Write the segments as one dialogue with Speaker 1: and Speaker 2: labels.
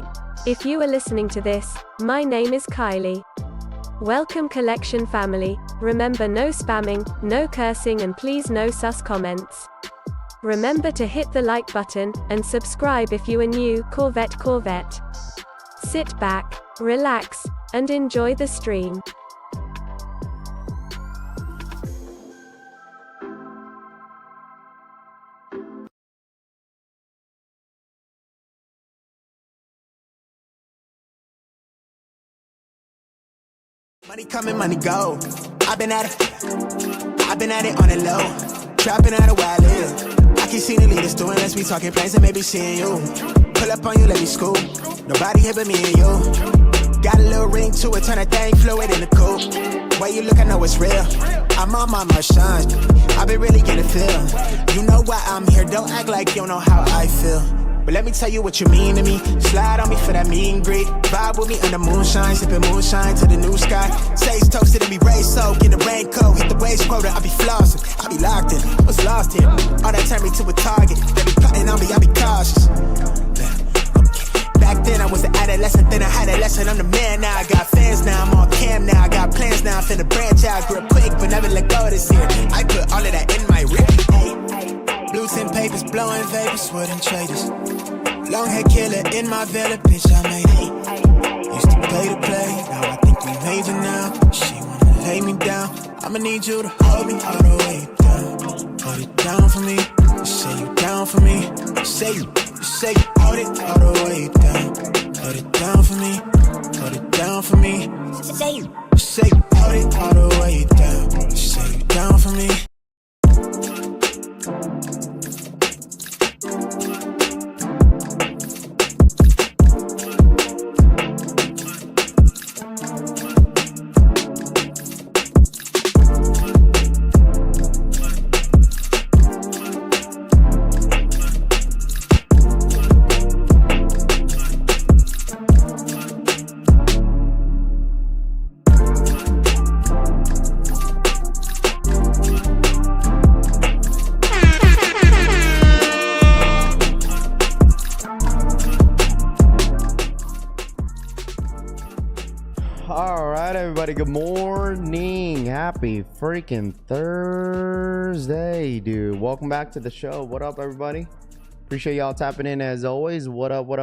Speaker 1: Hi. If you are listening to this, my name is Kylie. Welcome collection family. Remember, no spamming, no cursing, and please no sus comments. Remember to hit the like button, and subscribe if you are new. Corvette. Sit back, relax, and enjoy the stream.
Speaker 2: Money coming, money go. I've been at it on the low. Trapping out of where I live. I keep seeing the leaders doing less, we talking plans and maybe seeing you. Pull up on you, let me scoop. Nobody here but me and you. Got a little ring to it, turn that thing fluid in the coupe. Way you look, I know it's real. I'm on my Marchand. I've been really getting feel. You know why I'm here, don't act like you don't know how I feel. But let me tell you what you mean to me. Slide on me for that meet and greet. Vibe with me under moonshine, sipping moonshine to the new sky. Taste toasted and be raised soaked in the raincoat. Hit the waist quota, I be flossing. I be locked in, I was lost here. All that turned me to a target. They be plotting on me, I be cautious. Back then I was an adolescent, then I had a lesson. I'm the man now, I got fans now, I'm on cam now. I got plans now, I'm finna branch out. Grip quick, but never let go this year. I put all of that in my whip. Blue tin papers, blowing vapors, wooden traders. Long hair killer in my villa, bitch, I made it. Used to play the play, now I think we leaving now. She wanna lay me down, I'ma need you to hold me all the way down. Hold it down for me, you say you down for me. You say you hold it all the way down. Hold it down for me, hold it down for me. You say you hold it all the way down. You say you down for me.
Speaker 3: Good morning. Happy freaking Thursday, dude. Welcome back to the show. What up, everybody? Appreciate y'all tapping in as always. What up? Good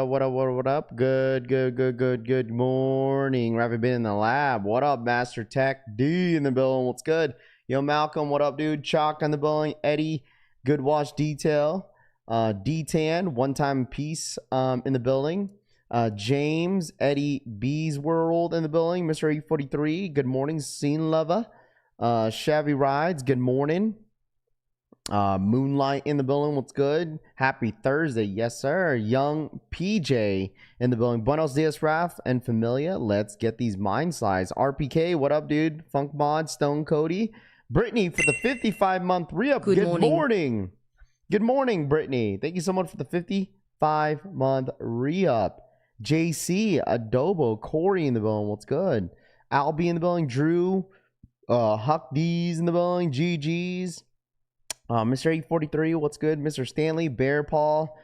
Speaker 3: morning. Rabbit been in the lab. What up, Master Tech D in the building? What's good? Yo, Malcolm, what up, dude? Chalk on the building. Eddie, good watch detail. D-Tan, one-time piece in the building. James, Eddie B's World in the building. Mr. 843, good morning. Scene Lover. Shabby Rides, good morning. Moonlight in the building, what's good? Happy Thursday, yes sir. Young PJ in the building. Buenos dias, Raph and Familia. Let's get these mind slides. RPK, what up, dude? Funk Mod, Stone Cody. Brittany for the 55-month re-up. Good morning. Good morning, Brittany. Thank you so much for the 55-month re-up. JC, Adobo, Corey in the building. What's good? Albie in the building. Drew, Huck D's in the building. GG's. Mr. 843, what's good? Mr. Stanley, Bear Paul,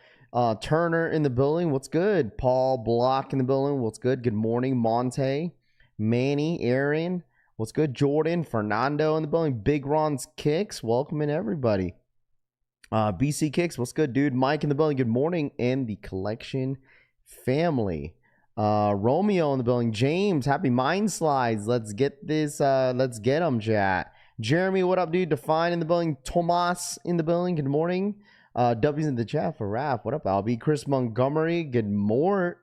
Speaker 3: Turner in the building. What's good? Paul Block in the building. What's good? Good morning. Monte, Manny, Aaron. What's good? Jordan, Fernando in the building. Big Ron's Kicks. Welcome in, everybody. BC Kicks, what's good, dude? Mike in the building. Good morning. And the collection family. Romeo in the building. James, happy mind slides. Let's get this. Let's get them, chat. Jeremy, what up, dude? Define in the building. Tomas in the building. Good morning. W's in the chat for Raph. What up, Albie? Chris Montgomery. Good morning.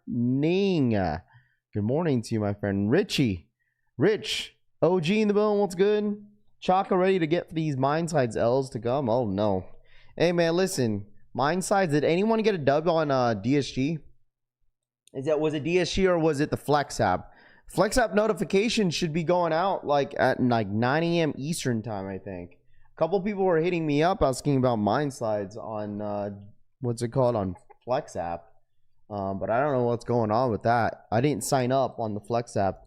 Speaker 3: Good morning to you, my friend. Richie. Rich. OG in the building. What's good? Chaka ready to get these mind slides L's to come? Oh, no. Hey, man, listen. Mind slides. Did anyone get a dub on DSG? Was it DSG or was it the Flex app? Flex app notification should be going out at 9 a.m. Eastern time, I think. A couple people were hitting me up asking about mind slides on what's it called, on Flex app. But I don't know what's going on with that. I didn't sign up on the Flex app.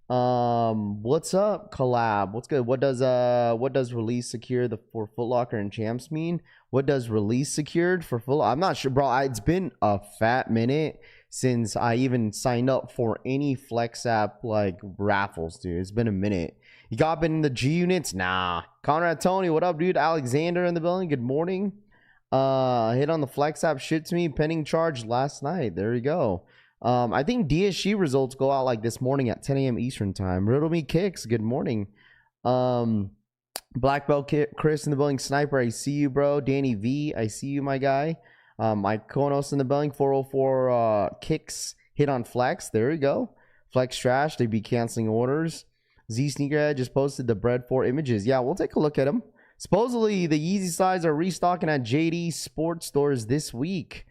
Speaker 3: What's up, collab? What's good? What does release secure for Foot Locker and Champs mean? What does release secured for Foot Locker? I'm not sure, bro. It's been a fat minute since I even signed up for any Flex app like raffles, dude. It's been a minute. You got been in the G units? Nah. Conrad Tony, what up, dude? Alexander in the building. Good morning. Hit on the Flex app shit to me, pending charge last night. There you go. I think DSG results go out like this morning at 10 a.m. Eastern time. Riddle me kicks. Good morning. Black Belt Chris in the building. Sniper, I see you, bro. Danny V, I see you, my guy. Mike Konos in the building. 404 kicks hit on Flex. There you go. Flex trash. They be canceling orders. Z Sneakerhead just posted the Bread 4 images. Yeah, we'll take a look at them. Supposedly, the Yeezy sides are restocking at JD Sports stores this week.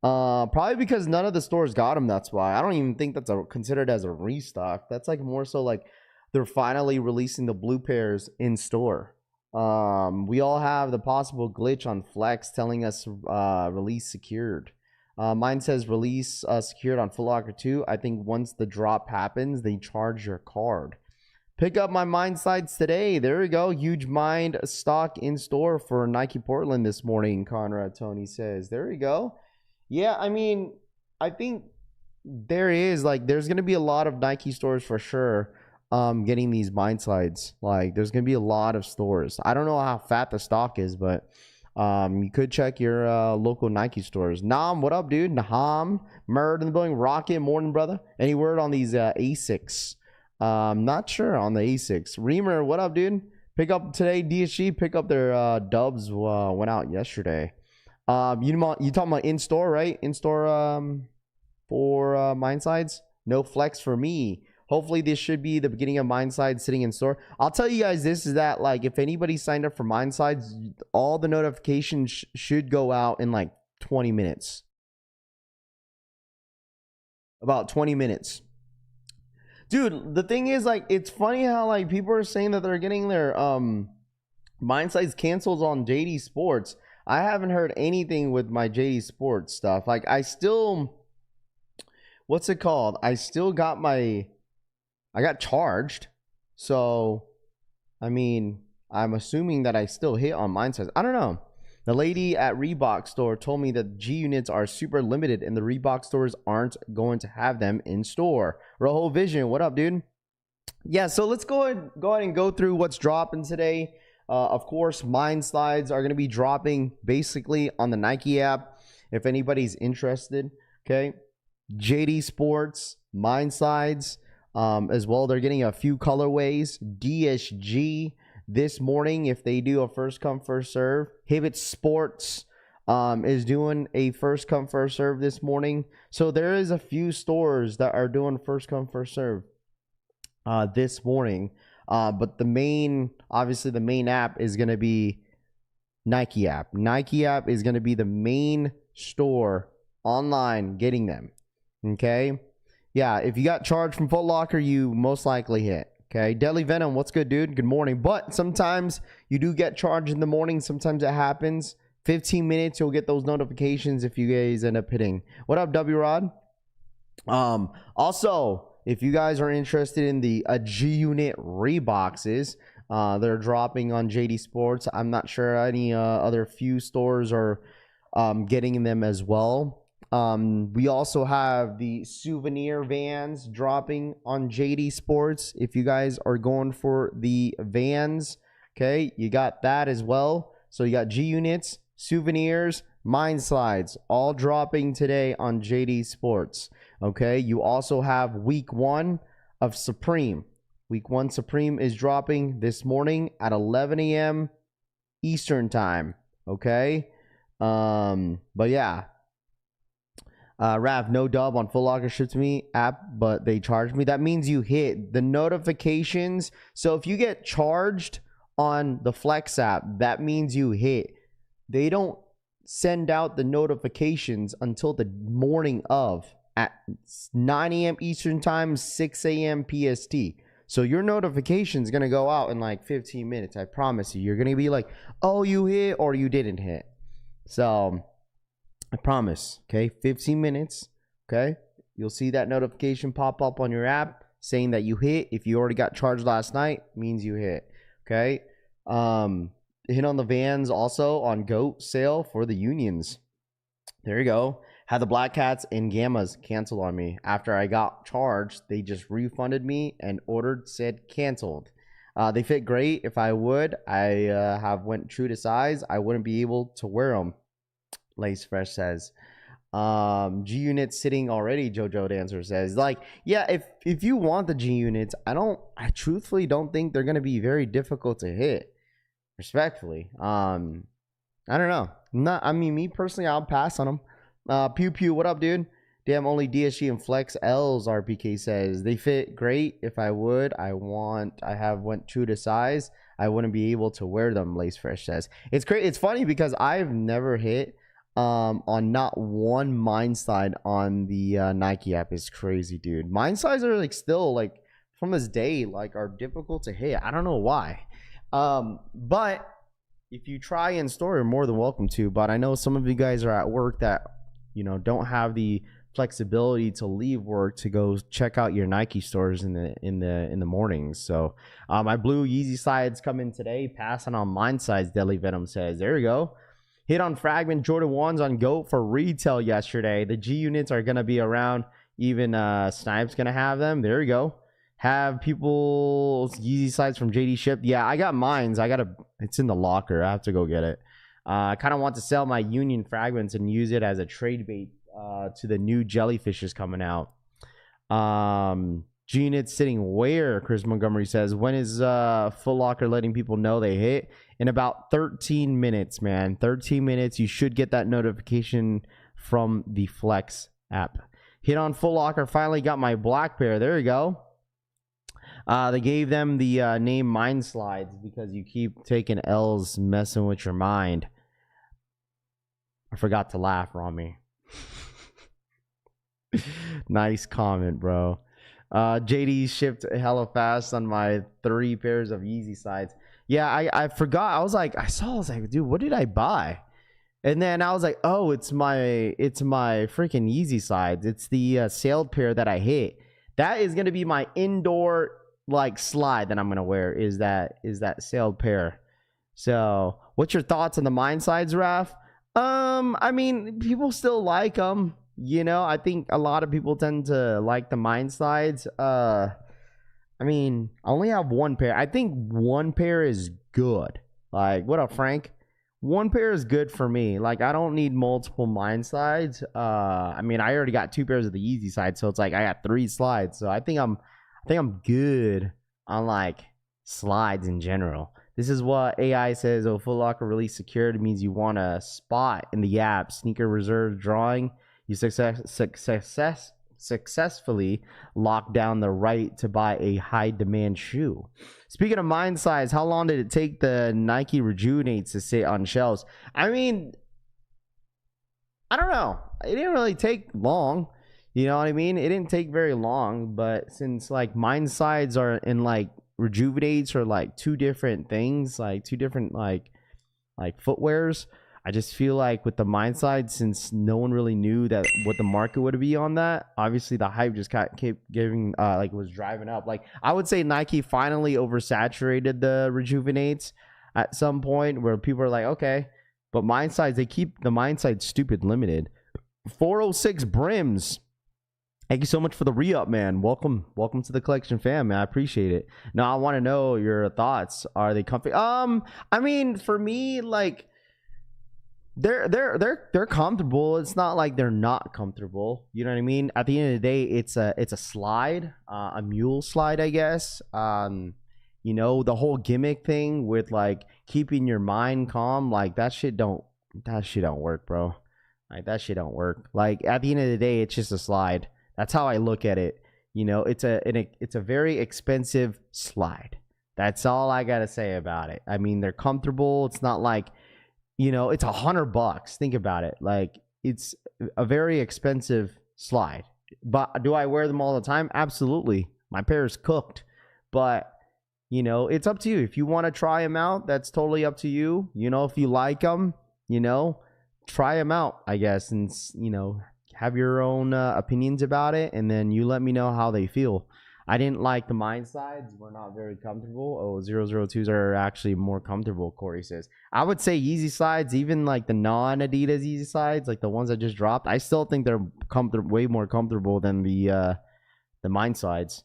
Speaker 3: Probably because none of the stores got them. That's why. I don't even think that's considered as a restock. That's like more so like they're finally releasing the blue pairs in store. We all have the possible glitch on Flex telling us release secured. Mine says release secured on Foot Locker 2. I think once the drop happens, they charge your card. Pick up my Mind sides today. There we go. Huge Mind stock in store for Nike Portland this morning, Conrad Tony says. There we go. Yeah, I mean, I think there's going to be a lot of Nike stores for sure getting these Mind slides. Like, there's going to be a lot of stores. I don't know how fat the stock is, but you could check your local Nike stores. Nam, what up, dude? Naham, Murd in the building. Rocket, morning, brother. Any word on these Asics? Not sure on the Asics. Reamer, what up, dude? Pick up today. DSG pick up their dubs. Went out yesterday. You talking about in store, right? In store for Mind sides. No Flex for me. Hopefully this should be the beginning of Mind sides sitting in store. I'll tell you guys this is that, like, if anybody signed up for Mind sides, all the notifications should go out in like 20 minutes. About 20 minutes. Dude, the thing is, like, it's funny how, like, people are saying that they're getting their Mind sides canceled on JD Sports. I haven't heard anything with my JD Sports stuff. Like, I still, what's it called? I still got I got charged. So, I mean, I'm assuming that I still hit on Mind size. I don't know. The lady at Reebok store told me that G units are super limited and the Reebok stores aren't going to have them in store. Rojo Vision, what up, dude? Yeah, so let's go ahead and go through what's dropping today. Of course, Mind slides are going to be dropping basically on the Nike app if anybody's interested. Okay, JD Sports, Mind slides as well. They're getting a few colorways. DSG this morning, if they do a first come first serve. Hibbett Sports is doing a first come first serve this morning. So there is a few stores that are doing first come first serve this morning. But the main app is going to be Nike app. Nike app is going to be the main store online getting them. Okay. Yeah. If you got charged from Foot Locker, you most likely hit. Okay. Deadly Venom, what's good, dude? Good morning. But sometimes you do get charged in the morning. Sometimes it happens. 15 minutes, you'll get those notifications if you guys end up hitting. What up, W Rod? Also, if you guys are interested in the G Unit Reeboxes, they're dropping on JD Sports. I'm not sure any other few stores are getting them as well. We also have the souvenir Vans dropping on JD Sports. If you guys are going for the Vans, okay, you got that as well. So you got G Units, souvenirs, Mind slides, all dropping today on JD Sports. Okay, you also have week 1 of Supreme. Week 1 Supreme is dropping this morning at 11 a.m. Eastern time. Okay, but yeah. Rav, no dub on Foot Locker shipped to me app, but they charged me. That means you hit the notifications. So if you get charged on the Flex app, that means you hit. They don't send out the notifications until the morning of at 9 a.m. Eastern time, 6 a.m. PST. So your notification is going to go out in like 15 minutes. I promise you. You're going to be like, oh, you hit or you didn't hit. So I promise. Okay. 15 minutes. Okay. You'll see that notification pop up on your app saying that you hit. If you already got charged last night, means you hit. Okay. Hit on the Vans also on GOAT sale for the unions. There you go. Had the Black Cats and Gammas canceled on me. After I got charged, they just refunded me and ordered said canceled. They fit great. If I would, I have went true to size, I wouldn't be able to wear them. Lace Fresh says. G units sitting already, Jojo Dancer says. Like, yeah, if you want the G units, I truthfully don't think they're gonna be very difficult to hit. Respectfully. I don't know. Me personally, I'll pass on them. Pew Pew, what up, dude? Damn, only DSG and Flex L's, RPK says. They fit great. If I would, I have went true to size, I wouldn't be able to wear them, Lace Fresh says. It's great. It's funny because I've never hit on not one mind slide on the Nike app. Is crazy, dude. Mind slides are like still like from this day like are difficult to hit. I don't know why. But if you try in store, you're more than welcome to. But I know some of you guys are at work that, you know, don't have the flexibility to leave work to go check out your Nike stores in the mornings. So my blue Yeezy slides come in today. Passing on mine sides, Deadly Venom says. There you go. Hit on Fragment Jordan 1s on GOAT for retail yesterday. The G units are gonna be around. Even Snipes gonna have them. There you go. Have people's Yeezy slides from JD shipped. Yeah, I got mines. It's in the locker. I have to go get it. I kind of want to sell my Union fragments and use it as a trade bait to the new jellyfishes coming out. G units sitting where? Chris Montgomery says. When is Foot Locker letting people know they hit? In about 13 minutes, man. 13 minutes. You should get that notification from the Flex app. Hit on Foot Locker. Finally got my black pair. There you go. They gave them the name Mind Slides because you keep taking L's messing with your mind. I forgot to laugh, Rami. Nice comment, bro. JD shipped hella fast on my 3 pairs of Yeezy sides. Yeah, I forgot. I was like, dude, what did I buy? And then I was like, oh, it's my freaking Yeezy sides. It's the sailed pair that I hit. That is gonna be my indoor like slide that I'm gonna wear. Is that sailed pair? So, what's your thoughts on the mine slides, Raf? I mean, people still like them. You know, I think a lot of people tend to like the mine slides. I mean, I only have 1 pair. I think 1 pair is good. Like, what up, Frank? 1 pair is good for me. Like, I don't need multiple mine slides. I mean, I already got 2 pairs of the Yeezy side, so it's like I got 3 slides. So I think I'm good on like slides in general. This is what AI says. Oh, Foot Locker release secured means you want a spot in the app. Sneaker reserve drawing. You successfully locked down the right to buy a high demand shoe. Speaking of mind size, how long did it take the Nike Rejuvenates to sit on shelves? I mean, I don't know. It didn't really take long. You know what I mean? It didn't take very long, but since like mind sides are in like Rejuvenates are like 2 different things, like 2 different like footwears. I just feel like with the mind side, since no one really knew that what the market would be on that, obviously the hype just kept giving like was driving up. Like I would say Nike finally oversaturated the Rejuvenates at some point where people are like, okay, but mind sides, they keep the mind side stupid limited. 406 Brims. Thank you so much for the re-up, man. Welcome to the collection fam, man. I appreciate it. Now I want to know your thoughts. Are they comfy? I mean, for me, like they're comfortable. It's not like they're not comfortable. You know what I mean? At the end of the day, it's a slide, a mule slide, I guess. You know, the whole gimmick thing with like keeping your mind calm, like that shit don't work, bro. Like that shit don't work. Like at the end of the day, it's just a slide. That's how I look at it. You know, it's a very expensive slide. That's all I gotta say about it. I mean, they're comfortable. It's not like, you know, it's $100. Think about it. Like it's a very expensive slide. But do I wear them all the time? Absolutely. My pair is cooked. But you know, it's up to you. If you want to try them out, that's totally up to you. You know, if you like them, you know, try them out, I guess, and you know, have your own opinions about it, and then you let me know how they feel. I didn't like the mine sides. We're not very comfortable. Oh, 002s are actually more comfortable, Corey says. I would say Yeezy sides, even like the non-Adidas Yeezy sides, like the ones I just dropped, I still think they're way more comfortable than the mine sides.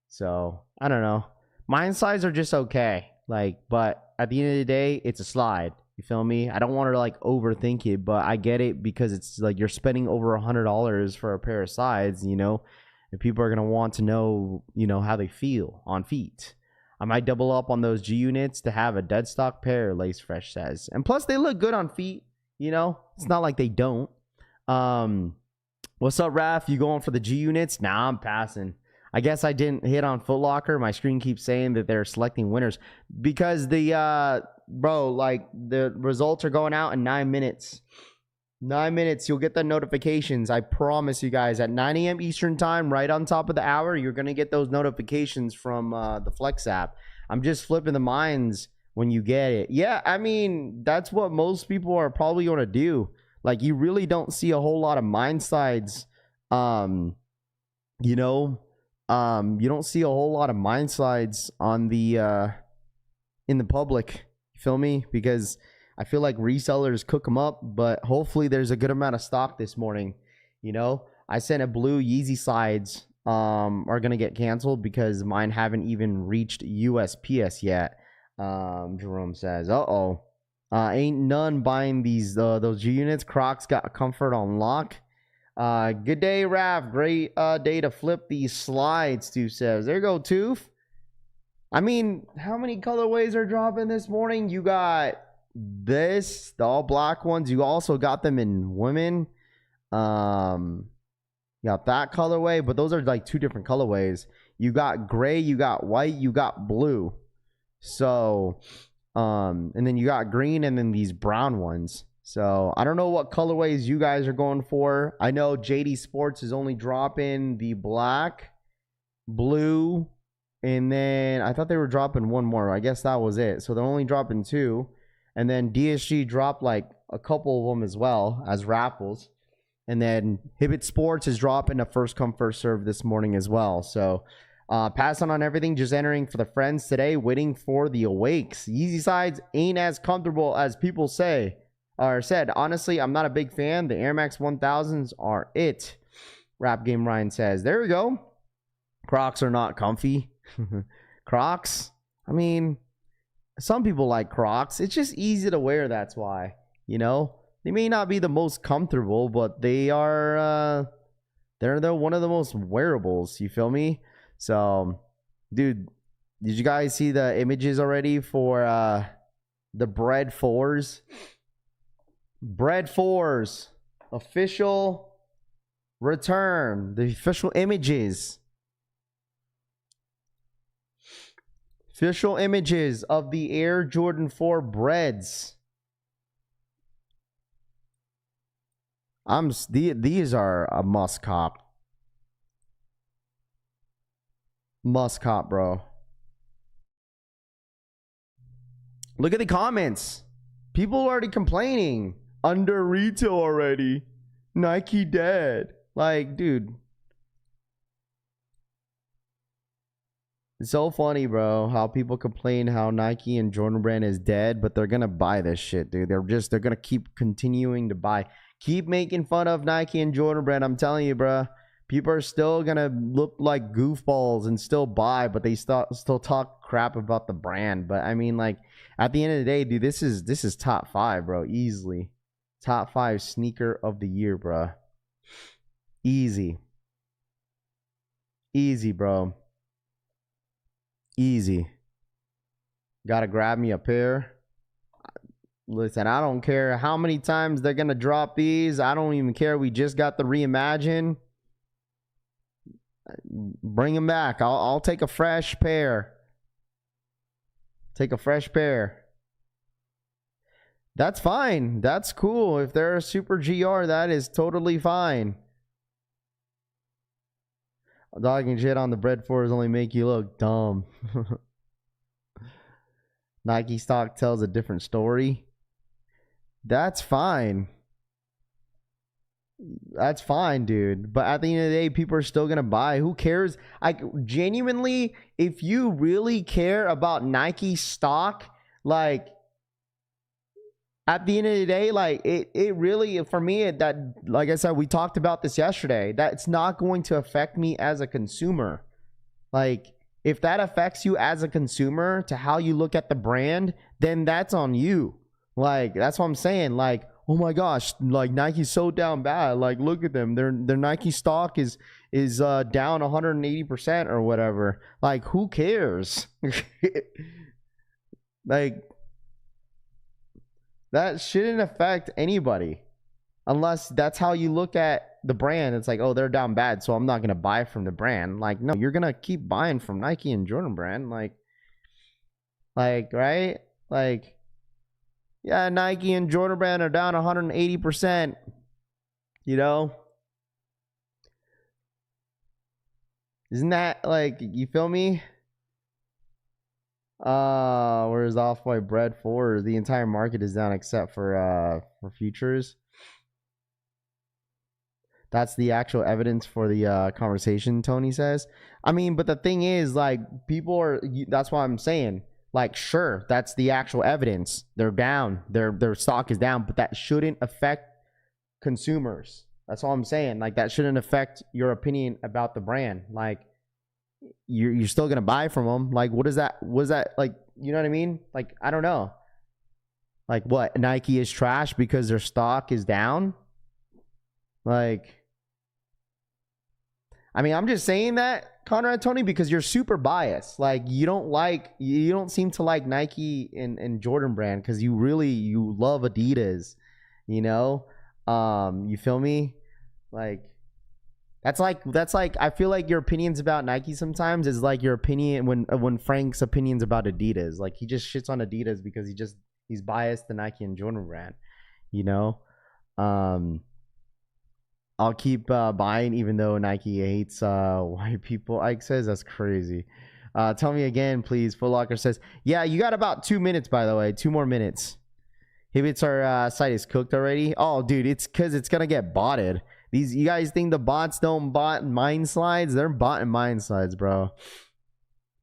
Speaker 3: So I don't know. Mine sides are just okay. Like, but at the end of the day, it's a slide. You feel me? I don't want to like overthink it, but I get it because it's like you're spending over $100 for a pair of sides, you know, and people are gonna want to know, you know, how they feel on feet. I might double up on those G units to have a dead stock pair, Lace Fresh says. And plus they look good on feet, you know? It's not like they don't. What's up, Raph? You going for the G units? Nah, I'm passing. I guess I didn't hit on Foot Locker. My screen keeps saying that they're selecting winners because the bro, like the results are going out in 9 minutes. 9 minutes, you'll get the notifications. I promise you guys at 9 a.m. Eastern time, right on top of the hour, you're gonna get those notifications from the Flex app. I'm just flipping the minds when you get it. Yeah, I mean that's what most people are probably gonna do. Like you really don't see a whole lot of mine sides, you know. You don't see a whole lot of mine slides on the in the public. You feel me? Because I feel like resellers cook them up, but hopefully there's a good amount of stock this morning. You know, I sent a blue Yeezy slides are gonna get canceled because mine haven't even reached USPS yet. Jerome says, ain't none buying these those G units. Crocs got comfort on lock. Good day, Rav. Great day to flip these slides, Tooth says. There you go, Tooth. I mean, how many colorways are dropping this morning? You got this, the all black ones. You also got them in women. You got that colorway, but those are like two different colorways. You got gray, you got white, you got blue. So, and then you got green and then these brown ones. So I don't know what colorways you guys are going for. I know JD Sports is only dropping the black, blue, and then I thought they were dropping one more. I guess that was it. So they're only dropping two. And then DSG dropped like a couple of them as well as raffles. And then Hibbett Sports is dropping a first come first serve this morning as well. So passing on everything, just entering for the friends today, waiting for the awakes. Yeezy sides ain't as comfortable as people say. Or said, honestly, I'm not a big fan. The Air Max 1000s are it. Rap Game Ryan says, there we go. Crocs are not comfy. Crocs, I mean, some people like Crocs. It's just easy to wear, that's why. You know, they may not be the most comfortable, but they are, they're one of the most wearables. You feel me? So, dude, did you guys see the images already for the Bread 4s? Bread 4s official return, the official images of the Air Jordan 4 Breads. These are a must cop, bro. Look at the comments. People are already complaining. Under retail already. Nike dead. Like, dude. It's so funny, bro, how people complain how Nike and Jordan Brand is dead, but they're going to buy this shit, dude. They're going to keep continuing to buy. Keep making fun of Nike and Jordan Brand. I'm telling you, bro. People are still going to look like goofballs and still buy, but they still talk crap about the brand. But, I mean, like, at the end of the day, dude, this is top 5, bro. Easily. Top 5 sneaker of the year, bro. Easy. Easy, bro. Easy. Gotta grab me a pair. Listen, I don't care how many times they're gonna drop these. I don't even care. We just got the Reimagine. Bring them back. I'll take a fresh pair. Take a fresh pair. That's fine. That's cool. If they're a super GR, that is totally fine. Dogging shit on the Bread 4s only make you look dumb. Nike stock tells a different story. That's fine. That's fine, dude. But at the end of the day, people are still gonna buy. Who cares? Like, genuinely, if you really care about Nike stock, like, at the end of the day, like, it really, for me, that, like I said, we talked about this yesterday, that's not going to affect me as a consumer. Like, if that affects you as a consumer to how you look at the brand, then that's on you. Like, that's what I'm saying. Like, oh my gosh, like, Nike's so down bad. Like, look at them. Their Nike stock is down 180% or whatever. Like, who cares? Like, that shouldn't affect anybody unless that's how you look at the brand. It's like, oh, they're down bad, so I'm not gonna buy from the brand. Like, no, you're gonna keep buying from Nike and Jordan brand. Like, right? Like, yeah, Nike and Jordan brand are down 180%. You know? Isn't that, like, you feel me? Where's Off-White bread for? The entire market is down except for futures. That's the actual evidence for the conversation, Tony says. I mean, but the thing is, like, people are, that's what I'm saying. Like, sure, that's the actual evidence. They're down. Their stock is down, but that shouldn't affect consumers. That's all I'm saying. Like, that shouldn't affect your opinion about the brand. Like, you're still gonna buy from them. Like, what is that? Was that, like, you know what I mean? Like, I don't know. Like, what? Nike is trash because their stock is down? Like, I mean, I'm just saying that, Conrad, Tony, because you're super biased. Like, you don't seem to like Nike and Jordan brand because you love Adidas, you know? You feel me? Like, that's like I feel like your opinions about Nike sometimes is like your opinion when Frank's opinions about Adidas. Like, he just shits on Adidas because he's biased to Nike and Jordan brand, you know? I'll keep buying even though Nike hates white people. Ike says that's crazy. Tell me again, please. Foot Locker says, yeah, you got about 2 minutes, by the way. 2 more minutes. Hibbits, our site is cooked already. Oh, dude, it's because it's going to get botted. You guys think the bots don't bot mine slides? They're botting mine slides, bro.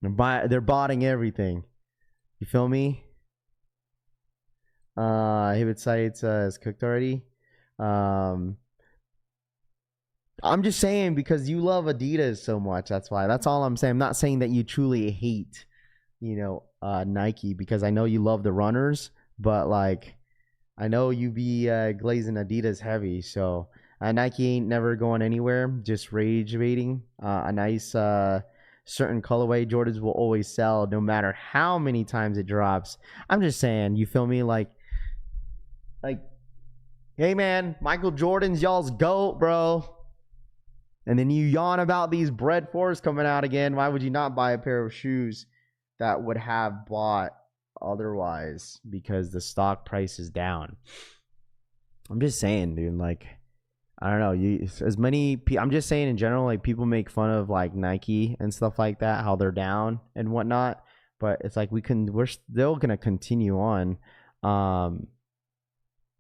Speaker 3: They're botting everything. You feel me? Hibbit sites is cooked already. I'm just saying because you love Adidas so much. That's why. That's all I'm saying. I'm not saying that you truly hate, Nike, because I know you love the runners, but like, I know you be glazing Adidas heavy. So Nike ain't never going anywhere. Just rage baiting. A nice certain colorway Jordans will always sell no matter how many times it drops. I'm just saying. You feel me? Like, hey man, Michael Jordan's y'all's GOAT, bro. And then you yawn about these bread fours coming out again. Why would you not buy a pair of shoes that would have bought otherwise? Because the stock price is down. I'm just saying, dude. Like, I don't know. I'm just saying in general, like, people make fun of like Nike and stuff like that, how they're down and whatnot. But it's like we're still gonna continue on.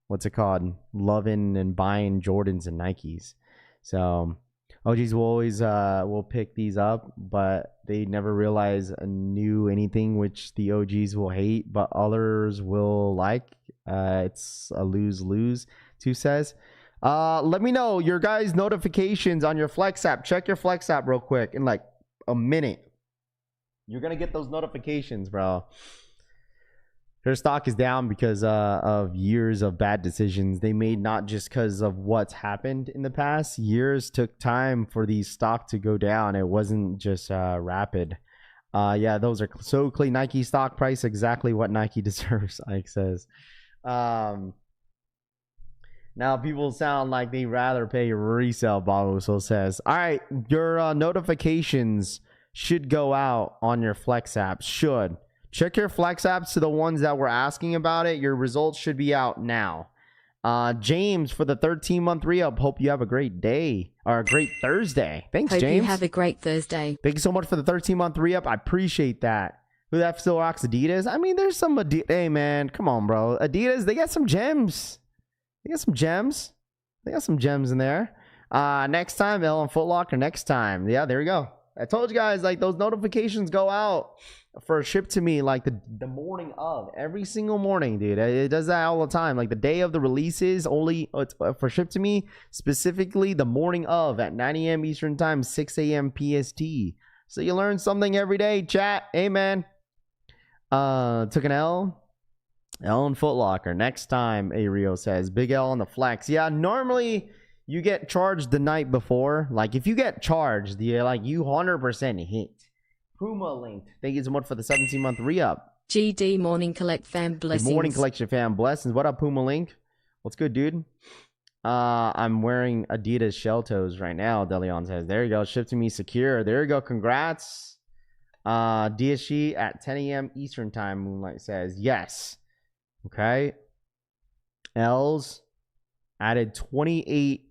Speaker 3: What's it called? Loving and buying Jordans and Nikes. So OGs will always will pick these up, but they never realize new anything, which the OGs will hate, but others will like. It's a lose-lose, Two says. Let me know your guys' notifications on your Flex app. Check your Flex app real quick in like a minute. You're going to get those notifications, bro. Their stock is down because of years of bad decisions they made, not just because of what's happened in the past. Years took time for these stock to go down. It wasn't just rapid. Yeah, those are so clean. Nike stock price, exactly what Nike deserves, Ike says. Now people sound like they rather pay resale, Babuso says. All right, your notifications should go out on your Flex app. Should. Check your Flex apps to the ones that were asking about it. Your results should be out now. James, for the 13-month re-up, hope you have a great day or a great Thursday. Thanks,
Speaker 4: hope
Speaker 3: James.
Speaker 4: You have a great Thursday.
Speaker 3: Thank you so much for the 13-month re-up. I appreciate that. Who that still rocks Adidas? I mean, there's some Adidas. Hey, man, come on, bro. Adidas, they got some gems. They got some gems. They got some gems in there. Next time, L and Foot Locker. Next time. Yeah, there we go. I told you guys, like, those notifications go out for ship to me like the morning of, every single morning, dude. It does that all the time. Like the day of the releases, only for ship to me, specifically the morning of at 9 a.m. Eastern time, 6 a.m. PST. So you learn something every day, chat. Amen. Took an L. L and Foot Locker. Next time, A Rio says. Big L on the flex. Yeah, normally you get charged the night before. Like if you get charged, you 100% hit. Puma linked. Thank you so much for the 17-month re-up.
Speaker 4: GD Morning Collect fam blessings.
Speaker 3: Good morning, Collection fam blessings. What up, Puma Link? What's good, dude? I'm wearing Adidas shell toes right now, Deleon says. There you go. Ship to me secure. There you go. Congrats. DSG at 10 a.m. Eastern time, Moonlight says. Yes. Okay. L's added 28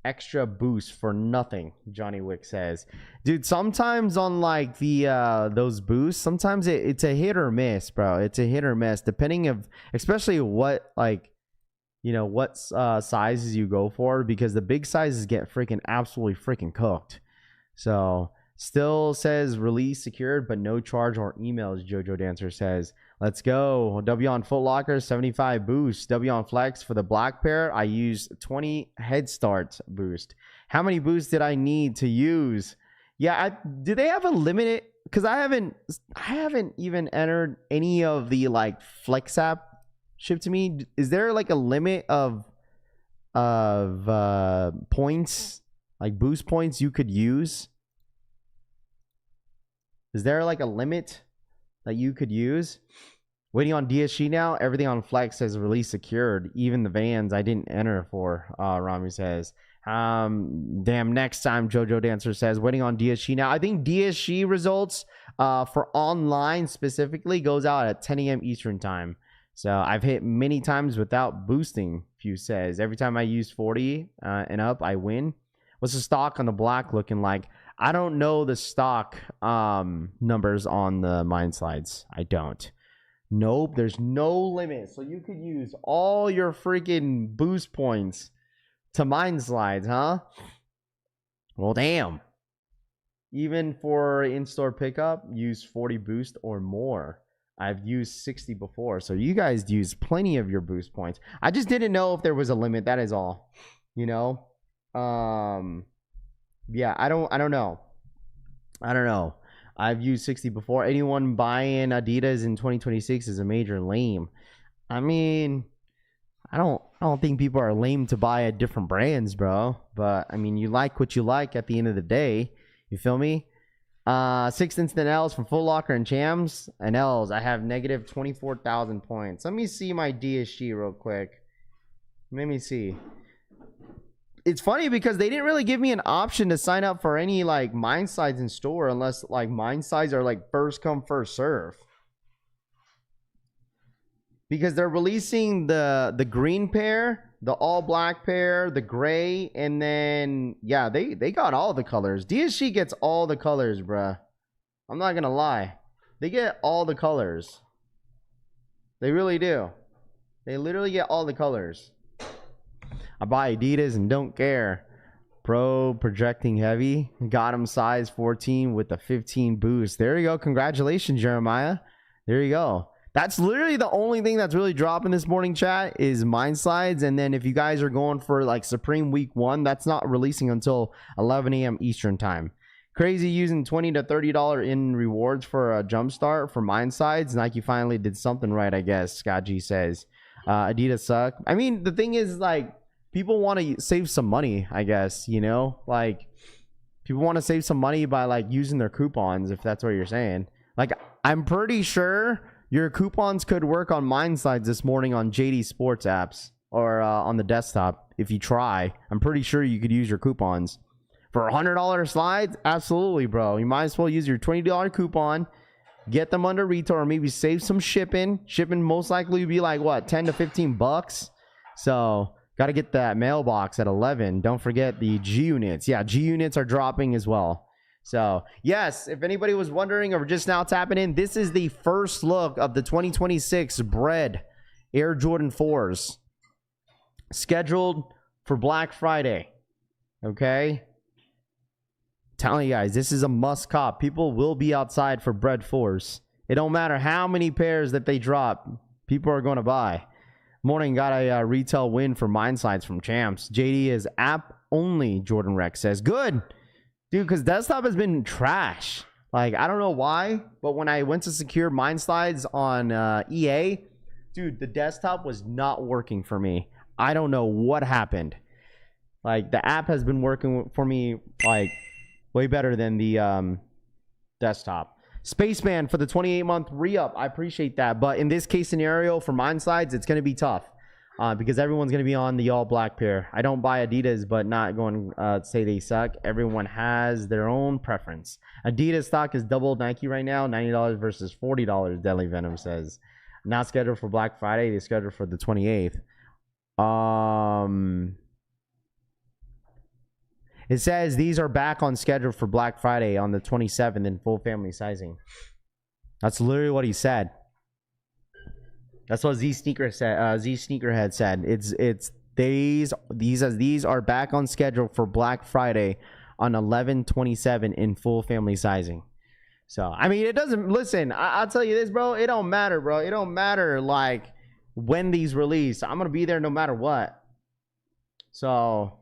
Speaker 3: extra boost for nothing, Johnny Wick says. Dude, sometimes on like the those boosts, sometimes it's a hit or miss, bro. It's a hit or miss depending of especially what what sizes you go for, because the big sizes get absolutely freaking cooked. So still says release secured but no charge or emails, Jojo Dancer says. Let's go. W on Foot Locker, 75 boost. W on Flex for the black pair, I used 20 head start boost. How many boosts did I need to use? Yeah, do they have a limit? Because I haven't even entered any of the like Flex app ship to me. Is there like a limit of points, like boost points you could use? Is there like a limit that you could use? Waiting on DSG now. Everything on Flex says release secured. Even the Vans I didn't enter for, Rami says. Damn, next time, Jojo Dancer says. Waiting on DSG now. I think DSG results for online specifically goes out at 10 a.m. Eastern time. So I've hit many times without boosting, Few says. Every time I use 40 and up, I win. What's the stock on the black looking like? I don't know the stock numbers on the mine slides. I don't. Nope, there's no limit. So you could use all your freaking boost points to mine slides, huh? Well, damn. Even for in-store pickup, use 40 boost or more. I've used 60 before. So you guys use plenty of your boost points. I just didn't know if there was a limit. That is all. You know? Yeah, I don't know. I've used 60 before. Anyone buying Adidas in 2026 is a major lame. I mean, I don't think people are lame to buy at different brands, bro. But I mean, you like what you like at the end of the day. You feel me? 6 instant L's from Foot Locker and Chams and L's. I have negative 24,000 points. Let me see my DSG real quick. Let me see. It's funny because they didn't really give me an option to sign up for any like mine sides in store unless like mine sides are like first come first serve. Because they're releasing the green pair, the all black pair, the gray, and then yeah, they got all the colors. DSG gets all the colors, bruh. I'm not gonna lie. They get all the colors. They really do. They literally get all the colors. I buy Adidas and don't care. Pro projecting heavy. Got him size 14 with the 15 boost. There you go. Congratulations, Jeremiah. There you go. That's literally the only thing that's really dropping this morning, chat, is mine slides. And then if you guys are going for like Supreme Week 1, that's not releasing until 11 a.m. Eastern time. Crazy using $20 to $30 in rewards for a jump start for mine sides. Nike finally did something right, I guess. Scott G says. Adidas suck. I mean, the thing is, like, people want to save some money, I guess, you know? Like, people want to save some money by, like, using their coupons, if that's what you're saying. Like, I'm pretty sure your coupons could work on mine slides this morning on JD Sports apps or on the desktop. If you try, I'm pretty sure you could use your coupons. For $100 slides, absolutely, bro. You might as well use your $20 coupon, get them under retail, or maybe save some shipping. Shipping most likely would be like, what, 10 to 15 bucks? So got to get that mailbox at 11. Don't forget the G units. Yeah, G units are dropping as well. So, yes, if anybody was wondering or just now tapping in, this is the first look of the 2026 Bread Air Jordan 4s. Scheduled for Black Friday. Okay? Telling you guys, this is a must cop. People will be outside for Bread Force. It don't matter how many pairs that they drop. People are going to buy. Morning, got a retail win for Mind Slides from Champs. JD is app only, Jordan Rex says. Good. Dude, because desktop has been trash. Like, I don't know why, but when I went to secure Mind Slides on EA, dude, the desktop was not working for me. I don't know what happened. Like, the app has been working for me, like, way better than the desktop. Spaceman for the 28-month re-up. I appreciate that. But in this case scenario for Mind Slides, it's going to be tough because everyone's going to be on the all-black pair. I don't buy Adidas, but not going to say they suck. Everyone has their own preference. Adidas stock is double Nike right now, $90 versus $40, Deadly Venom says. Not scheduled for Black Friday. They're scheduled for the 28th. It says these are back on schedule for Black Friday on the 27th in full family sizing. That's literally what he said. That's what Z Sneakerhead said. It's these are back on schedule for Black Friday on 11/27 in full family sizing. So I mean, it doesn't listen. I'll tell you this, bro. It don't matter, bro. It don't matter like when these release. I'm gonna be there no matter what. So.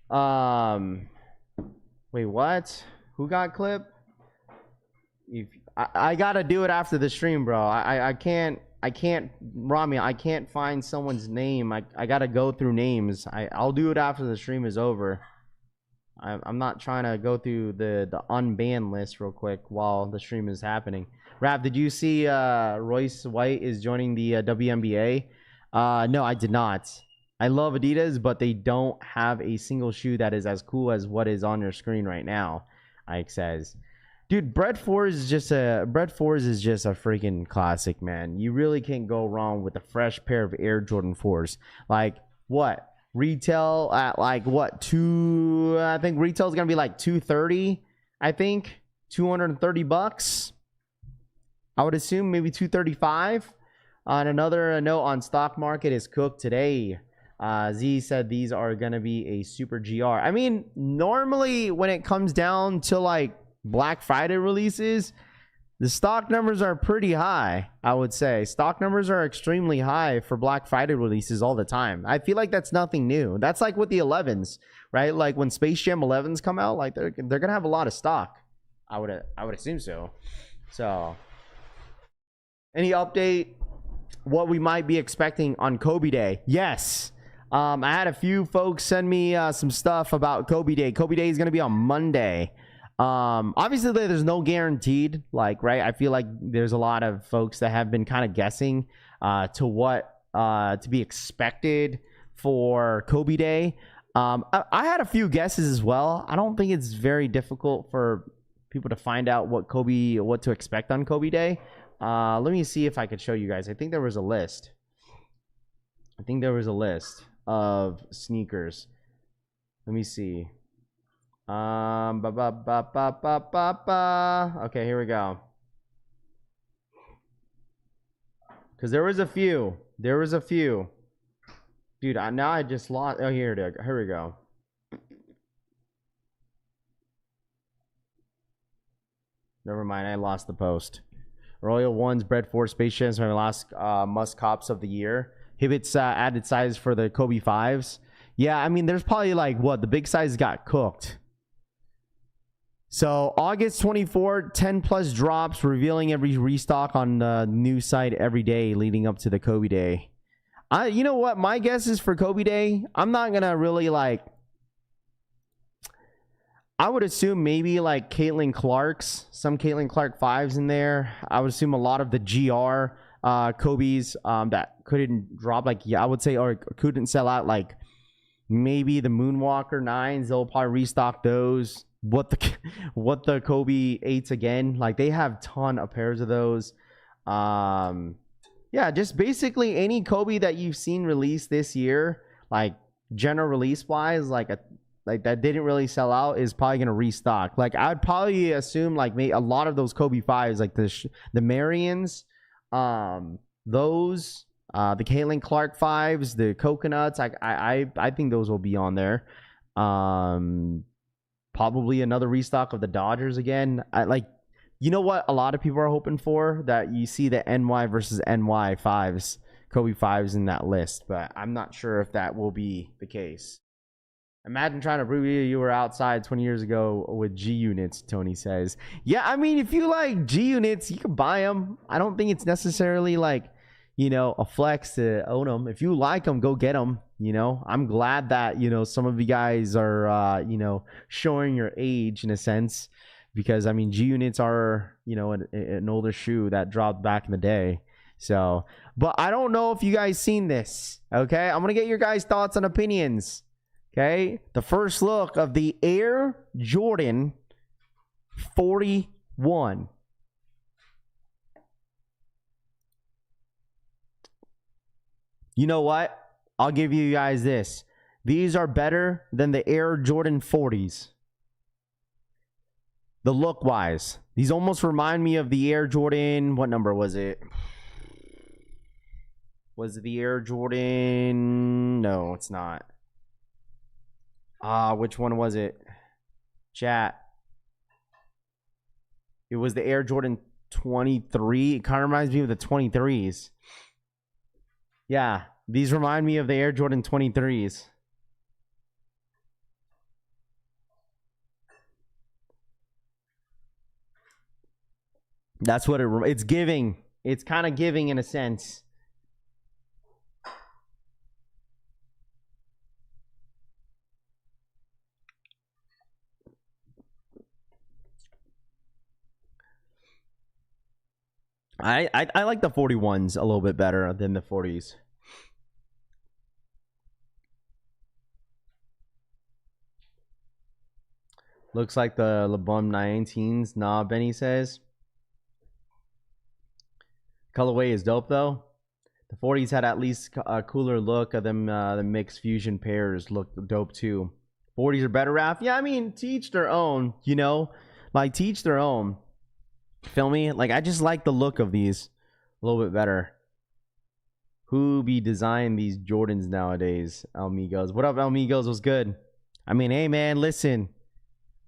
Speaker 3: Wait, what? Who got clipped? I gotta do it after the stream, bro. I can't, Rami, I can't find someone's name. I gotta go through names. I'll do it after the stream is over. I'm not trying to go through the unbanned list real quick while the stream is happening. Rav, did you see Royce White is joining the WNBA? No, I did not. I love Adidas, but they don't have a single shoe that is as cool as what is on your screen right now. Ike says, dude, Bread Fours is just a freaking classic, man. You really can't go wrong with a fresh pair of Air Jordan 4s. Like what? Retail at like what? I think retail is gonna be like $230. I think $230. I would assume maybe $235. On another note, on stock market is cooked today. Z said these are going to be a super GR. I mean, normally when it comes down to like Black Friday releases, the stock numbers are pretty high, I would say. Stock numbers are extremely high for Black Friday releases all the time. I feel like that's nothing new. That's like with the 11s, right? Like when Space Jam 11s come out, like they're going to have a lot of stock. I would assume so. So, any update what we might be expecting on Kobe Day? Yes. I had a few folks send me some stuff about Kobe Day. Kobe Day is going to be on Monday. Obviously, there's no guaranteed, like, right? I feel like there's a lot of folks that have been kind of guessing to what to be expected for Kobe Day. I had a few guesses as well. I don't think it's very difficult for people to find out what to expect on Kobe Day. Let me see if I could show you guys. I think there was a list. Of sneakers. Let me see. Okay, here we go. Because there was a few. Dude, now I just lost. Oh, here we go. Never mind, I lost the post. Royal Ones, Bread Force, Space Jams, my last must cops of the year. Hibbett's added size for the Kobe 5s. Yeah, I mean, there's probably like, what, the big size got cooked. So, August 24, 10 plus drops, revealing every restock on the new site every day leading up to the Kobe Day. You know what? My guess is for Kobe Day, I'm not going to really like... I would assume maybe like Caitlin Clark's, some Caitlin Clark 5s in there. I would assume a lot of the GR Kobe's that couldn't drop, like, yeah, I would say, or couldn't sell out, like maybe the Moonwalker 9s. They'll probably restock those. What the Kobe 8s again, like they have ton of pairs of those. Yeah, just basically any Kobe that you've seen released this year, like general release wise, like that didn't really sell out, is probably gonna restock. Like I'd probably assume like maybe a lot of those Kobe 5s, like the Marians, those The Caitlin Clark 5s, the coconuts, I think those will be on there. Probably another restock of the Dodgers again. You know what a lot of people are hoping for? That you see the NY versus NY 5s, Kobe 5s in that list, but I'm not sure if that will be the case. Imagine trying to prove you were outside 20 years ago with G units, Tony says. Yeah, I mean, if you like G units, you can buy them. I don't think it's necessarily like, you know, a flex to own them. If you like them, go get them. You know, I'm glad that, you know, some of you guys are, you know, showing your age in a sense, because I mean, G units are, you know, an older shoe that dropped back in the day. So, but I don't know if you guys seen this. Okay, I'm gonna get your guys' thoughts and opinions. Okay, the first look of the Air Jordan 41. You know what? I'll give you guys this. These are better than the Air Jordan 40s. The look wise. These almost remind me of the Air Jordan. What number was it? Was it the Air Jordan? No, it's not. Which one was it? Chat. It was the Air Jordan 23. It kind of reminds me of the 23s. Yeah, these remind me of the Air Jordan 23s. That's what it's giving. It's kind of giving in a sense. I like the 41s a little bit better than the 40s. Looks like the LeBron 19s. Nah, Benny says. Colorway is dope though. The 40s had at least a cooler look of them. The mixed fusion pairs look dope too. 40s are better, Raph. Yeah, I mean, to each their own. You know, like to each their own. Feel me? Like, I just like the look of these a little bit better. Who be designing these Jordans nowadays? Almigos. What up, Almigos? What's good? I mean, hey, man, listen.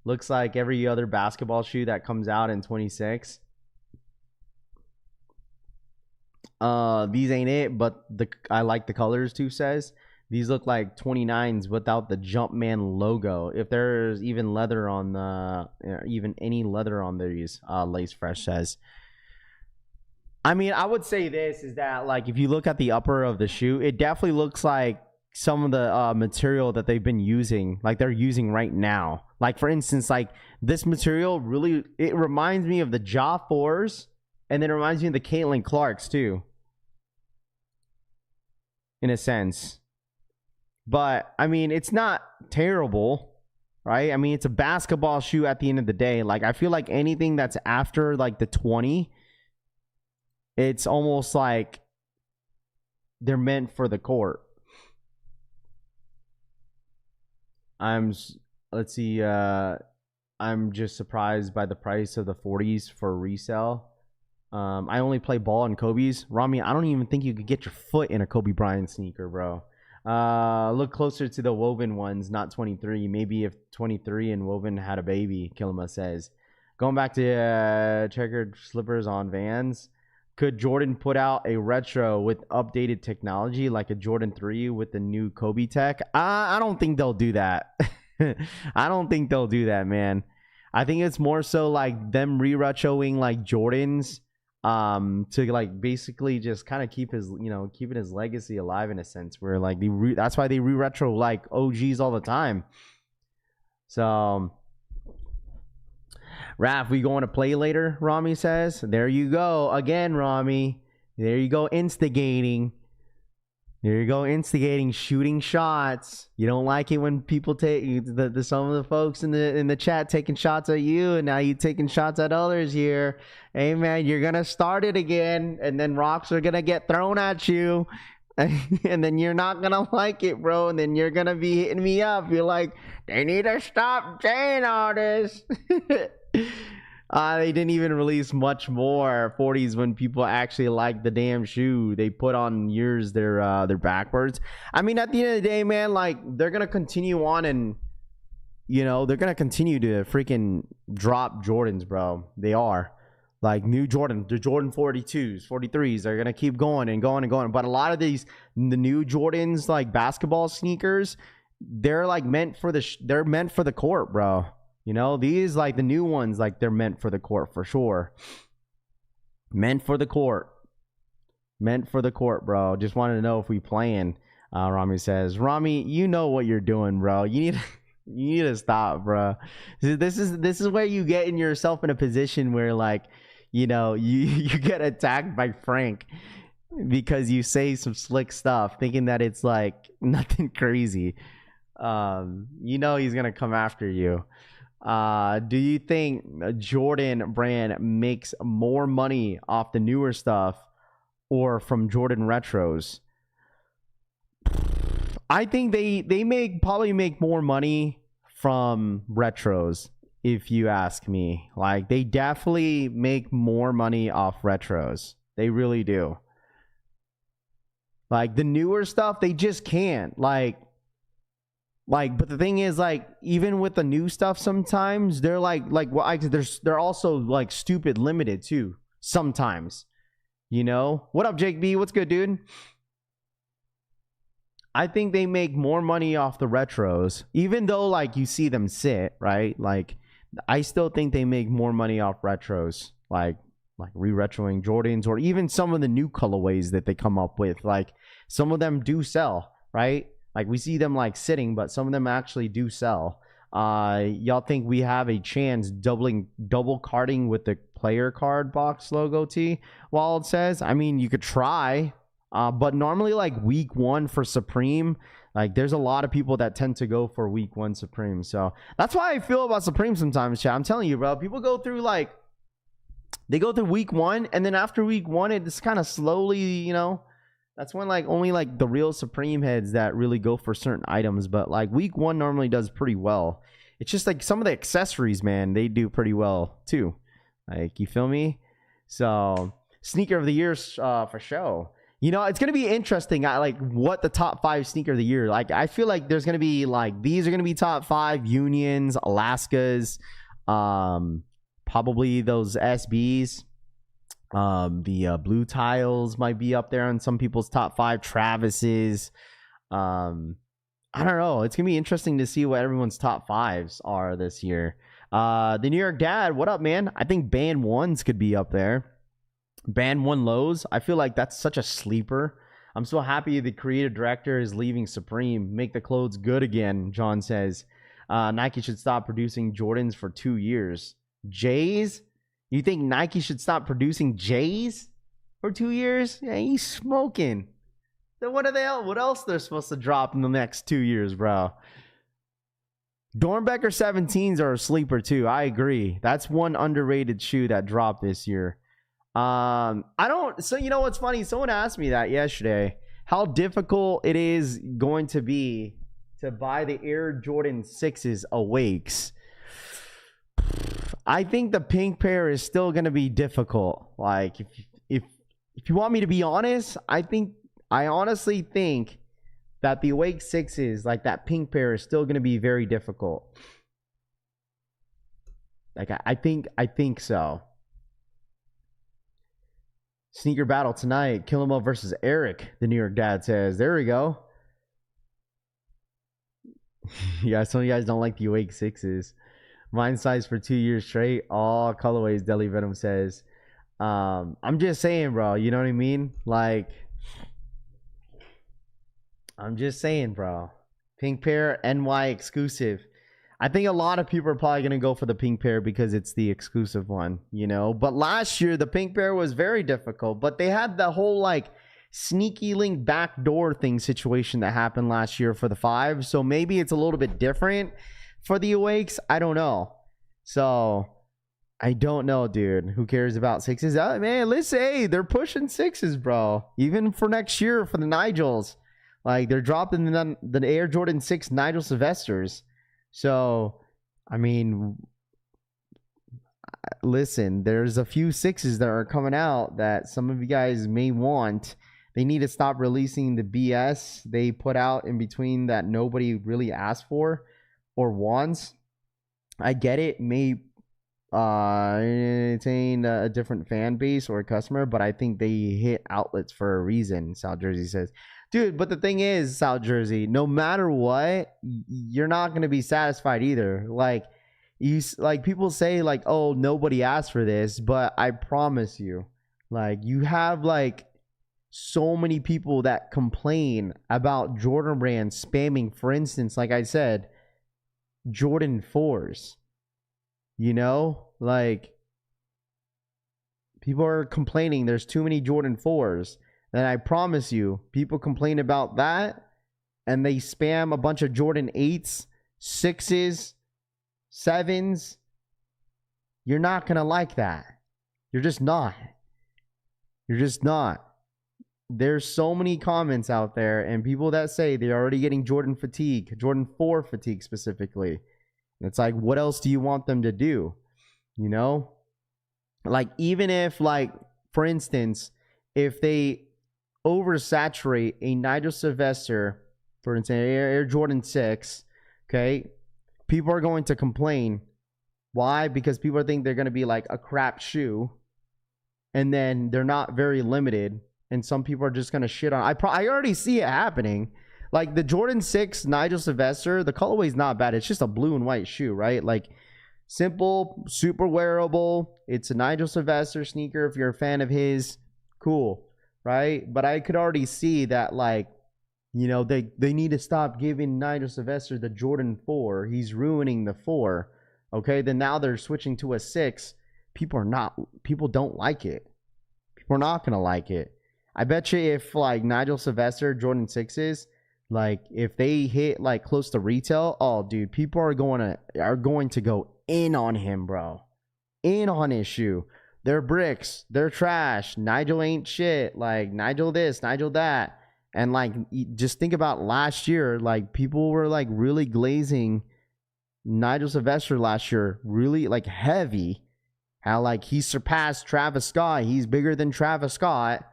Speaker 3: Looks like every other basketball shoe that comes out in 26. These ain't it, but I like the colors too, says. These look like 29s without the Jumpman logo. If there's even leather on even any leather on these, Lace Fresh says. I mean, I would say this is that, like, if you look at the upper of the shoe, it definitely looks like some of the material that they've been using, like they're using right now. Like, for instance, like this material really, it reminds me of the Ja 4s, and then it reminds me of the Caitlin Clarks too, in a sense. But, I mean, it's not terrible, right? I mean, it's a basketball shoe at the end of the day. Like, I feel like anything that's after, like, the 20, it's almost like they're meant for the court. Let's see, I'm just surprised by the price of the 40s for resale. I only play ball in Kobe's. Rami, I don't even think you could get your foot in a Kobe Bryant sneaker, bro. Look closer to the woven ones, not 23. Maybe if 23 and woven had a baby, Kilma says. Going back to checkered slippers on Vans. Could Jordan put out a retro with updated technology like a Jordan 3 with the new Kobe tech? I don't think they'll do that. I don't think they'll do that, man. I think it's more so like them re-retroing like Jordans to like basically just kind of keep his, you know, keeping his legacy alive in a sense, where like that's why they re-retro like OGs all the time. So Raph, we going to play later, Rami says. There you go again, Rami. There you go, instigating. There you go, instigating, shooting shots. You don't like it when people take some of the folks in the chat taking shots at you, and now you taking shots at others here. Hey man, you're gonna start it again, and then rocks are gonna get thrown at you, and then you're not gonna like it, bro. And then you're gonna be hitting me up. You're like, they need to stop saying all this. They didn't even release much more 40s when people actually like the damn shoe. They put on years their backwards. I mean, at the end of the day, man, like they're gonna continue on and they're gonna continue to freaking drop Jordans, bro. They are. Like new Jordan, the Jordan 42s, 43s, they're gonna keep going and going and going. But a lot of the new Jordans, like basketball sneakers, they're like meant for they're meant for the court, bro. These like the new ones, like they're meant for the court for sure. Meant for the court, bro. Just wanted to know if we playing. Rami says, Rami, you know what you're doing, bro. You need to stop, bro. This is where you get yourself in a position where like. You get attacked by Frank because you say some slick stuff thinking that it's like nothing crazy. He's gonna come after you. Do you think Jordan brand makes more money off the newer stuff or from Jordan retros? I think they probably make more money from retros. If you ask me, like they definitely make more money off retros. They really do. Like the newer stuff, they just can't. But the thing is, like, even with the new stuff, sometimes they're they're also like stupid limited too. Sometimes, What up, Jake B? What's good, dude? I think they make more money off the retros, even though like you see them sit, right? Like. I still think they make more money off retros, like re-retroing Jordans or even some of the new colorways that they come up with. Like some of them do sell, right? Like we see them like sitting, but some of them actually do sell. Y'all think we have a chance double carding with the player card box logo tee? Wald says, I mean, you could try, but normally like week 1 for Supreme. Like, there's a lot of people that tend to go for week 1 Supreme. So, that's why I feel about Supreme sometimes, chat. I'm telling you, bro. People go through, they go through week 1, and then after week 1, it's kind of slowly, that's when, only, the real Supreme heads that really go for certain items. But, week 1 normally does pretty well. It's just, some of the accessories, man, they do pretty well, too. You feel me? So, sneaker of the year for show. It's going to be interesting, what the top 5 sneaker of the year. I feel like there's going to be, these are going to be top 5. Unions, Alaskas, probably those SBs. The blue tiles might be up there on some people's top 5. Travis's. I don't know. It's going to be interesting to see what everyone's top 5s are this year. The New York Dad, what up, man? I think Band 1s could be up there. Band 1 lows. I feel like that's such a sleeper. I'm so happy the creative director is leaving Supreme. Make the clothes good again, John says. Nike should stop producing Jordans for 2 years. Jays? You think Nike should stop producing Jays for 2 years? Yeah, he's smoking. Then what else they're supposed to drop in the next 2 years, bro? Dornbecker 17s are a sleeper too. I agree. That's one underrated shoe that dropped this year. So you know what's funny? Someone asked me that yesterday, how difficult it is going to be to buy the Air Jordan 6s Awakes. I think the pink pair is still going to be difficult. If you want me to be honest, I honestly think that the Awake 6s, that pink pair, is still going to be very difficult. I think so. Sneaker battle tonight. Killamo versus Eric, the New York Dad says. There we go. Yeah, some of you guys don't like the Awake 6s. Mine size for 2 years straight. All colorways, Deli Venom says. I'm just saying, bro. You know what I mean? I'm just saying, bro. Pink pair, NY exclusive. I think a lot of people are probably going to go for the pink pair because it's the exclusive one, But last year, the pink pair was very difficult. But they had the whole, sneaky link backdoor thing situation that happened last year for the 5. So maybe it's a little bit different for the Awakes. I don't know. So, I don't know, dude. Who cares about 6s? Man, listen, hey, they're pushing 6s, bro. Even for next year for the Nigels. They're dropping the Air Jordan 6 Nigel Sylvesters. So, I mean, listen, there's a few sixes that are coming out that some of you guys may want. They need to stop releasing the BS they put out in between that nobody really asked for or wants. I get it, may entertain a different fan base or a customer, but I think they hit outlets for a reason, South Jersey says. Dude, but the thing is, South Jersey, no matter what, you're not going to be satisfied either. Like people say like, oh, nobody asked for this, but I promise you, like, you have like so many people that complain about Jordan Brand spamming, for instance, like I said, Jordan 4s. You know, like, people are complaining there's too many Jordan 4s. And I promise you, people complain about that and they spam a bunch of Jordan 8s, 6s, 7s. You're not going to like that. You're just not. You're just not. There's so many comments out there and people that say they're already getting Jordan fatigue, Jordan 4 fatigue specifically. It's like, what else do you want them to do? You know? Like, even if, like, for instance, if they oversaturate a Nigel Sylvester, for instance, Air Jordan 6, okay, people are going to complain. Why? Because people think they're going to be like a crap shoe, and then they're not very limited, and some people are just going to shit on. I already see it happening. Like the Jordan 6 Nigel Sylvester, the colorway is not bad. It's just a blue and white shoe, right? Like, simple, super wearable. It's a Nigel Sylvester sneaker. If you're a fan of his, cool, right? But I could already see that, like, you know, they need to stop giving Nigel Sylvester the Jordan 4. He's ruining the 4. Okay, then now they're switching to a 6. People don't like it. People are not gonna like it. I bet you if like Nigel Sylvester Jordan 6s, like if they hit like close to retail, oh dude, people are going to go in on him, bro. In on his shoe. They're bricks. They're trash. Nigel ain't shit. Like, Nigel this, Nigel that. And like, just think about last year. Like, people were like really glazing Nigel Sylvester last year, really like heavy. How like he surpassed Travis Scott. He's bigger than Travis Scott.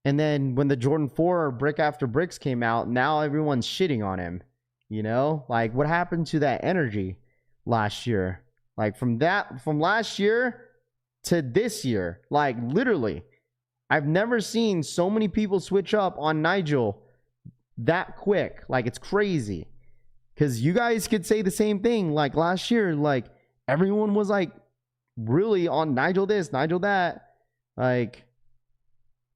Speaker 3: And then when the Jordan 4 brick after bricks came out, now everyone's shitting on him. You know, like, what happened to that energy last year? Like, from last year to this year, like, literally, I've never seen so many people switch up on Nigel that quick. Like, it's crazy. Because you guys could say the same thing. Like, last year, like, everyone was like really on Nigel this, Nigel that. Like,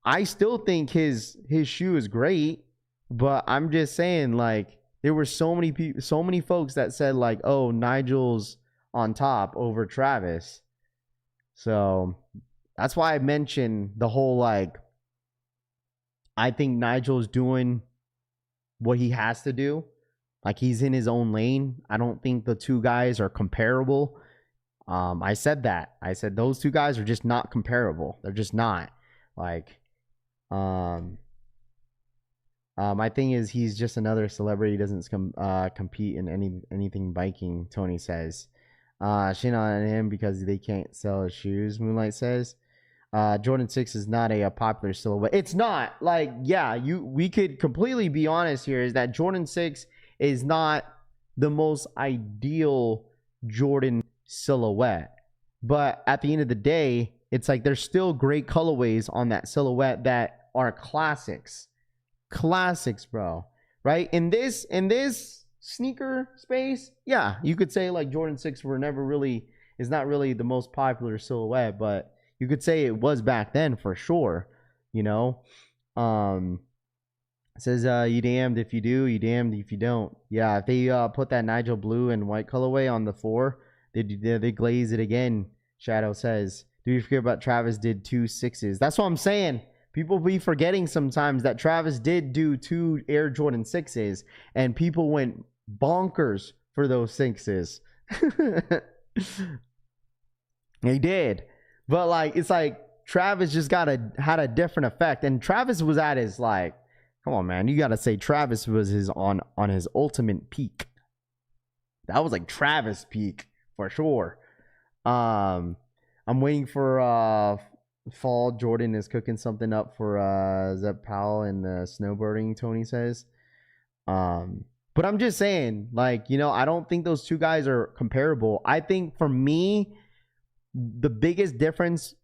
Speaker 3: I still think his shoe is great, but I'm just saying, like, there were so many people, so many folks that said like, oh, Nigel's on top over Travis. So that's why I mentioned the whole, like, I think Nigel's doing what he has to do. Like, he's in his own lane. I don't think the two guys are comparable. I said that. I said those two guys are just not comparable. They're just not. Like, my thing is, he's just another celebrity. He doesn't compete in anything biking, Tony says. Shit on him because they can't sell his shoes, Moonlight says. Jordan 6 is not a popular silhouette. It's not. Like, yeah, we could completely be honest here, is that Jordan 6 is not the most ideal Jordan silhouette. But at the end of the day, it's like there's still great colorways on that silhouette that are classics. Classics, bro. Right? In this sneaker space, yeah, you could say like Jordan 6 is not really the most popular silhouette, but you could say it was back then for sure. You know? It says you damned if you do, you damned if you don't. Yeah, if they put that Nigel blue and white colorway on the 4, they glaze it again, Shadow says. Do you forget about Travis did 2 6s? That's what I'm saying. People be forgetting sometimes that Travis did do 2 Air Jordan 6s, and people went bonkers for those 6s. He did. But like, it's like Travis just had a different effect. And Travis was at his, like, come on, man, you gotta say Travis was on his ultimate peak. That was like Travis peak for sure. I'm waiting for fall. Jordan is cooking something up for Zeb Powell and snowboarding, Tony says. But I'm just saying, like, you know, I don't think those two guys are comparable. I think for me, the biggest difference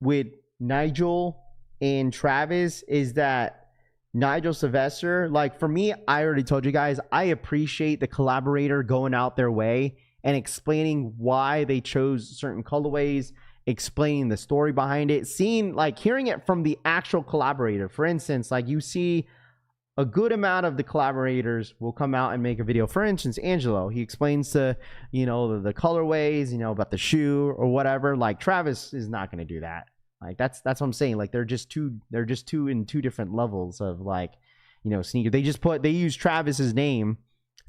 Speaker 3: with Nigel and Travis is that Nigel Sylvester, like, for me, I already told you guys, I appreciate the collaborator going out their way and explaining why they chose certain colorways, explaining the story behind it, seeing, like, hearing it from the actual collaborator. For instance, like, you see a good amount of the collaborators will come out and make a video. For instance, Angelo, he explains the, you know, the colorways, you know, about the shoe or whatever. Like, Travis is not going to do that. Like, that's what I'm saying. Like, they're just two in two different levels of, like, you know, sneaker. They use Travis's name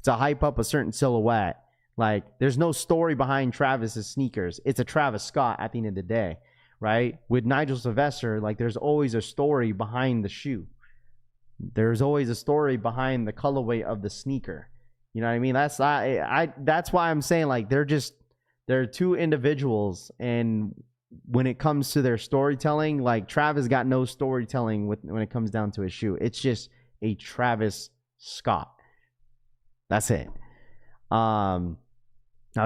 Speaker 3: to hype up a certain silhouette. Like, there's no story behind Travis's sneakers. It's a Travis Scott at the end of the day, right? With Nigel Sylvester, like, there's always a story behind the shoe. There's always a story behind the colorway of the sneaker. You know what I mean? That's that's why I'm saying, like, they're two individuals, and when it comes to their storytelling, like, Travis got no storytelling when it comes down to his shoe. It's just a Travis Scott. That's it. Now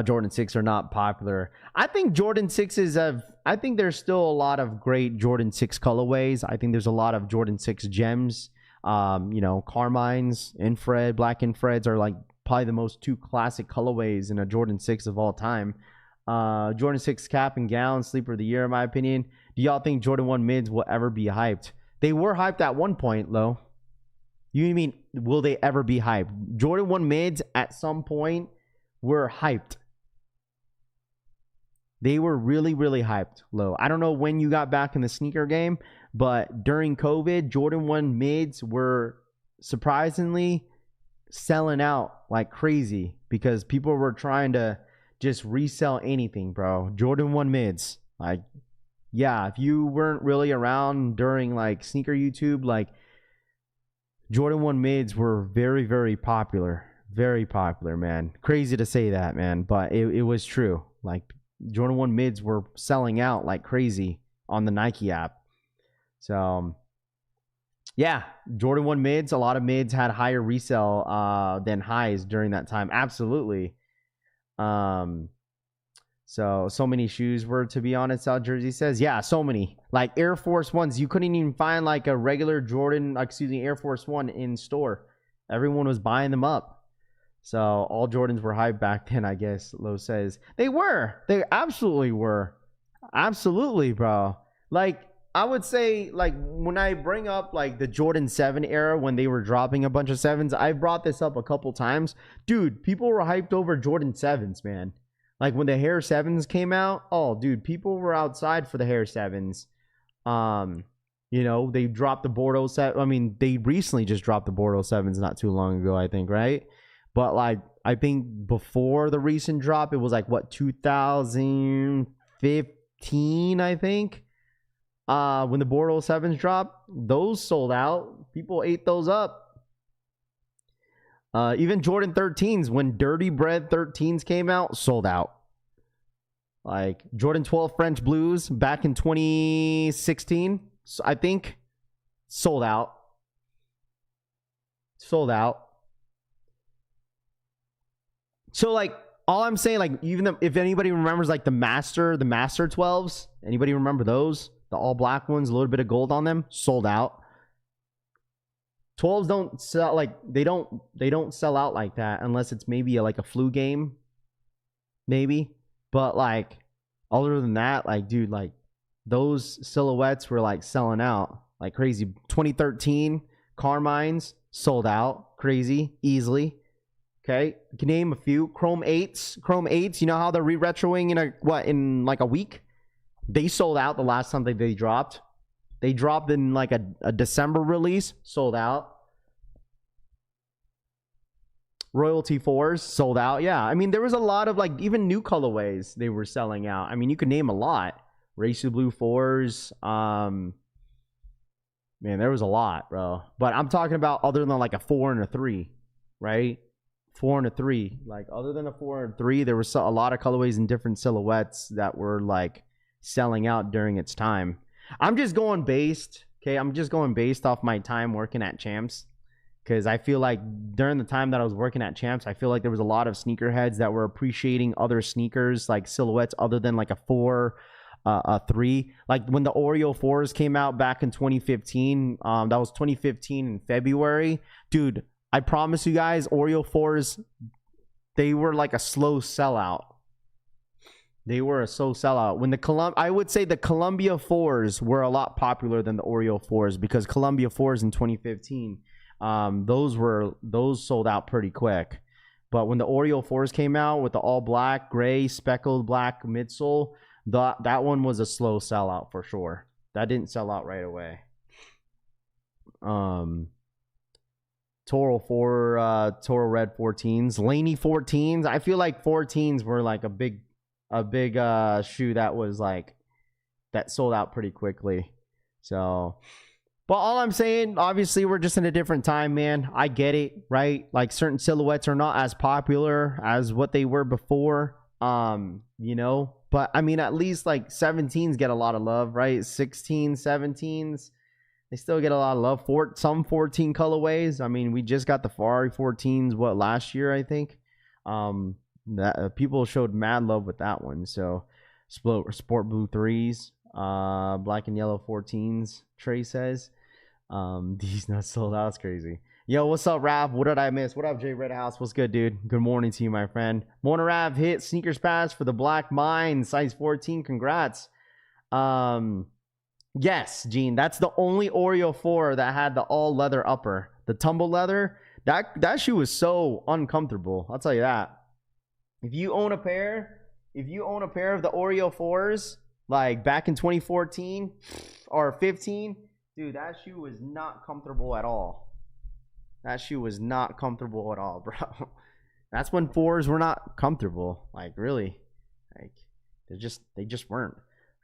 Speaker 3: Jordan 6 are not popular. I think Jordan 6s I think there's still a lot of great Jordan 6 colorways. I think there's a lot of Jordan 6 gems. You know, Carmines, Infrared, Black Infrareds are, like, probably the most two classic colorways in a Jordan 6 of all time. Jordan 6 cap and gown, sleeper of the year, in my opinion. Do y'all think Jordan 1 mids will ever be hyped? They were hyped at one point, Lo. You mean, will they ever be hyped? Jordan 1 mids at some point were hyped. They were really, really hyped, Lo. I don't know when you got back in the sneaker game, but during COVID, Jordan 1 mids were surprisingly selling out like crazy because people were trying to just resell anything, bro. Jordan 1 mids. Like, yeah, if you weren't really around during, like, sneaker YouTube, like, Jordan 1 mids were very, very popular. Very popular, man. Crazy to say that, man, but it was true. Like, Jordan 1 mids were selling out like crazy on the Nike app. So, yeah, Jordan 1 mids, a lot of mids had higher resale than highs during that time. Absolutely. So many shoes were, to be honest, South Jersey says. Yeah, so many. Like, Air Force Ones, you couldn't even find, like, a regular Air Force One in store. Everyone was buying them up. So all Jordans were hyped back then, I guess, Lo says. They were. They absolutely were. Absolutely, bro. Like, I would say, like, when I bring up, like, the Jordan 7 era when they were dropping a bunch of 7s, I've brought this up a couple times. Dude, people were hyped over Jordan 7s, man. Like, when the Hair 7s came out, oh, dude, people were outside for the Hair 7s. You know, they dropped the Bordeaux 7. I mean, they recently just dropped the Bordeaux 7s not too long ago, I think, right? But, like, I think before the recent drop, it was like, what, 2015, I think? When the Bordeaux 7s dropped, those sold out. People ate those up. Even Jordan 13s, when Dirty Bread 13s came out, sold out. Like, Jordan 12 French Blues back in 2016, I think, sold out. Sold out. So, like, all I'm saying, like, if anybody remembers, like, the Master 12s, anybody remember those? The all black ones, a little bit of gold on them, sold out. 12s don't sell, like, they don't sell out like that unless it's maybe like a flu game, maybe. But, like, other than that, like, dude, like, those silhouettes were, like, selling out like crazy. 2013 Carmines sold out crazy easily. Okay, you can name a few. Chrome 8s, you know how they're re-retroing in like a week? They sold out the last time they dropped. They dropped in like a December release, sold out. Royalty 4s sold out. Yeah, I mean, there was a lot of, like, even new colorways they were selling out. I mean, you could name a lot. Racer Blue 4s. Man, there was a lot, bro. But I'm talking about other than like a 4 and a 3, right? 4 and a 3. Like other than a 4 and 3, there was a lot of colorways and different silhouettes that were like selling out during its time. I'm just going based. Okay, I'm just going based off my time working at Champs. Because I feel like during the time that I was working at Champs, I feel like there was a lot of sneakerheads that were appreciating other sneakers, like silhouettes other than like a 4, a 3. Like when the Oreo 4s came out back in 2015, that was 2015 in February. Dude, I promise you guys, Oreo 4s, they were like a slow sellout. They were a slow sellout. When I would say the Columbia 4s were a lot popular than the Oreo 4s because Columbia 4s in 2015, those sold out pretty quick. But when the Oreo 4s came out with the all black, gray, speckled black midsole, that one was a slow sellout for sure. That didn't sell out right away. Toro Red 14s, Laney 14s. I feel like 14s were like a big shoe that was like that sold out pretty quickly. So, but all I'm saying, obviously, we're just in a different time, man. I get it, right? Like certain silhouettes are not as popular as what they were before, you know. But I mean, at least like 17s get a lot of love, right? 16s, 17s, they still get a lot of love. Some 14 colorways. I mean, we just got the Ferrari 14s last year, I think. That people showed mad love with that one. So sport blue 3s, black and yellow 14s. Trey says, these nuts sold out. It's crazy. Yo, what's up, Rav? What did I miss? What up, Jay Redhouse? What's good, dude? Good morning to you, my friend. Morning, Rav. Hit sneakers pass for the Black Mine size 14. Congrats. Yes, Gene. That's the only Oreo 4 that had the all leather upper. The tumble leather. That shoe was so uncomfortable. I'll tell you that. If you own a pair of the Oreo 4s, like back in 2014 or 15, dude, that shoe was not comfortable at all. That shoe was not comfortable at all, bro. That's when 4s were not comfortable. Like, really. Like, they just weren't.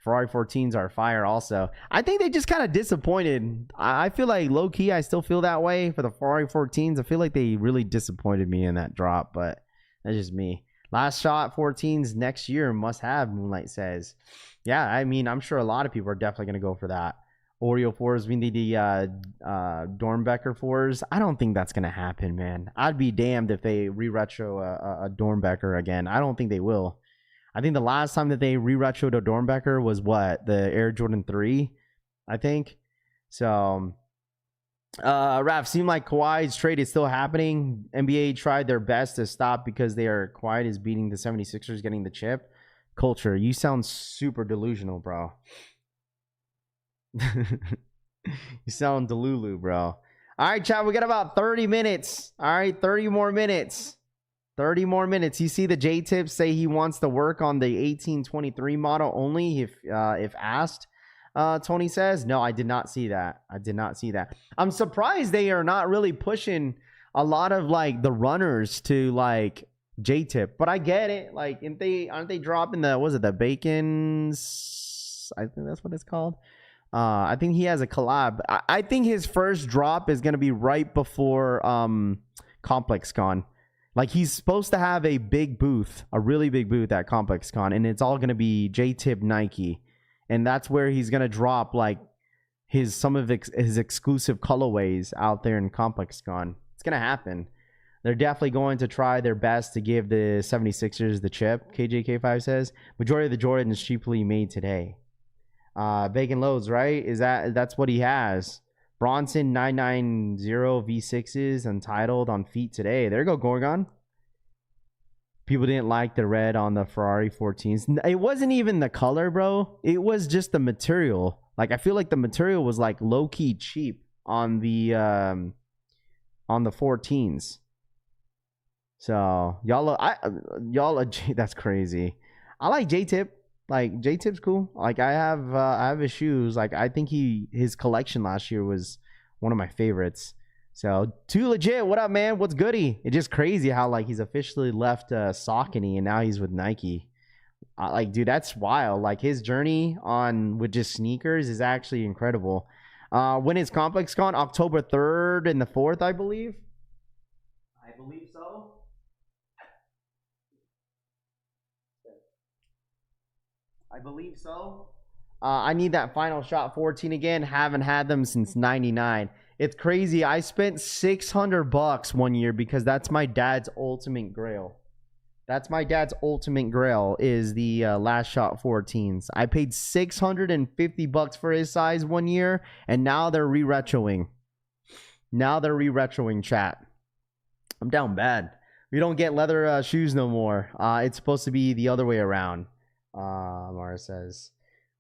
Speaker 3: Ferrari 14s are fire also. I think they just kind of disappointed. I feel like low-key, I still feel that way for the Ferrari 14s. I feel like they really disappointed me in that drop, but that's just me. Last shot 14s next year must have, Moonlight says. Yeah, I mean, I'm sure a lot of people are definitely going to go for that. Oreo 4s, we need the Dornbecker 4s. I don't think that's going to happen, man. I'd be damned if they re-retro a Dornbecker again. I don't think they will. I think the last time that they re-retroed a Dornbecker was what? The Air Jordan 3, I think. So, Raph, seemed like Kawhi's trade is still happening. NBA tried their best to stop because they are quiet is beating the 76ers getting the chip. Culture, you sound super delusional, bro. You sound delulu, bro. All right, chat, we got about 30 minutes. All right, 30 more minutes. 30 more minutes. You see the J-Tips say he wants to work on the 1823 model only if asked. Tony says, no, I did not see that. I did not see that. I'm surprised they are not really pushing a lot of like the runners to like J-Tip, but I get it. Like, aren't they dropping the Bacons? I think that's what it's called. I think he has a collab. I think his first drop is going to be right before ComplexCon. Like, he's supposed to have a big booth, a really big booth at ComplexCon, and it's all going to be J-Tip Nike. And that's where he's going to drop, like, some of his exclusive colorways out there in ComplexCon. It's going to happen. They're definitely going to try their best to give the 76ers the chip, KJK5 says. Majority of the Jordans cheaply made today. Bacon Loads, right? That's what he has. Bronson 990 V6s untitled on feet today. There you go, Gorgon. People didn't like the red on the Ferrari 14s. It wasn't even the color, bro. It was just the material. Like, I feel like the material was like low-key cheap on the 14s. So y'all, that's crazy. I like J-Tip. Like, J-Tip's cool. Like, I have his shoes. Like, I think his collection last year was one of my favorites. So, Too Legit, what up, man? What's goody? It's just crazy how, like, he's officially left Saucony and now he's with Nike. Like, dude, that's wild. Like, his journey with just sneakers is actually incredible. When is ComplexCon? October 3rd and the 4th, I believe. I believe so. I believe so. I need that final shot 14 again. Haven't had them since 99. It's crazy. I spent $600 one year because that's my dad's ultimate grail. That's my dad's ultimate grail is the last shot 14s. I paid $650 for his size one year, and now they're re-retroing. Now they're re-retroing, chat. I'm down bad. We don't get leather shoes no more. It's supposed to be the other way around. Mara says.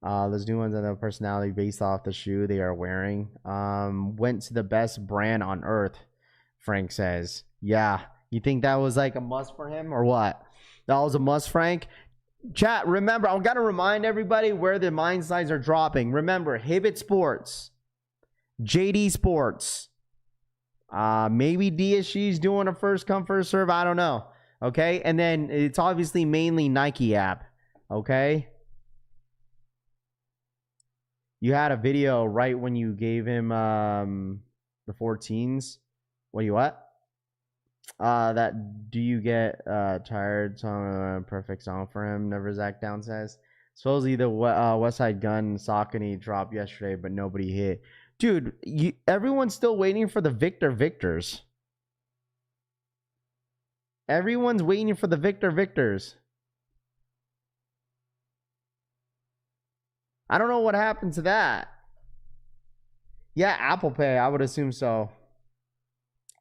Speaker 3: Those new ones have a personality based off the shoe they are wearing. Went to the best brand on earth, Frank says. Yeah. You think that was like a must for him or what? That was a must, Frank? Chat, remember, I've got to remind everybody where the mind size are dropping. Remember, Hibbett Sports, JD Sports, maybe DSG's doing a first come, first serve. I don't know. Okay. And then it's obviously mainly Nike app. Okay. You had a video right when you gave him the 14s. What? That do you get tired song, perfect song for him? Never Zach Down says. Supposedly the West Side Gun Saucony dropped yesterday, but nobody hit. Dude, everyone's still waiting for the Victors. Everyone's waiting for the Victors. I don't know what happened to that. Yeah, Apple Pay. I would assume so.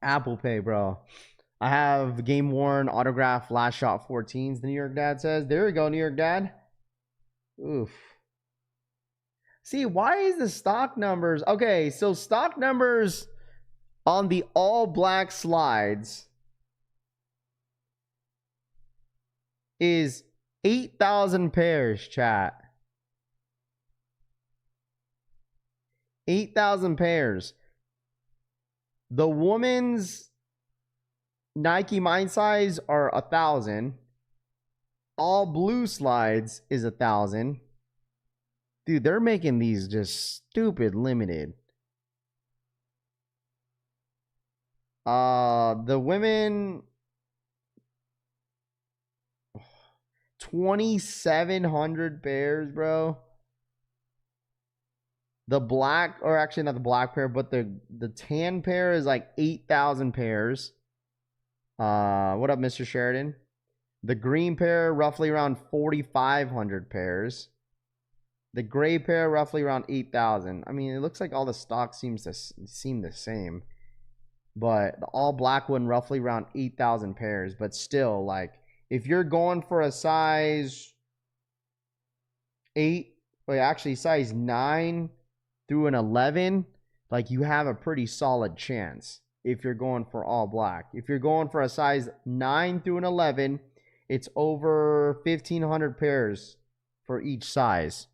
Speaker 3: Apple Pay, bro. I have game worn autograph last shot 14s. The New York Dad says. There we go, New York Dad. Oof. See, why is the stock numbers? Okay, so stock numbers on the all black slides is 8,000 pairs, chat. 8,000 pairs. The woman's Nike mind size are 1,000. All blue slides is 1,000. Dude, they're making these just stupid limited. The women 2,700 pairs, bro. The black, or actually not the black pair, but the tan pair is like 8,000 pairs. What up, Mr. Sheridan? The green pair, roughly around 4,500 pairs. The gray pair, roughly around 8,000. I mean, it looks like all the stock seem the same. But the all black one, roughly around 8,000 pairs. But still, like, if you're going for a size 8, wait, actually size 9 through an 11, like, you have a pretty solid chance if you're going for all black. If you're going for a size 9 through an 11, it's over 1,500 pairs for each size.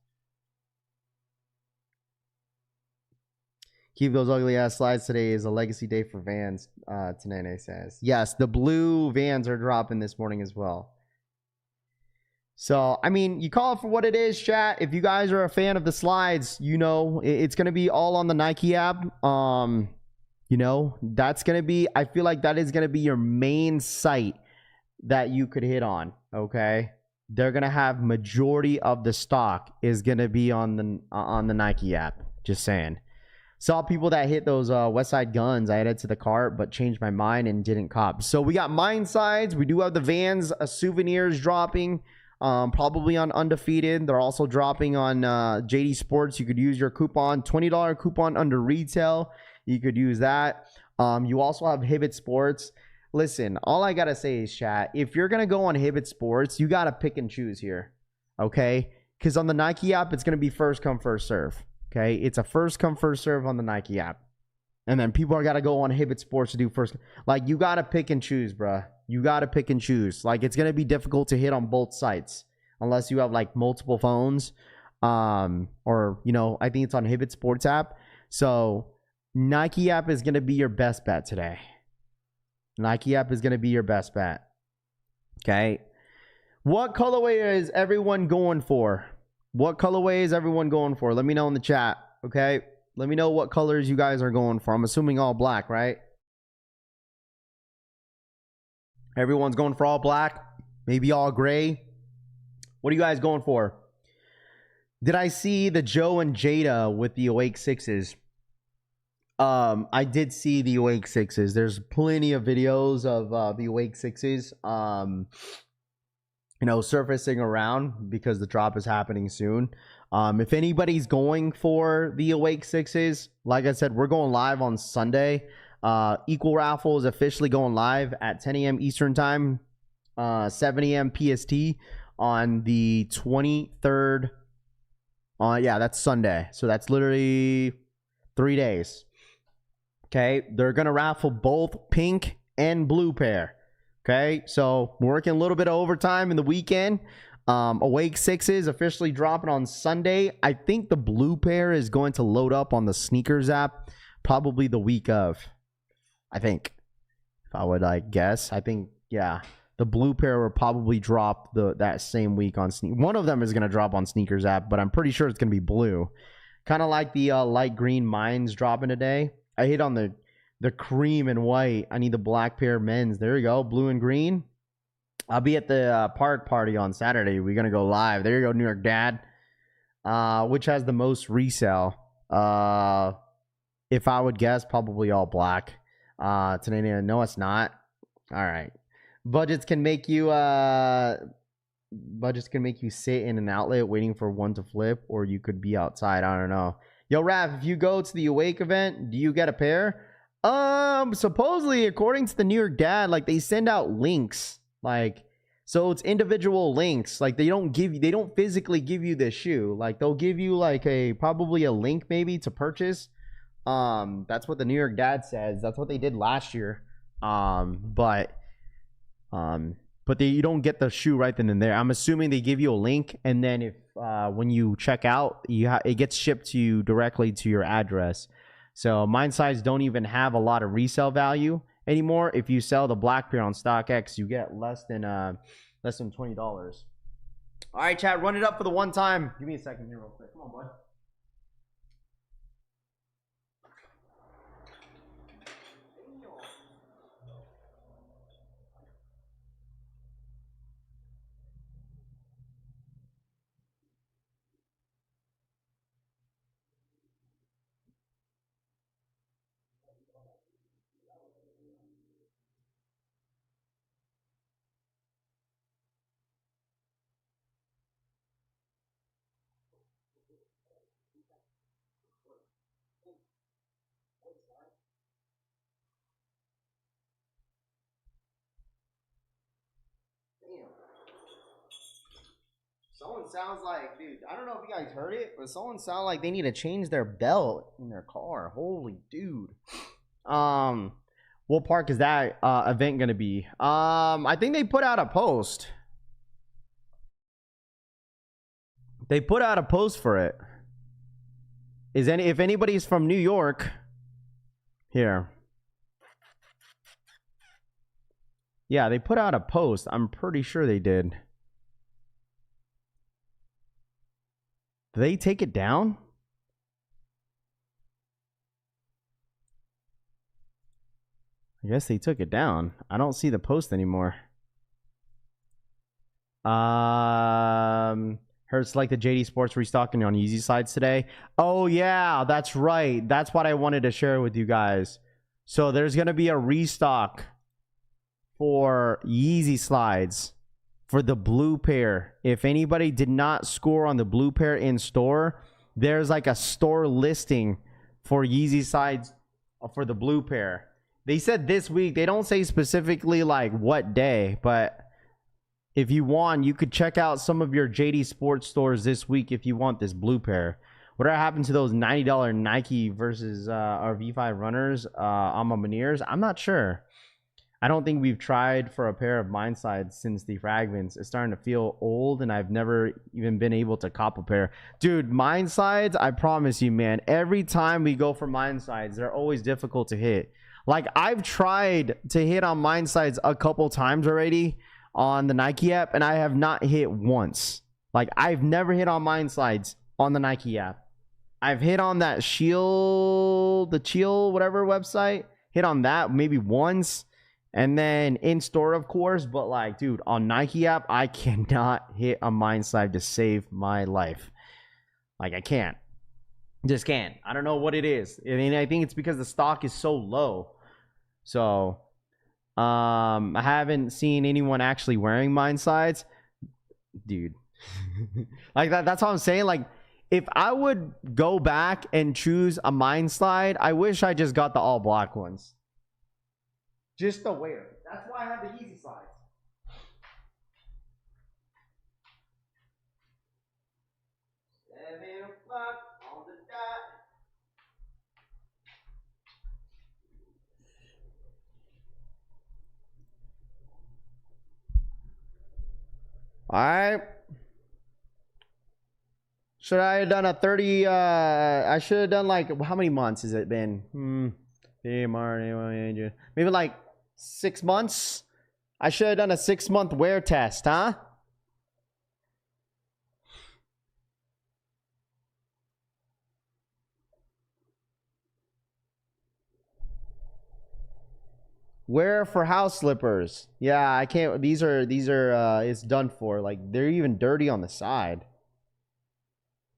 Speaker 3: Keep those ugly ass slides. Today is a legacy day for Vans, Tanene says. Yes, the blue Vans are dropping this morning as well. So, I mean, you call it for what it is, chat. If you guys are a fan of the slides, you know, it's going to be all on the Nike app. You know, that's going to be, I feel like that is going to be your main site that you could hit on, okay? They're going to have majority of the stock is going to be on the Nike app. Just saying. Saw people that hit those West Side Guns. I added to the cart, but changed my mind and didn't cop. So we got mind sides. We do have the Vans souvenirs dropping. Probably on Undefeated. They're also dropping on JD Sports. You could use your coupon, $20 coupon under retail. You could use that. You also have Hibbett Sports. Listen, all I gotta say is, chat, if you're gonna go on Hibbett Sports, you gotta pick and choose here, okay? Because on the Nike app, it's gonna be first come, first serve. Okay, it's a first come, first serve on the Nike app. And then people are got to go on Hibbett Sports to do first. Like, you got to pick and choose, bruh. You got to pick and choose. Like, it's going to be difficult to hit on both sites unless you have, like, multiple phones. Or, you know, I think it's on Hibbett Sports app. So, Nike app is going to be your best bet today. Nike app is going to be your best bet. Okay. What colorway is everyone going for? What colorway is everyone going for? Let me know in the chat, okay? Let me know what colors you guys are going for. I'm assuming all black, right? Everyone's going for all black, maybe all gray. What are you guys going for? Did I see the Joe and Jada with the Awake Sixes? I did see the Awake Sixes. There's plenty of videos of the Awake Sixes, surfacing around because the drop is happening soon. If anybody's going for the Awake Sixes, like I said, we're going live on Sunday. Equal Raffle is officially going live at 10 a.m. Eastern Time, 7 a.m. PST on the 23rd. Yeah, that's Sunday. So that's literally 3 days. Okay, they're going to raffle both pink and blue pair. Okay, so we're working a little bit of overtime in the weekend. Awake Sixes officially dropping on Sunday. I think the blue pair is going to load up on the sneakers app probably the week of. I think, if I would guess, I think, yeah, the blue pair will probably drop that same week on one of them is going to drop on sneakers app, but I'm pretty sure it's going to be blue. Kind of like the light green mines dropping today. I hit on the cream and white. I need the black pair men's. There you go, blue and green. I'll be at the park party on Saturday. We're gonna go live. There you go, New York Dad. Which has the most resale? If I would guess, probably all black. Today, no, it's not. All right. Budgets can make you sit in an outlet waiting for one to flip, or you could be outside. I don't know. Yo, Raph, if you go to the Awake event, do you get a pair? Supposedly, according to the New York Dad, they send out links. So it's individual links. They don't physically give you the shoe. They'll give you probably a link maybe to purchase. That's what the New York Dad says. That's what they did last year. But you don't get the shoe right then and there. I'm assuming they give you a link, and then if when you check out, it gets shipped to you directly to your address. So mine size don't even have a lot of resale value anymore. If you sell the black pair on StockX, you get less than $20. All right, chat, run it up for the one time. Give me a second here real quick. Come on, bud. Someone sounds like, dude, I don't know if you guys heard it, but someone sounds like they need to change their belt in their car. Holy dude. What park is that event gonna be? I think they put out a post. They put out a post for it. If anybody's from New York, here. Yeah, they put out a post. I'm pretty sure they did. Did they take it down? I guess they took it down. I don't see the post anymore. Heard like the JD Sports restocking on Yeezy slides today. Oh yeah, that's right. That's what I wanted to share with you guys. So there's gonna be a restock for Yeezy slides for the blue pair. If anybody did not score on the blue pair in store, there's like a store listing for Yeezy slides for the blue pair. They said this week. They don't say specifically like what day, but if you want, you could check out some of your JD Sports stores this week if you want this blue pair. Whatever happened to those $90 Nike versus our V5 runners, Alma Maniers? I'm not sure. I don't think we've tried for a pair of mine sides since the fragments. It's starting to feel old, and I've never even been able to cop a pair. Dude, mine sides, I promise you, man, every time we go for mine sides, they're always difficult to hit. Like, I've tried to hit on mine sides a couple times already on the Nike app, and I have not hit once. Like, I've never hit on mine sides on the Nike app. I've hit on that the Chill, whatever website, hit on that maybe once. And then in store, of course, but like, dude, on Nike app, I cannot hit a mine side to save my life. Like I can't. Just can't. I don't know what it is. I mean, I think it's because the stock is so low. So I haven't seen anyone actually wearing mine sides. Dude. Like that's what I'm saying. Like if I would go back and choose a mine slide, I wish I just got the all black ones. Just to wear. That's why I have the easy slides. On the dot. All right. Should I have done a 30? I should have done like, how many months has it been? Maybe like 6 months. I should have done a 6-month wear test, huh? Wear for house slippers. Yeah, I can't. These are it's done for. Like they're even dirty on the side.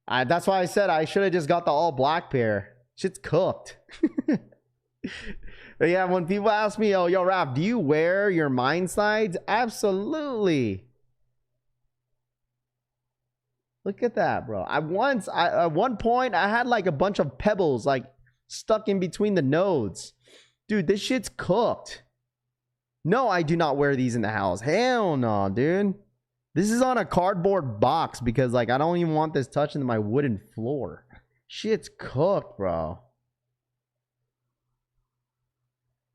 Speaker 3: That's why I said I should have just got the all black pair. Shit's cooked. But yeah, when people ask me, "Oh, yo, Raph, do you wear your mine slides?" Absolutely. Look at that, bro. At one point, I had like a bunch of pebbles like stuck in between the nodes. Dude, this shit's cooked. No, I do not wear these in the house. Hell no, dude. This is on a cardboard box because like I don't even want this touching my wooden floor. Shit's cooked, bro.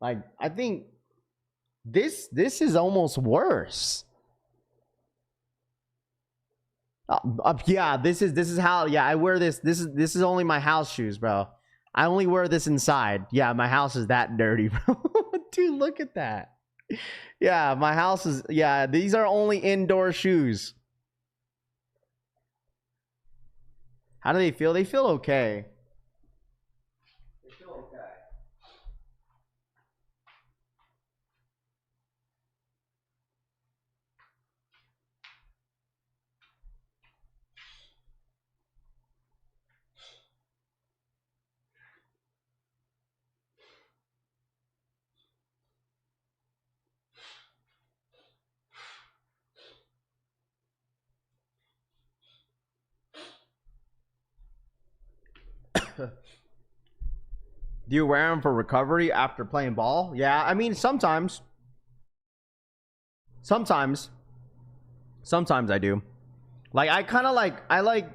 Speaker 3: Like I think this is almost worse. Yeah, this is how. Yeah, I wear this. This is only my house shoes, bro. I only wear this inside. Yeah, my house is that dirty, bro. Dude, look at that. Yeah, my house is. Yeah, these are only indoor shoes. How do they feel? They feel okay. They feel okay. Do you wear them for recovery after playing ball? Yeah, I mean sometimes. Sometimes I do. Like I kind of like I like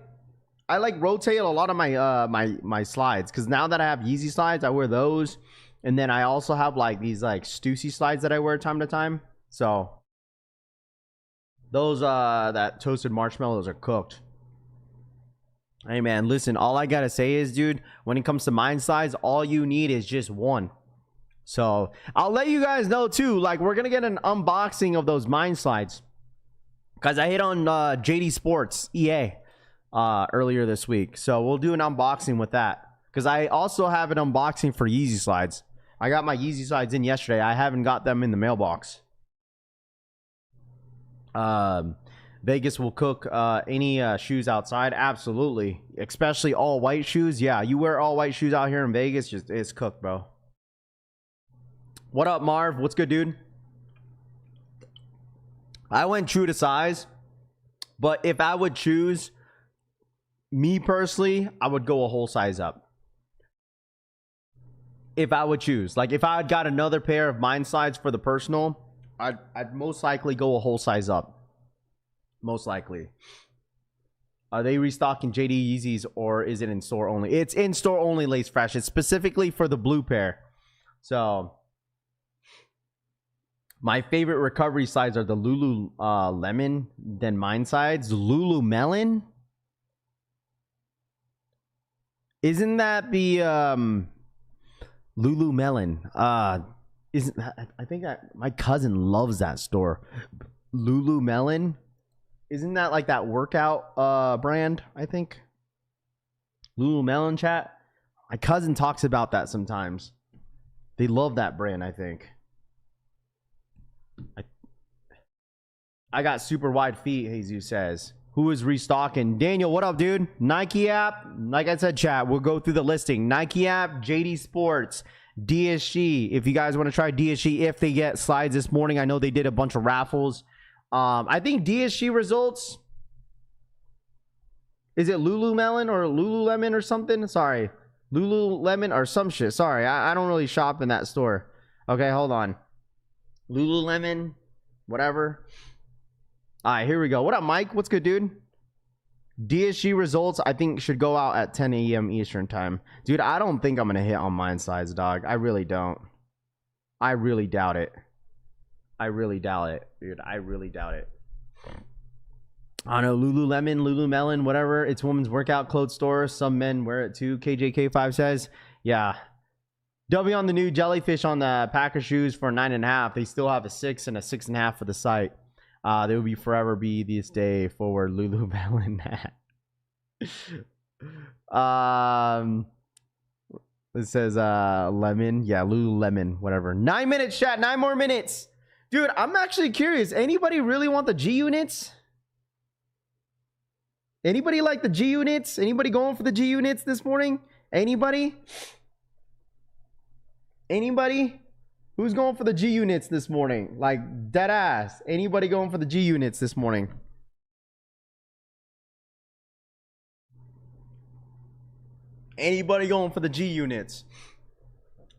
Speaker 3: rotate a lot of my my slides because now that I have Yeezy slides, I wear those, and then I also have like these like Stussy slides that I wear time to time. So those that toasted marshmallows are cooked. Hey man, listen, all I gotta say is, dude, when it comes to mine slides, all you need is just one. So I'll let you guys know too, like we're gonna get an unboxing of those mine slides. Cause I hit on JD Sports EA earlier this week. So we'll do an unboxing with that. Cause I also have an unboxing for Yeezy slides. I got my Yeezy slides in yesterday. I haven't got them in the mailbox. Vegas will cook any shoes outside. Absolutely. Especially all white shoes. Yeah, you wear all white shoes out here in Vegas, just it's cooked, bro. What up, Marv? What's good, dude? I went true to size, but if I would choose, me personally, I would go a whole size up. If I would choose, like if I had got another pair of mine slides for the personal, I'd most likely go a whole size up. Most likely. Are they restocking JD Yeezys or is it in store only? It's in store only, Lace Fresh. It's specifically for the blue pair. So my favorite recovery sides are the Lulu Lemon, then mine sides. Lulu Melon? Isn't that the Lulu Melon? Isn't I think my cousin loves that store. Lulu Melon? Isn't that like that workout brand, I think? Lululemon, chat. My cousin talks about that sometimes. They love that brand, I think. I got super wide feet, Jesus says. who is restocking. Daniel, what up, dude? Nike app. Like I said, chat, we'll go through the listing. Nike app, JD Sports, DSG. If you guys want to try DSG, if they get slides this morning, I know they did a bunch of raffles. I think DSG results. Is it Lululemon or Lululemon or something? Sorry. Lululemon or some shit. Sorry, I don't really shop in that store. Okay, hold on. Lululemon, whatever. All right, here we go. What up, Mike? What's good, dude? DSG results, I think, should go out at 10 a.m. Eastern time. Dude, I don't think I'm going to hit on mine size, dog. I really don't. I really doubt it. I really doubt it, dude. I really doubt it. I don't know, Lululemon, whatever. It's women's workout clothes store. Some men wear it too. KJK5 says, yeah. W on the new jellyfish on the Packer shoes for 9.5. They still have a 6 and a 6.5 for the site. They will be forever be this day forward. Lululemon. It says lemon. Yeah, Lululemon, whatever. 9 minutes, chat. 9 more minutes. Dude, I'm actually curious. Anybody really want the G units? Anybody like the G units? Anybody going for the G units this morning? Anybody? Anybody? Who's going for the G units this morning? Like, dead ass. Anybody going for the G units this morning? Anybody going for the G units?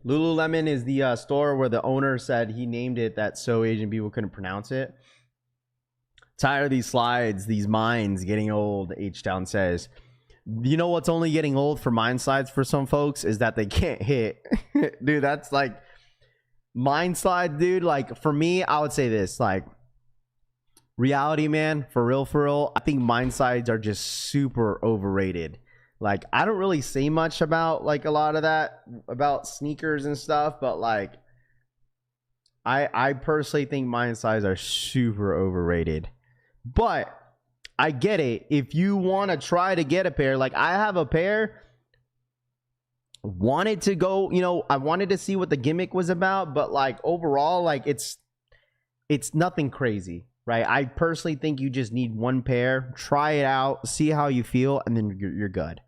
Speaker 3: Lululemon is the store where the owner said he named it that so Asian people couldn't pronounce it. Tired of these slides, these mines getting old, H-Town says. You know what's only getting old for mine slides for some folks is that they can't hit. Dude, that's like mine slides, dude. Like for me, I would say this, like reality, man, for real, I think mine slides are just super overrated. Like I don't really say much about like a lot of that about sneakers and stuff, but like I personally think mine slides are super overrated. But I get it. If you want to try to get a pair, like I have a pair, wanted to go, you know, I wanted to see what the gimmick was about, but like overall, like it's nothing crazy, right? I personally think you just need one pair, try it out, see how you feel, and then you're good,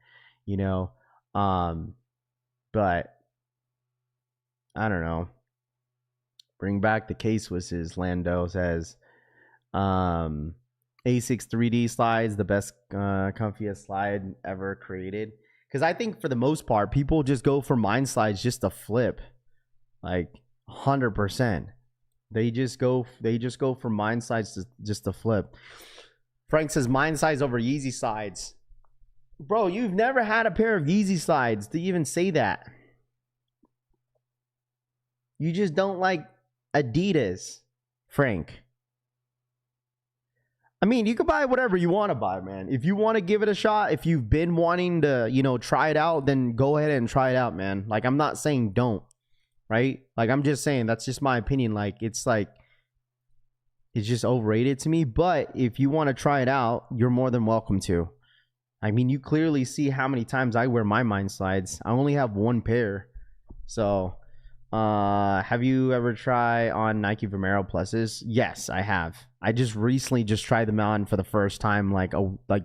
Speaker 3: you know. But I don't know. Bring back the K-Swisses, Lando says. A6 3D slides, the best comfiest slide ever created. Because I think for the most part, people just go for mine slides just to flip, like 100%. They just go for mine slides just to flip. Frank says mine slides over Yeezy slides. Bro, you've never had a pair of Yeezy slides to even say that. You just don't like Adidas, Frank. I mean, you can buy whatever you want to buy, man. If you want to give it a shot, if you've been wanting to, you know, try it out, then go ahead and try it out, man. Like, I'm not saying don't, right? Like, I'm just saying that's just my opinion. Like, it's just overrated to me. But if you want to try it out, you're more than welcome to. I mean, you clearly see how many times I wear my mine slides. I only have one pair. So, have you ever tried on Nike Vomero Pluses? Yes, I have. I just recently tried them on for the first time like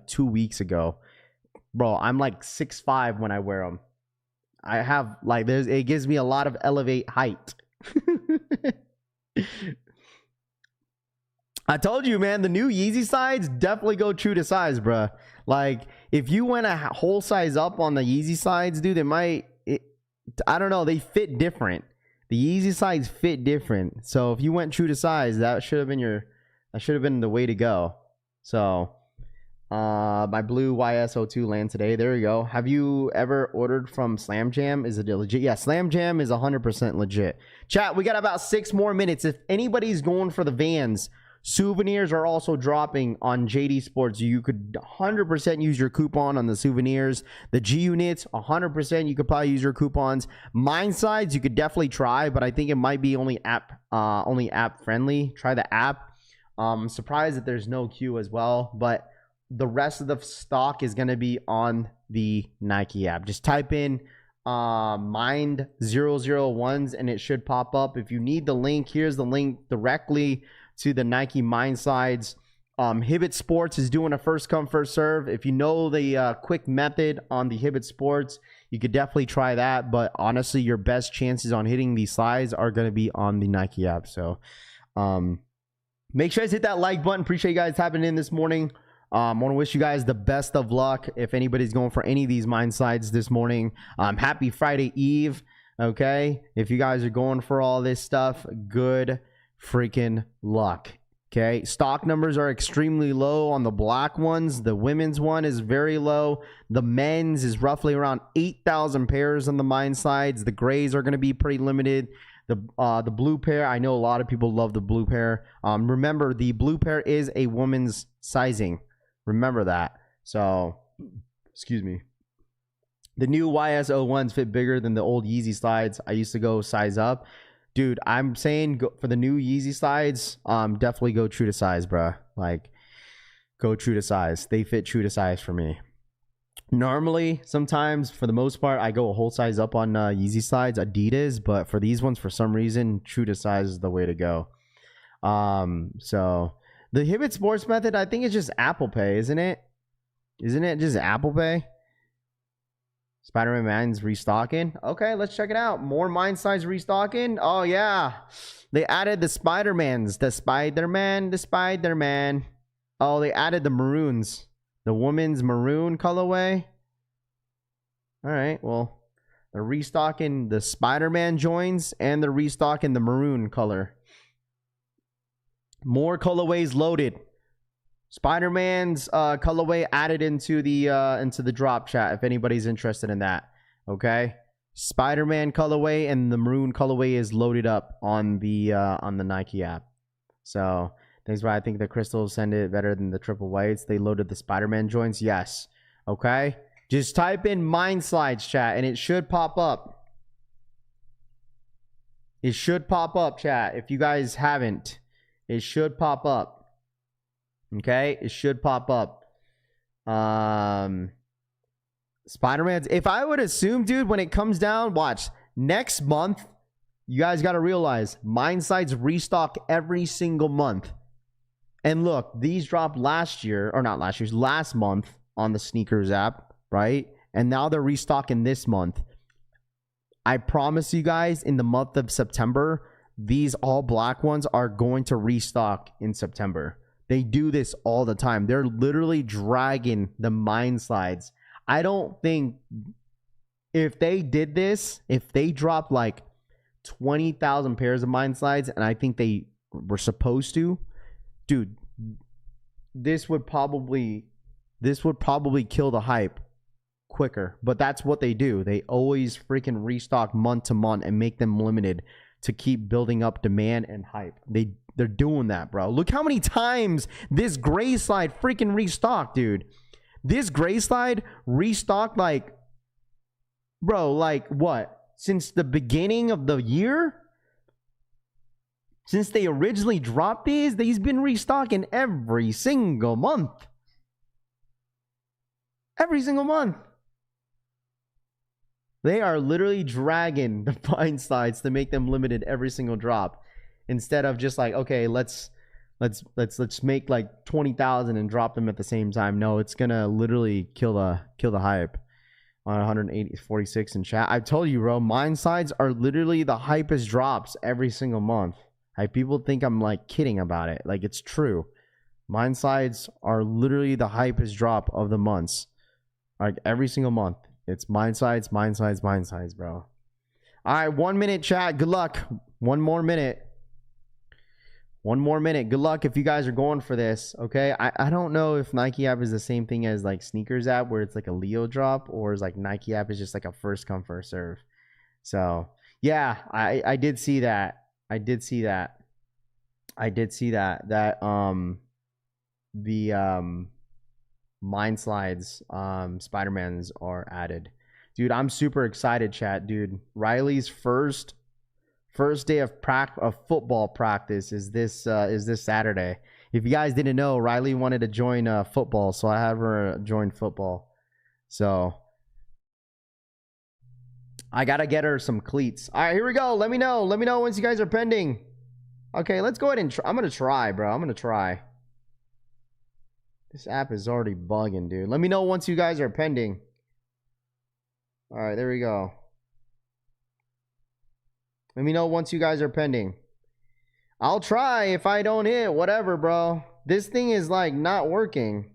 Speaker 3: 2 weeks ago. Bro, I'm like 6'5" when I wear them. I have like it gives me a lot of elevate height. I told you, man, the new Yeezy slides definitely go true to size, bro. Like if you went a whole size up on the Yeezy slides, dude, I don't know, they fit different. The Yeezy slides fit different. So if you went true to size, that should have been the way to go. So my blue YSO2 land today. There you go. Have you ever ordered from Slam Jam? Is it legit? Yeah, Slam Jam is 100% legit. Chat, we got about 6 more minutes. If anybody's going for the Vans, souvenirs are also dropping on JD Sports. You could 100% use your coupon on the souvenirs. The G units, 100% you could probably use your coupons. Mine sides, you could definitely try, but I think it might be only app friendly. Try the app. I'm surprised that there's no queue as well, but the rest of the stock is going to be on the Nike app. Just type in Mind 001s and it should pop up. If you need the link, here's the link directly to the Nike Mind Slides. Hibbett Sports is doing a first come, first serve. If you know the quick method on the Hibbett Sports, you could definitely try that. But honestly, your best chances on hitting these slides are going to be on the Nike app. So make sure you guys hit that like button. Appreciate you guys tapping in this morning. I want to wish you guys the best of luck if anybody's going for any of these mine slides this morning. Happy Friday Eve. Okay. If you guys are going for all this stuff, good freaking luck. Okay, stock numbers are extremely low on the black ones. The women's one is very low. The men's is roughly around 8,000 pairs on the mine slides. The grays are going to be pretty limited. The blue pair, I know a lot of people love the blue pair. Remember, the blue pair is a woman's sizing. Remember that. So, excuse me. The new YS01s fit bigger than the old Yeezy slides. I used to go size up. Dude, I'm saying go, for the new Yeezy slides, definitely go true to size, bro. Like, go true to size. They fit true to size for me. Normally, sometimes, for the most part, I go a whole size up on Yeezy slides, Adidas. But for these ones, for some reason, true to size is the way to go. So, the Hibbett Sports method, I think it's just Apple Pay, isn't it? Isn't it just Apple Pay? Spider-Man Man's restocking. Okay, let's check it out. More mine size restocking. Oh, yeah. They added the Spider-Mans. The Spider-Man. Oh, they added the maroons. The woman's maroon colorway. All right, well, they're restocking the Spider-Man joins and they're restocking the maroon color. More colorways loaded. Spider-Man's colorway added into the drop chat if anybody's interested in that. Okay, Spider-Man colorway and the maroon colorway is loaded up on the Nike app. So that's why I think the crystals send it better than the triple whites. They loaded the Spider-Man joints. Yes. Okay, just type in mine slides chat and it should pop up. It should pop up, chat. If you guys haven't, it should pop up. Okay, it should pop up. Spider-Man's, if I would assume, dude, when it comes down, watch, next month, you guys got to realize mine sites restock every single month. And look, these dropped last year, or not last year, last month on the sneakers app, right? And now they're restocking this month. I promise you guys, in the month of September, these all black ones are going to restock in September. They do this all the time. They're literally dragging the mine slides. I don't think if they did this, if they dropped like 20,000 pairs of mine slides, and I think they were supposed to, dude, this would probably kill the hype quicker. But that's what they do. They always freaking restock month to month and make them limited to keep building up demand and hype. They're doing that, bro. Look how many times this gray slide freaking restocked, dude. This gray slide restocked like, bro, like what? Since the beginning of the year? Since they originally dropped these been restocking every single month. Every single month. They are literally dragging the mine slides to make them limited every single drop. Instead of just like, okay, let's make like 20,000 and drop them at the same time. No, it's gonna literally kill the hype. On 146 in chat, I told you, bro. Mine sides are literally the hypest drops every single month. Like, people think I'm like kidding about it. Like, it's true. Mine sides are literally the hypest drop of the months. Like, every single month, it's mine sides, bro. All right, 1 minute chat. Good luck. One more minute. Good luck if you guys are going for this. Okay, I don't know if Nike app is the same thing as like sneakers app where it's like a Leo drop, or is like Nike app is just like a first come first serve. So yeah, I did see that. The mine slides Spider-Mans are added. Dude, I'm super excited, chat. Dude, Riley's first day of football practice is this Saturday. If you guys didn't know, Riley wanted to join football, so I have her join football. So I gotta get her some cleats. All right, here we go. Let me know once you guys are pending. Okay, let's go ahead and try. I'm gonna try, bro. I'm gonna try. This app is already bugging, dude. Let me know once you guys are pending. All right, there we go. Let me know once you guys are pending. I'll try. If I don't hit, whatever, bro. This thing is like not working.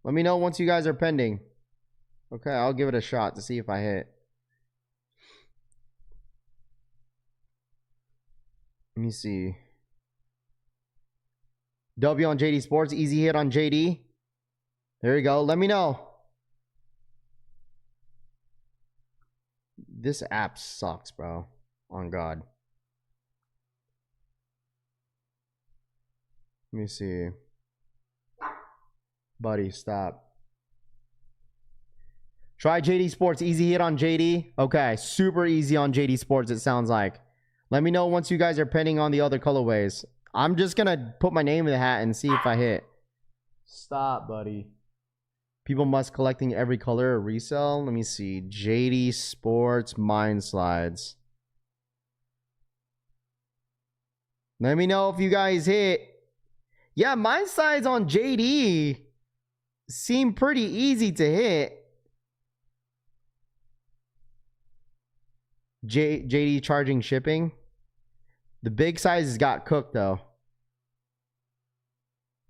Speaker 3: Let me know once you guys are pending. Okay, I'll give it a shot to see if I hit. Let me see. W on JD Sports. Easy hit on JD. There you go. Let me know. This app sucks, bro. On God. Let me see. Buddy, stop. Try JD Sports. Easy hit on JD. Okay, super easy on JD Sports, it sounds like. Let me know once you guys are pending on the other colorways. I'm just going to put my name in the hat and see if I hit. Stop, buddy. People must collecting every color or resell. Let me see. JD Sports Mind Slides. Let me know if you guys hit. Yeah, Mind Slides on JD seem pretty easy to hit. JD charging shipping. The big sizes got cooked though.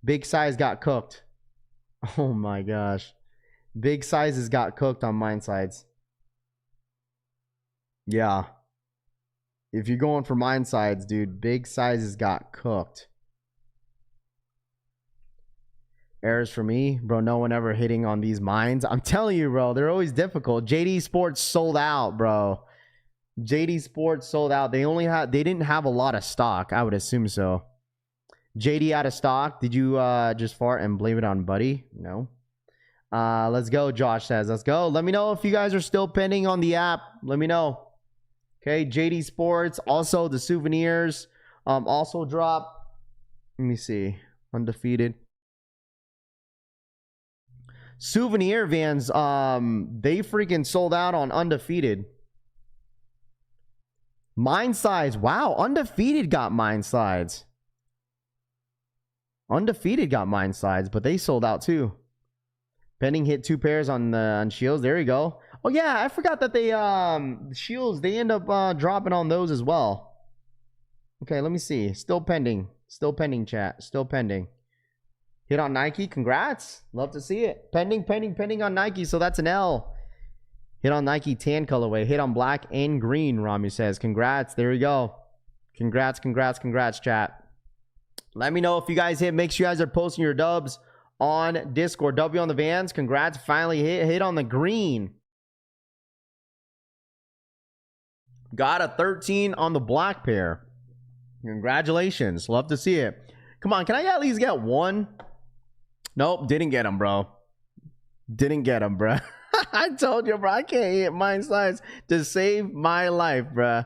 Speaker 3: Big size got cooked. Oh my gosh. Big sizes got cooked on Mind Sides. Yeah. If you're going for Mind Sides, dude, big sizes got cooked. Errors for me, bro. No one ever hitting on these mines. I'm telling you, bro, they're always difficult. JD Sports sold out, bro. JD Sports sold out. They didn't have a lot of stock. I would assume so. JD out of stock. Did you just fart and blame it on Buddy? No. Let's go, Josh says. Let's go. Let me know if you guys are still pending on the app. Let me know. Okay, JD Sports. Also, the souvenirs also drop. Let me see. Undefeated. Souvenir Vans, they freaking sold out on Undefeated. Mind Slides. Wow, Undefeated got Mind Slides. Undefeated got Mind Slides, but they sold out too. Pending hit 2 pairs on Shields. There you go. Oh yeah, I forgot that they Shields, they end up dropping on those as well. Okay, let me see. Still pending. Still pending, chat. Still pending. Hit on Nike. Congrats. Love to see it. Pending on Nike. So that's an L. Hit on Nike tan colorway. Hit on black and green, Ramu says. Congrats. There we go. Congrats, chat. Let me know if you guys hit. Make sure you guys are posting your dubs on Discord. W on the Vans. Congrats. Finally hit on the green. Got a 13 on the black pair. Congratulations. Love to see it. Come on. Can I at least get one? Nope. Didn't get him, bro. Didn't get him, bro. I told you, bro. I can't hit Mind Slides to save my life, bro.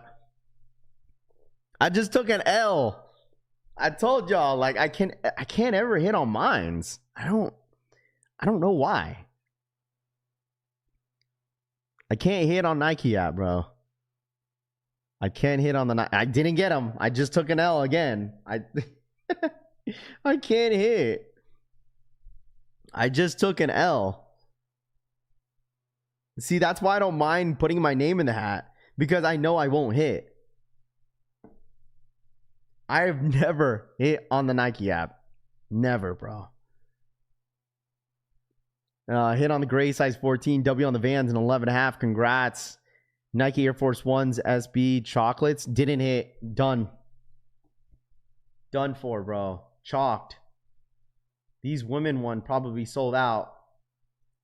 Speaker 3: I just took an L. I told y'all, like, I can't ever hit on mines. I don't know why. I can't hit on Nike app, bro. I can't hit on the I didn't get him. I just took an L again. I can't hit. I just took an L. See, that's why I don't mind putting my name in the hat, because I know I won't hit. I've never hit on the Nike app. Never, bro. Hit on the gray size 14. W on the Vans and 11.5. Congrats. Nike Air Force Ones SB chocolates. Didn't hit. Done. Done for, bro. Chalked. These women one probably sold out.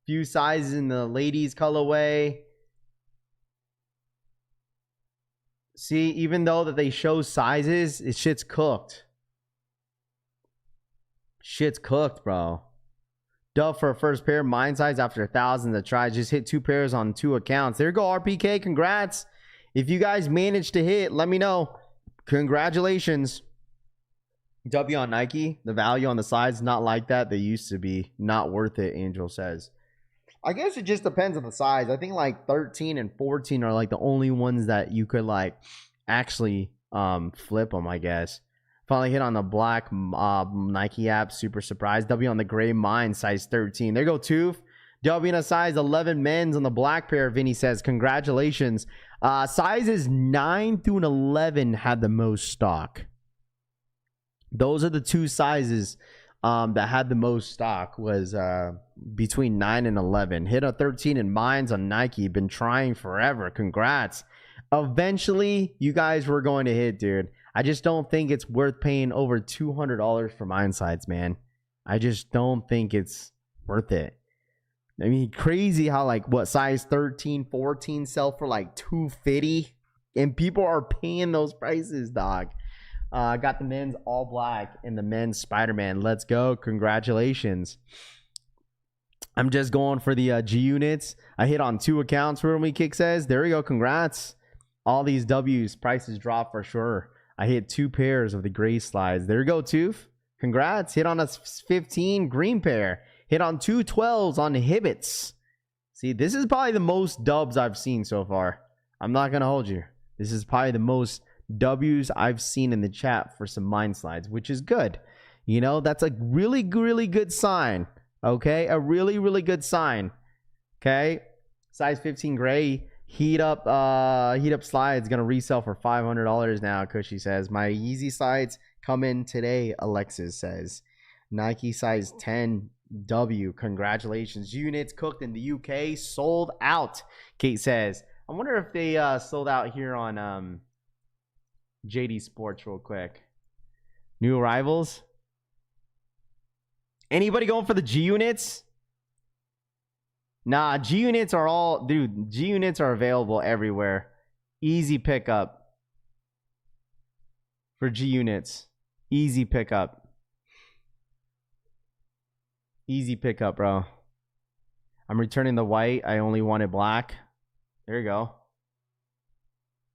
Speaker 3: Few sizes in the ladies colorway. See, even though that they show sizes, it shit's cooked. Shit's cooked, bro. Dub for a first pair. Mind size after 1,000 to try. Just hit 2 pairs on 2 accounts. There you go, RPK. Congrats. If you guys managed to hit, let me know. Congratulations. W on Nike. The value on the sides, not like that. They used to be. Not worth it, Angel says. I guess it just depends on the size. I think like 13 and 14 are like the only ones that you could like actually flip them, I guess. Finally hit on the black Nike app. Super surprised. W on the gray mine, size 13. There you go, Toof. W in a size 11 men's on the black pair. Vinny says, congratulations. Sizes 9 through an 11 had the most stock. Those are the two sizes that had the most stock, was between 9 and 11. Hit a 13 in mines on Nike. Been trying forever. Congrats. Eventually, you guys were going to hit, dude. I just don't think it's worth paying over $200 for mine sides, man. I just don't think it's worth it. I mean, crazy how, like, what, size 13, 14 sell for like $250, and people are paying those prices, dog. Got the men's all black and the men's Spider-Man. Let's go. Congratulations. I'm just going for the G units. I hit on 2 accounts, Rumi Kick says. There we go. Congrats. All these W's, prices drop for sure. I hit 2 pairs of the gray slides. There you go, Toof. Congrats. Hit on a 15 green pair. Hit on 2 12s on the Hibbits. See, this is probably the most dubs I've seen so far. I'm not going to hold you. This is probably the most W's I've seen in the chat for some mine slides, which is good. You know, that's a really, really good sign. Okay? A really, really good sign. Okay? Size 15 gray. Heat up slides gonna resell for $500 now. Cushy says my Yeezy slides come in today. Alexis says Nike size 10 W. Congratulations. Units cooked in the UK, sold out. Kate says I wonder if they sold out here on JD Sports real quick. New arrivals. Anybody going for the G units? Nah, G units are all, dude, G units are available everywhere. Easy pickup for G units. Easy pickup. Easy pickup, bro. I'm returning the white. I only wanted black. There you go.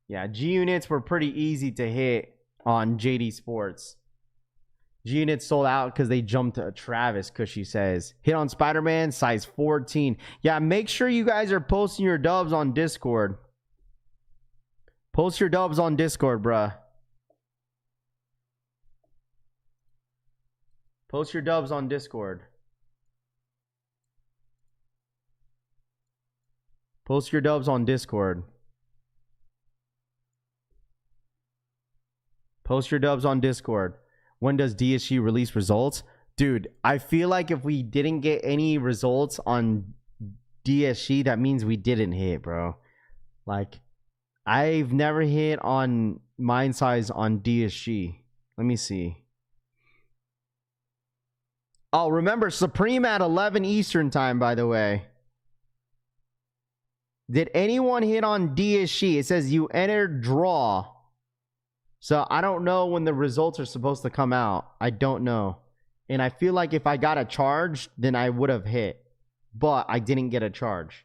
Speaker 3: Yeah, G units were pretty easy to hit on JD Sports. G units sold out because they jumped to Travis, Cushy says. Hit on Spider-Man, size 14. Yeah, make sure you guys are posting your dubs on Discord. Post your dubs on Discord, bruh. Post your dubs on Discord. Post your dubs on Discord. Post your dubs on Discord. When does DSG release results? Dude, I feel like if we didn't get any results on DSG, that means we didn't hit, bro. Like, I've never hit on mine size on DSG. Let me see. Oh, remember, Supreme at 11 Eastern time, by the way. Did anyone hit on DSG? It says you entered draw. So I don't know when the results are supposed to come out. I don't know. And I feel like if I got a charge, then I would have hit. But I didn't get a charge.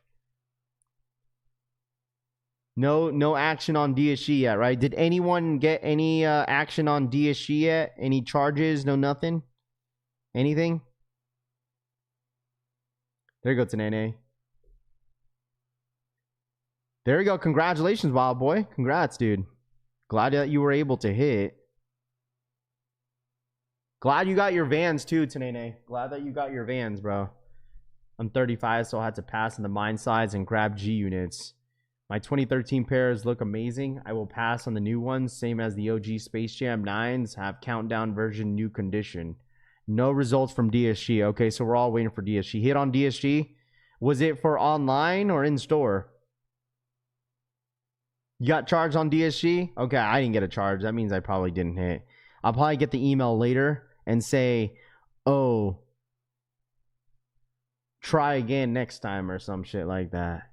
Speaker 3: No action on DSG yet, right? Did anyone get any action on DSG yet? Any charges? No nothing? Anything? There you go, Tanene. There you go. Congratulations, Wild Boy. Congrats, dude. Glad that you were able to hit. Glad you got your Vans too, Tanene. Glad that you got your Vans, bro. I'm 35, so I had to pass in the mine sides and grab G units. My 2013 pairs look amazing. I will pass on the new ones, same as the OG Space Jam 9s. Have countdown version, new condition. No results from DSG. Okay, so we're all waiting for DSG. Hit on DSG. Was it for online or in store? You got charged on DSG? Okay, I didn't get a charge. That means I probably didn't hit. I'll probably get the email later and say, oh, try again next time or some shit like that.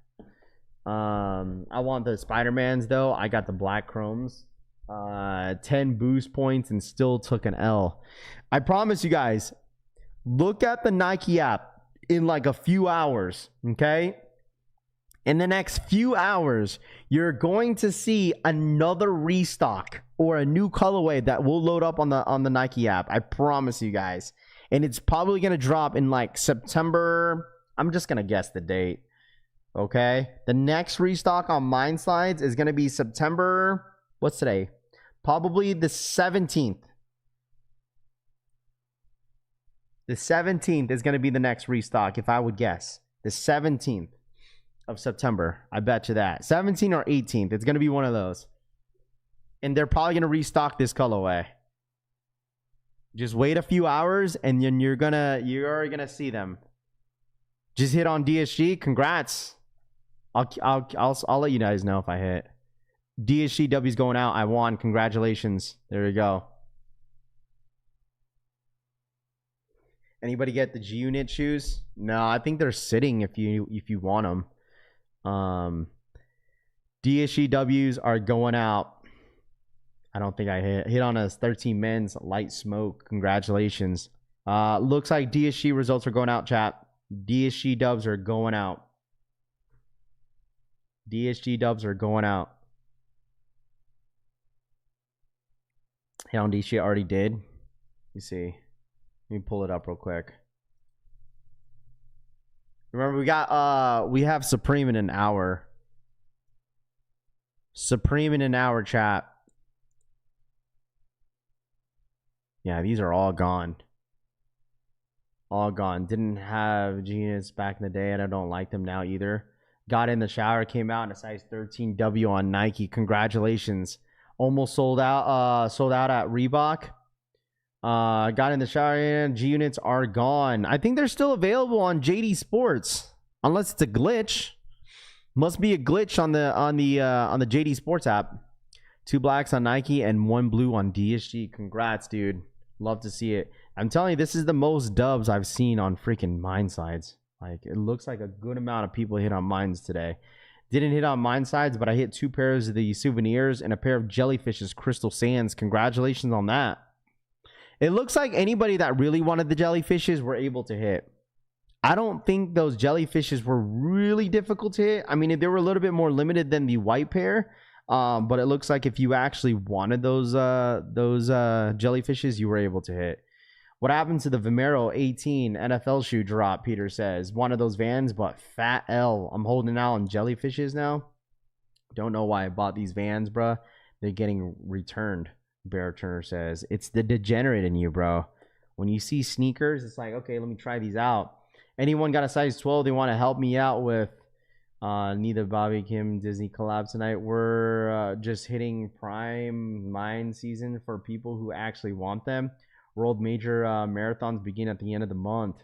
Speaker 3: I want the Spider-Mans, though. I got the black chromes. 10 boost points and still took an L. I promise you guys, look at the Nike app in like a few hours, okay? In the next few hours, you're going to see another restock or a new colorway that will load up on the Nike app. I promise you guys. And it's probably going to drop in like September. I'm just going to guess the date. Okay? The next restock on mine slides is going to be September. What's today? Probably the 17th. The 17th is going to be the next restock, if I would guess. The 17th of September. I bet you that. 17th or 18th. It's going to be one of those. And they're probably going to restock this colorway. Just wait a few hours and then you're already going to see them. Just hit on DSG. Congrats. I'll let you guys know if I hit. DSGW's going out. I won. Congratulations. There you go. Anybody get the G Unit shoes? No, I think they're sitting if you want them. DSGWs are going out. I don't think I hit on a 13 men's light smoke. Congratulations. Looks like DSG results are going out, chat. DSG dubs are going out. DSG dubs are going out. Hit on DSG already did. You see. Let me pull it up real quick. Remember, we have Supreme in an hour. Supreme in an hour, chat. Yeah, these are all gone. All gone. Didn't have Genius back in the day, and I don't like them now either. Got in the shower, came out in a size 13W on Nike. Congratulations. Almost sold out. Sold out at Reebok. Got in the shower and G Units are gone. I think they're still available on JD Sports, unless it's a glitch. Must be a glitch on the JD Sports app. 2 blacks on Nike and 1 blue on DSG. Congrats, dude. Love to see it. I'm telling you, this is the most dubs I've seen on freaking mine sides. Like, it looks like a good amount of people hit on mines today. Didn't hit on mine sides, but I hit 2 pairs of the souvenirs and a pair of Jellyfish's Crystal Sands. Congratulations on that. It looks like anybody that really wanted the Jellyfishes were able to hit. I don't think those Jellyfishes were really difficult to hit. I mean, they were a little bit more limited than the white pair. But it looks like if you actually wanted those Jellyfishes, you were able to hit. What happened to the Vomero 18 NFL shoe drop, Peter says. One of those Vans, but fat L. I'm holding out on Jellyfishes now. Don't know why I bought these Vans, bro. They're getting returned. Bear Turner says, it's the degenerate in you, bro. When you see sneakers, it's like, okay, let me try these out. Anyone got a size 12 they want to help me out with? Neither Bobby Kim Disney collab tonight. We're just hitting prime mine season for people who actually want them. World major marathons begin at the end of the month.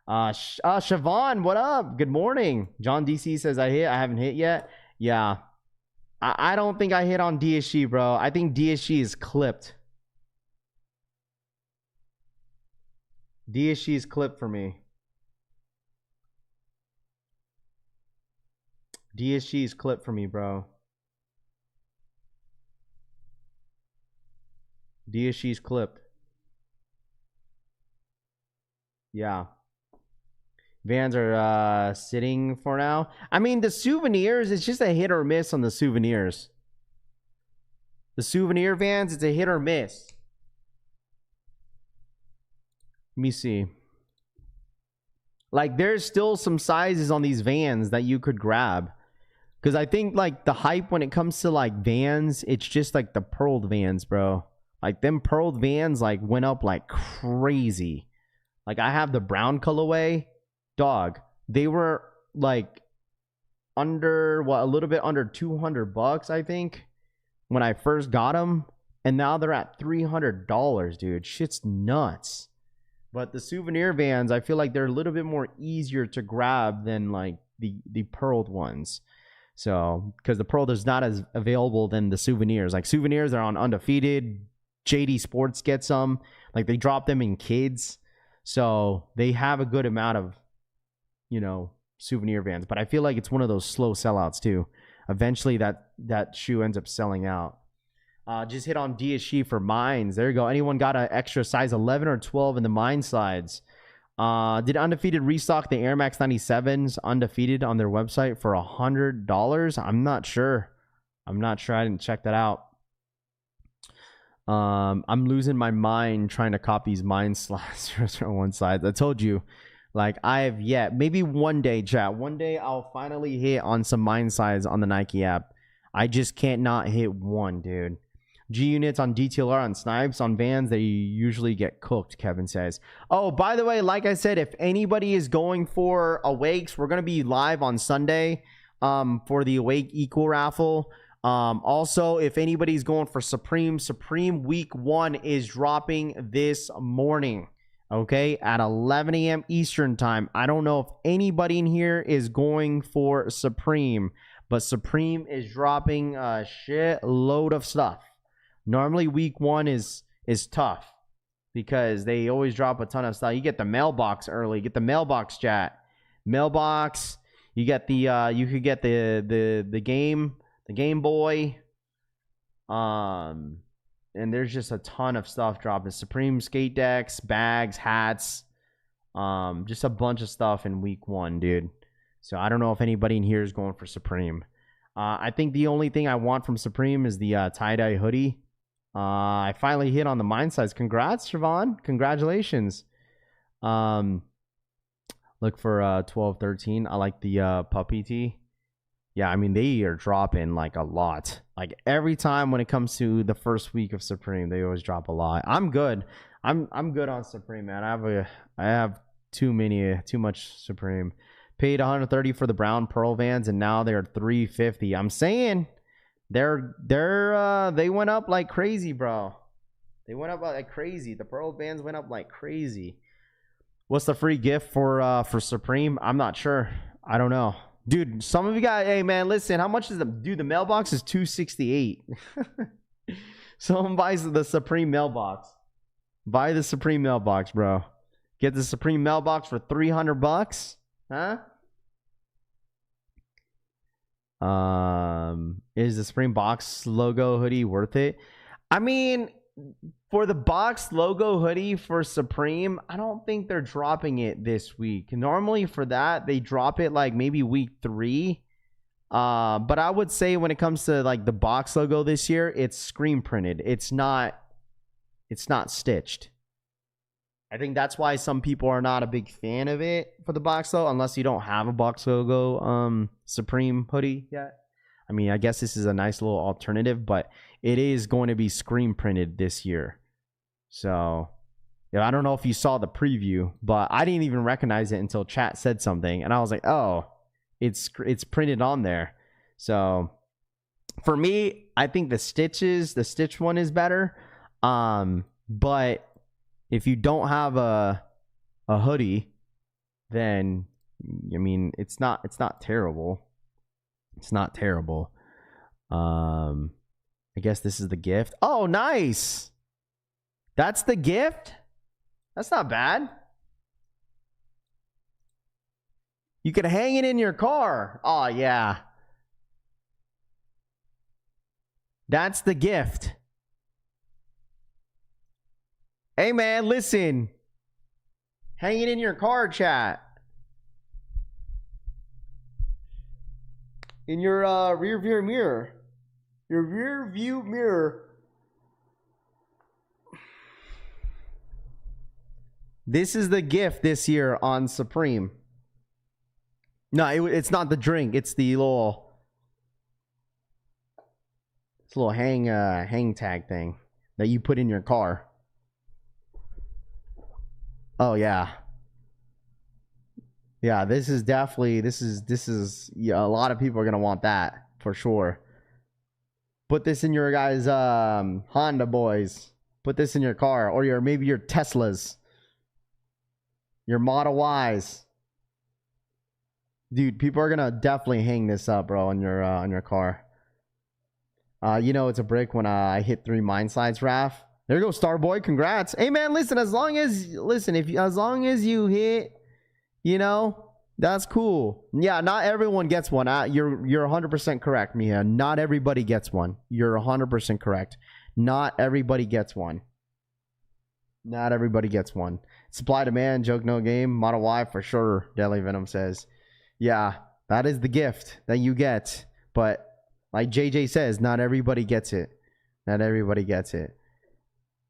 Speaker 3: Siobhan, what up? Good morning. John DC says I haven't hit yet. Yeah. I don't think I hit on DSG, bro. I think DSG is clipped. DSG is clipped for me. DSG is clipped for me, bro. DSG is clipped. Yeah. Vans are sitting for now. I mean, the souvenirs, it's just a hit or miss on the souvenirs. The souvenir Vans, it's a hit or miss. Let me see. Like, there's still some sizes on these Vans that you could grab. Because I think, like, the hype when it comes to, like, Vans, it's just, like, the pearled Vans, bro. Like, them pearled Vans, like, went up like crazy. Like, I have the brown colorway. Dog, they were like under a little bit under $200, I think, when I first got them, and now they're at $300, dude. Shit's nuts. But the souvenir Vans, I feel like they're a little bit more easier to grab than like the pearled ones. So, because the pearl is not as available than the souvenirs. Like, souvenirs are on Undefeated. JD Sports gets them. Like, they drop them in kids, so they have a good amount of, you know, souvenir Vans. But I feel like it's one of those slow sellouts too. Eventually that shoe ends up selling out. Just hit on DSG for mines. There you go. Anyone got an extra size 11 or 12 in the mine sides? Did Undefeated restock the Air Max 97s Undefeated on their website for $100? I'm not sure. I didn't check that out. I'm losing my mind trying to copy these mine slash 001 sides. I told you. Like, I have yet. Maybe one day, chat. One day I'll finally hit on some mine size on the Nike app. I just can't not hit one, dude. G units on DTLR on snipes on vans, they usually get cooked, Kevin says. Oh, by the way, like I said, if anybody is going for Awakes, we're going to be live on Sunday for the Awake Equal raffle. Also, if anybody's going for Supreme week 1 is dropping this morning, okay, at 11 a.m. Eastern time. I don't know if anybody in here is going for Supreme, but Supreme is dropping a shitload of stuff. Normally week 1 is tough because they always drop a ton of stuff. You get the mailbox early, get the mailbox chat. Mailbox, you get the you could get the Game Boy. And there's just a ton of stuff dropping. Supreme skate decks, bags, hats, just a bunch of stuff in week 1, dude. So I don't know if anybody in here is going for Supreme. I think the only thing I want from Supreme is the tie-dye hoodie. I finally hit on the mine size. Congrats, Siobhan. Congratulations. Look for 12, 13. I like the puppy tee. Yeah, I mean, they are dropping like a lot. Like every time when it comes to the first week of Supreme, they always drop a lot. I'm good. I'm good on Supreme, man. I have too much Supreme. Paid 130 for the brown pearl vans, and now they're 350. I'm saying they went up like crazy, bro. They went up like crazy. The pearl vans went up like crazy. What's the free gift for Supreme? I'm not sure. I don't know. Dude, some of you guys, hey man, listen, how much is the mailbox is $268. Someone buys the Supreme mailbox. Buy the Supreme mailbox, bro. Get the Supreme mailbox for $300. Huh? Is the Supreme box logo hoodie worth it? I mean, for the box logo hoodie for Supreme, I don't think they're dropping it this week. Normally for that, they drop it like maybe week 3. But I would say when it comes to like the box logo this year, it's screen printed. It's not stitched. I think that's why some people are not a big fan of it for the box though, unless you don't have a box logo Supreme hoodie yet. I mean, I guess this is a nice little alternative, but it is going to be screen printed this year. So, yeah, I don't know if you saw the preview, but I didn't even recognize it until chat said something, and I was like, "Oh, it's printed on there." So, for me, I think the stitch one is better. But if you don't have a hoodie, then I mean, it's not terrible. It's not terrible. I guess this is the gift. Oh, nice. That's the gift? That's not bad. You could hang it in your car. Oh, yeah. That's the gift. Hey, man, listen. Hang it in your car, chat. In your rear view mirror. Your rear view mirror. This is the gift this year on Supreme. No, it's not the drink. It's the little hang tag thing that you put in your car. Oh yeah. Yeah, this is definitely yeah, a lot of people are gonna want that for sure. Put this in your guys' Honda boys. Put this in your car, or maybe your Teslas, your Model Ys. Dude, people are gonna definitely hang this up, bro, on your car. You know it's a brick when I hit 3 mine slides, Raph. There you go, Starboy. Congrats. Hey man, listen. As long as you hit, you know, that's cool. Yeah, not everyone gets one. You're 100% correct, Mia. Not everybody gets one. You're 100% correct. Not everybody gets one. Not everybody gets one. Supply demand, joke no game, Model Y for sure. Deadly Venom says, yeah, that is the gift that you get. But like JJ says, not everybody gets it. Not everybody gets it.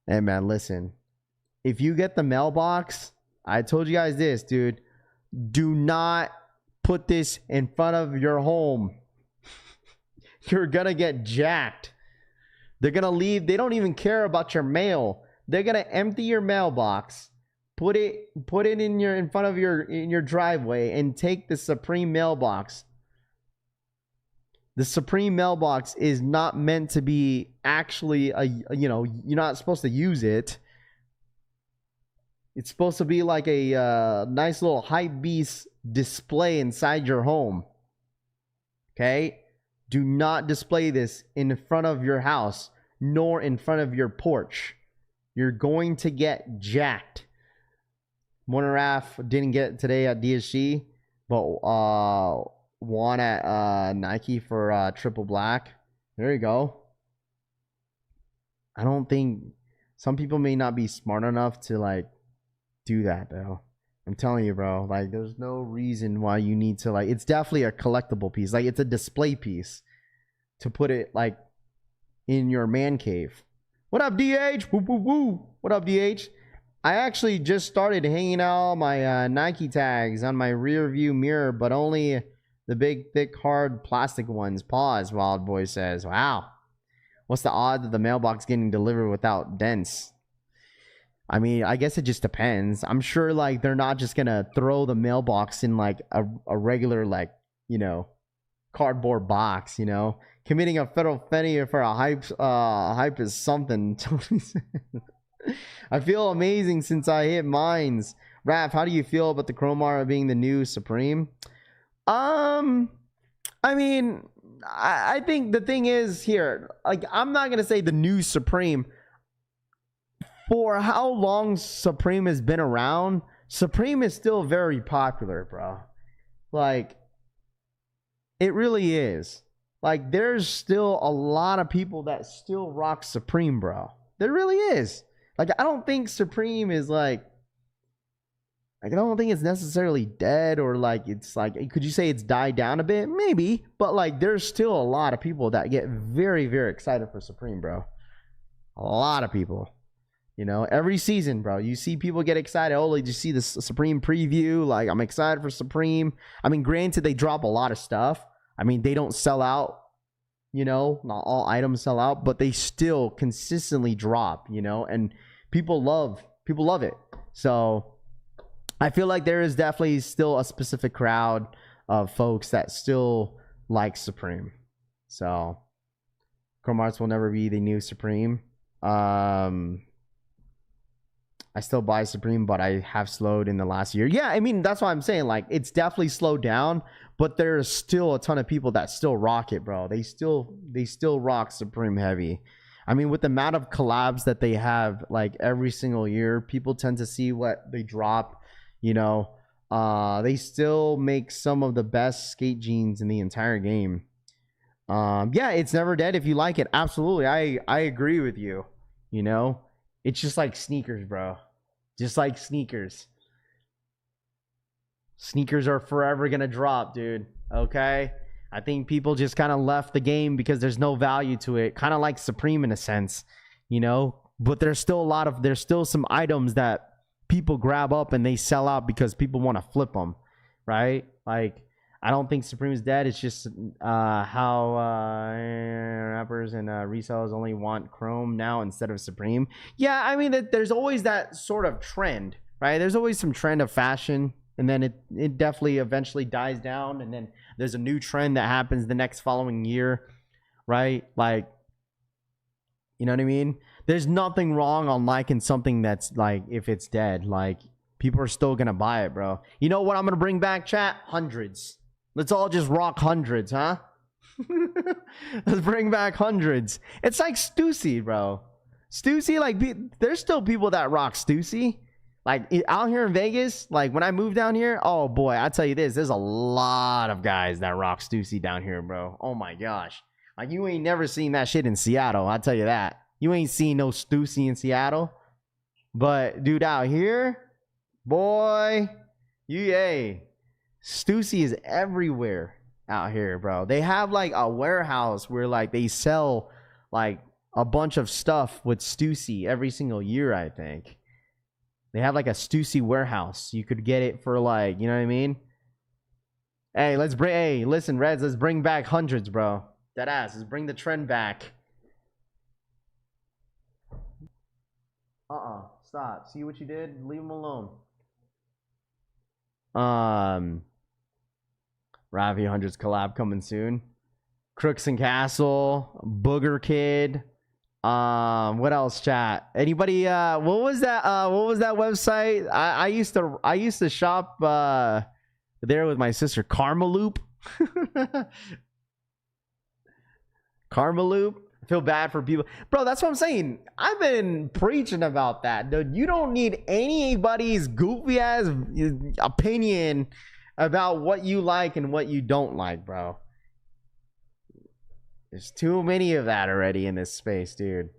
Speaker 3: Hey man, listen. If you get the mailbox, I told you guys this, dude. Do not put this in front of your home. You're gonna get jacked. They're gonna leave. They don't even care about your mail. They're gonna empty your mailbox, put it in front of your driveway, and take the Supreme mailbox. The Supreme mailbox is not meant to be actually you're not supposed to use it. It's supposed to be like a nice little hype beast display inside your home. Okay? Do not display this in front of your house, nor in front of your porch. You're going to get jacked. Monaraf didn't get today at DSG, but won at Nike for triple black. There you go. I don't think some people may not be smart enough to like do that though. I'm telling you, bro. Like, there's no reason why you need to like. It's definitely a collectible piece. Like, it's a display piece to put it like in your man cave. What up, DH? Woo woo woo. What up, DH? I actually just started hanging out my Nike tags on my rear view mirror, but only the big, thick, hard plastic ones. Pause, Wild Boy says. Wow. What's the odds of the mailbox getting delivered without dents? I mean, I guess it just depends. I'm sure, like, they're not just going to throw the mailbox in, like, a regular, like, cardboard box, Committing a federal felony for a hype is something. I feel amazing since I hit mines. Raph, how do you feel about the Chromar being the new Supreme? I mean, I think the thing is here, like, I'm not going to say the new Supreme. For how long Supreme has been around, Supreme is still very popular, bro. Like, it really is. Like, there's still a lot of people that still rock Supreme, bro. There really is. Like, I don't think Supreme is like I don't think it's necessarily dead, or like it's like, could you say it's died down a bit? Maybe, but like there's still a lot of people that get very, very excited for Supreme, bro. A lot of people. Every season, bro, you see people get excited. Oh, did you see the Supreme preview? Like, I'm excited for Supreme. I mean, granted, they drop a lot of stuff. I mean, they don't sell out, not all items sell out, but they still consistently drop, and people love it. So I feel like there is definitely still a specific crowd of folks that still like Supreme. So Chrome Arts will never be the new Supreme. I still buy Supreme, but I have slowed in the last year. Yeah, I mean, that's why I'm saying, like, it's definitely slowed down, but there's still a ton of people that still rock it, bro. They still rock Supreme heavy. I mean, with the amount of collabs that they have, like, every single year, people tend to see what they drop, they still make some of the best skate jeans in the entire game. Yeah, it's never dead if you like it. Absolutely. I agree with you, It's just like sneakers, bro. Just like sneakers. Sneakers are forever going to drop, dude. Okay? I think people just kind of left the game because there's no value to it. Kind of like Supreme in a sense, But there's still some items that people grab up and they sell out because people want to flip them, right? Like, I don't think Supreme is dead. It's just how rappers and resellers only want Chrome now instead of Supreme. Yeah, I mean, there's always that sort of trend, right? There's always some trend of fashion, and then it definitely eventually dies down, and then there's a new trend that happens the next following year, right? Like, you know what I mean? There's nothing wrong on liking something that's like, if it's dead, like, people are still going to buy it, bro. You know what I'm going to bring back, chat? Hundreds. Let's all just rock hundreds, huh? Let's bring back hundreds. It's like Stussy, bro. Stussy, like, there's still people that rock Stussy. Like, out here in Vegas, like, when I moved down here, oh, boy, I tell you this. There's a lot of guys that rock Stussy down here, bro. Oh, my gosh. Like, you ain't never seen that shit in Seattle. I'll tell you that. You ain't seen no Stussy in Seattle. But, dude, out here, boy, Stussy is everywhere out here, bro. They have like a warehouse where like they sell like a bunch of stuff with Stussy every single year, I think. They have like a Stussy warehouse. You could get it for like, you know what I mean? Hey, listen, Reds, let's bring back hundreds, bro. That ass. Let's bring the trend back. Stop. See what you did? Leave him alone. Ravi Hundreds collab coming soon. Crooks and Castle, Booger Kid. What else, chat? Anybody what was that website? I used to shop there with my sister, Karmaloop. Karmaloop. I feel bad for people. Bro, that's what I'm saying. I've been preaching about that, dude. You don't need anybody's goofy ass opinion about what you like and what you don't like, bro. There's too many of that already in this space, dude.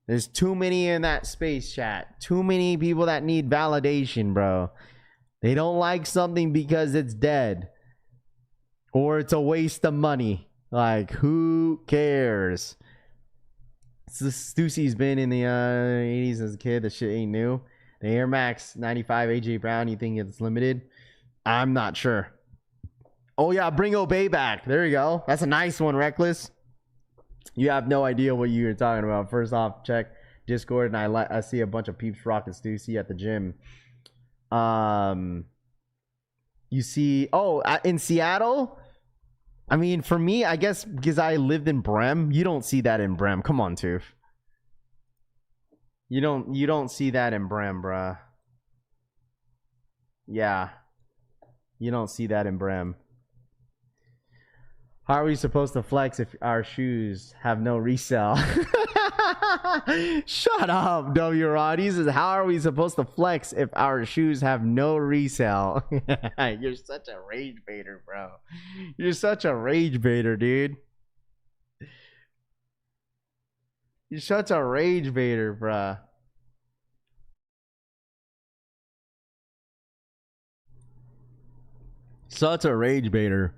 Speaker 3: There's too many in that space, chat. Too many people that need validation, bro. They don't like something because it's dead. Or it's a waste of money. Like, who cares? Stussy's been in the 80s as a kid. The shit ain't new. The Air Max 95 AJ Brown, you think it's limited? I'm not sure. Oh, yeah, bring Obey back. There you go. That's a nice one, Reckless. You have no idea what you're talking about. First off, check Discord, and I see a bunch of peeps rocking Stussy at the gym. You see, in Seattle. I mean, for me, I guess because I lived in Brem, you don't see that in Brem. Come on, Toof. You don't see that in Brem, bruh. Yeah. You don't see that in Brem. How are we supposed to flex if our shoes have no resale? Shut up, W. Rod. He says, how are we supposed to flex if our shoes have no resale? You're such a rage baiter, bro. You're such a rage baiter, dude. You're such a rage baiter, bro. Such a rage baiter.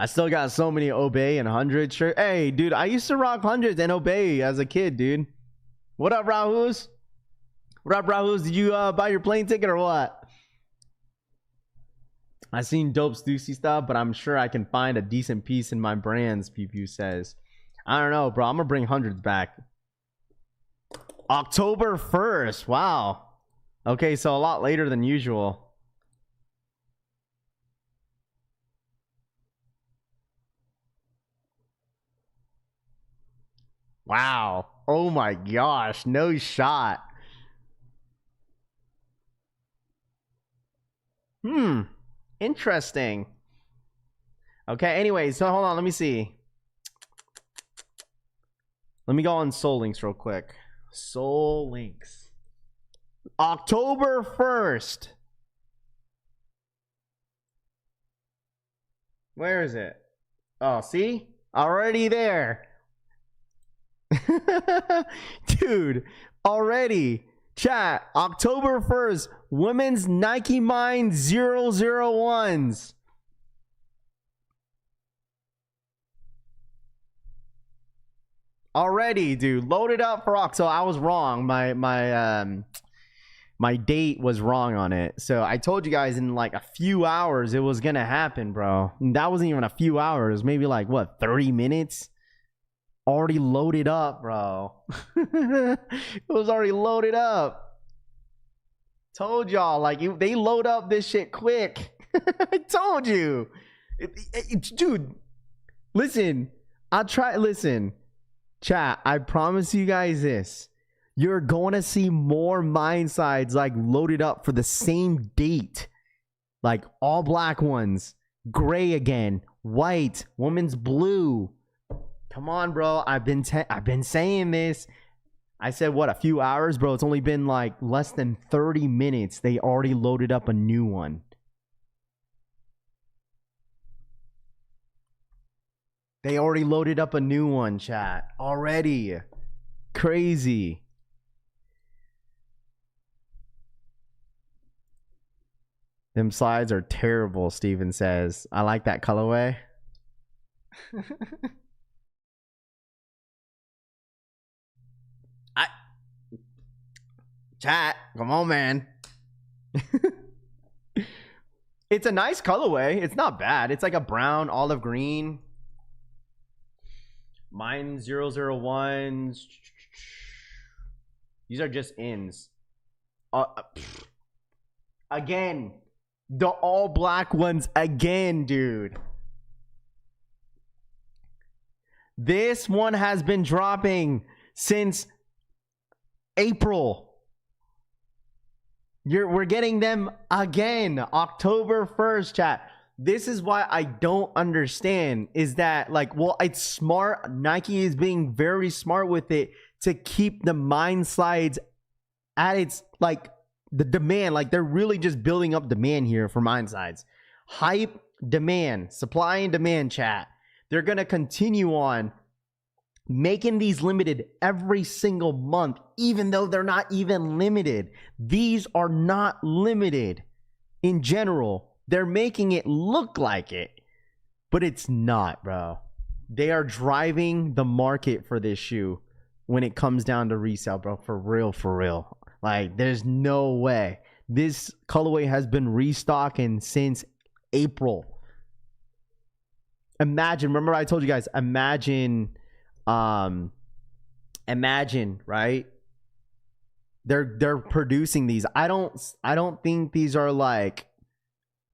Speaker 3: I still got so many Obey and 100 shirts. Hey, dude, I used to rock 100s and Obey as a kid, dude. What up, Rahus? What up, Rahus? Did you buy your plane ticket or what? I seen dope Stussy stuff, but I'm sure I can find a decent piece in my brands, Pew says. I don't know, bro. I'm going to bring 100s back. October 1st. Wow. Okay, so a lot later than usual. Wow. Oh my gosh. No shot. Interesting. Okay, anyway, so hold on. Let me see. Let me go on Soul Links real quick. Soul Links. October 1st. Where is it? Oh, see? Already there. Dude, already. Chat, October 1st, women's Nike Mind 001s. Already, dude. Load it up for October. So I was wrong. My date was wrong on it. So I told you guys in like a few hours it was gonna happen, bro. And that wasn't even a few hours. Maybe like what, 30 minutes? Already loaded up, bro. It was already loaded up. Told y'all, like, they load up this shit quick. I told you. Dude, listen. Listen. Chat, I promise you guys this. You're going to see more mine sides, like, loaded up for the same date. Like, all black ones. Gray again. White. Woman's blue. Come on, bro. I've been saying this. I said, what, a few hours? Bro, it's only been like less than 30 minutes. They already loaded up a new one. They already loaded up a new one, chat. Already. Crazy. Them slides are terrible, Steven says. I like that colorway. Chat, come on, man. It's a nice colorway. It's not bad. It's like a brown, olive green. Mine 001s. These are just ins. Again, the all black ones again, dude. This one has been dropping since April. We're getting them again, October 1st, chat. This is why I don't understand is that, like, well, it's smart. Nike is being very smart with it to keep the mind slides at its, like, the demand. Like, they're really just building up demand here for mind slides. Hype, demand, supply and demand, chat. They're going to continue on making these limited every single month, even though they're not even limited. These are not limited in general. They're making it look like it, but it's not, bro. They are driving the market for this shoe when it comes down to resale, bro. For real, for real. Like, there's no way. This colorway has been restocking since April. Imagine, remember I told you guys, imagine, right? They're producing these. I don't think these are like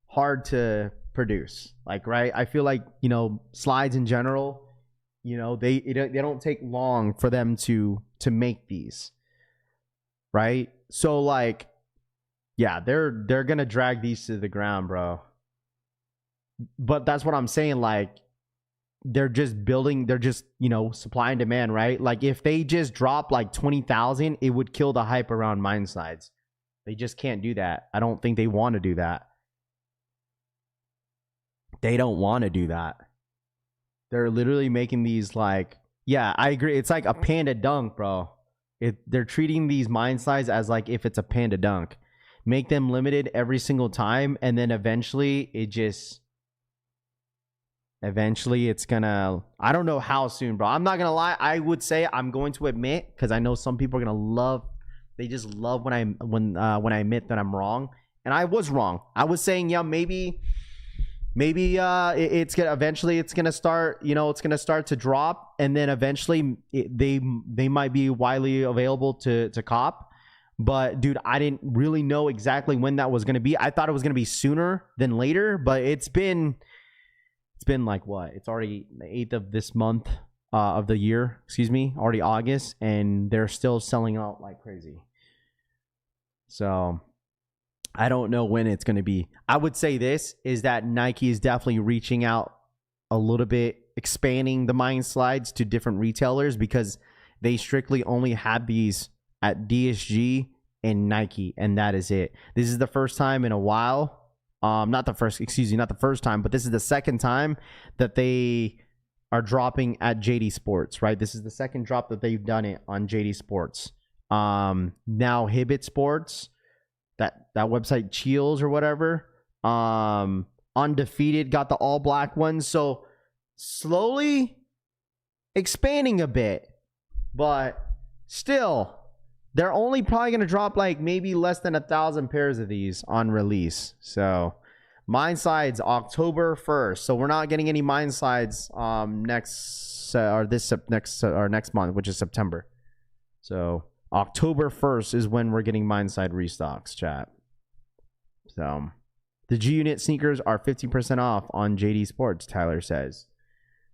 Speaker 3: hard to produce, like, right? I feel like, you know, slides in general, you know, they don't take long for them to make these, right? So, like, yeah, they're gonna drag these to the ground, bro. But that's what I'm saying. Like, they're just building, they're just, you know, supply and demand, right? Like, if they just drop like 20,000, it would kill the hype around mind slides. They just can't do that. I don't think they want to do that. They don't want to do that. They're literally making these like, yeah, I agree. It's like a panda dunk, bro. They're treating these mind slides as like if it's a panda dunk. Make them limited every single time, and then eventually it's gonna, I don't know how soon, bro. I'm not gonna lie. I would say, I'm going to admit, because I know some people are gonna love, they just love when I admit that I'm wrong. And I was wrong. I was saying, yeah, maybe it's gonna eventually, it's gonna start, you know, it's gonna start to drop, and then eventually they might be widely available to cop. But dude, I didn't really know exactly when that was gonna be. I thought it was gonna be sooner than later, but it's been like, what? It's already the 8th of this month of the year, excuse me, already August, and they're still selling out like crazy. So I don't know when it's going to be. I would say this is that Nike is definitely reaching out a little bit, expanding the mind slides to different retailers, because they strictly only have these at DSG and Nike, and that is it. This is the first time in a while. Not the first time, but this is the second time that they are dropping at JD Sports, right? This is the second drop that they've done it on JD Sports. Now Hibbett Sports, that website Chills or whatever, Undefeated got the all black ones. So slowly expanding a bit, but still, they're only probably going to drop like maybe less than 1,000 pairs of these on release. So mind slides October 1st. So we're not getting any mind slides next month, which is September. So October 1st is when we're getting mind side restocks, chat. So the G Unit sneakers are 15% off on JD Sports, Tyler says.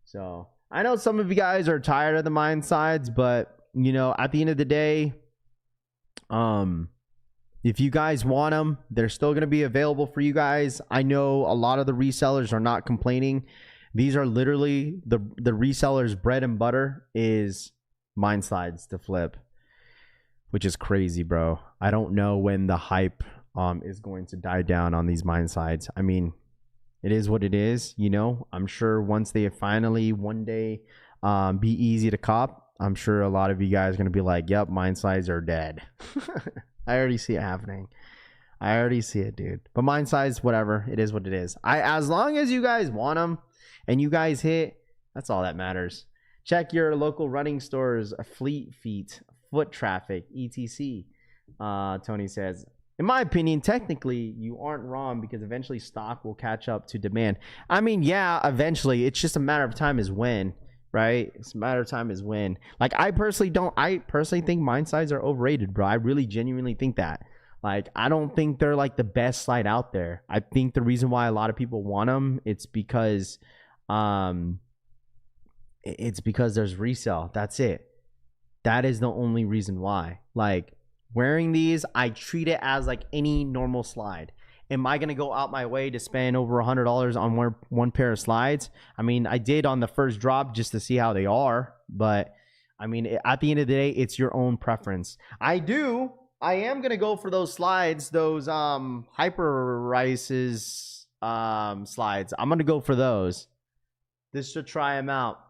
Speaker 3: So I know some of you guys are tired of the mind sides, but you know, at the end of the day, if you guys want them, they're still going to be available for you guys. I know a lot of the resellers are not complaining. These are literally the resellers' bread and butter is mind slides to flip, which is crazy, bro. I don't know when the hype is going to die down on these mind slides. I mean, it is what it is, you know. I'm sure once they finally one day be easy to cop, I'm sure a lot of you guys are going to be like, yep, mind slides are dead. I already see it happening. I already see it, dude. But mind size, whatever. It is what it is. As long as you guys want them and you guys hit, that's all that matters. Check your local running stores, Fleet Feet, Foot Traffic, etc. Tony says, in my opinion, technically, you aren't wrong, because eventually stock will catch up to demand. I mean, yeah, eventually. It's just a matter of time is when. right? It's a matter of time is when. Like I personally think mine slides are overrated, bro. I really genuinely think that. Like I don't think they're like the best slide out there. I think the reason why a lot of people want them, it's because there's resale. That's it. That is the only reason why. Like wearing these, I treat it as like any normal slide. Am I gonna go out my way to spend over $100 on one pair of slides? I mean, I did on the first drop just to see how they are, but I mean, at the end of the day, it's your own preference. I am gonna go for those slides, those Hyper Rices slides. I'm gonna go for those. This should try them out.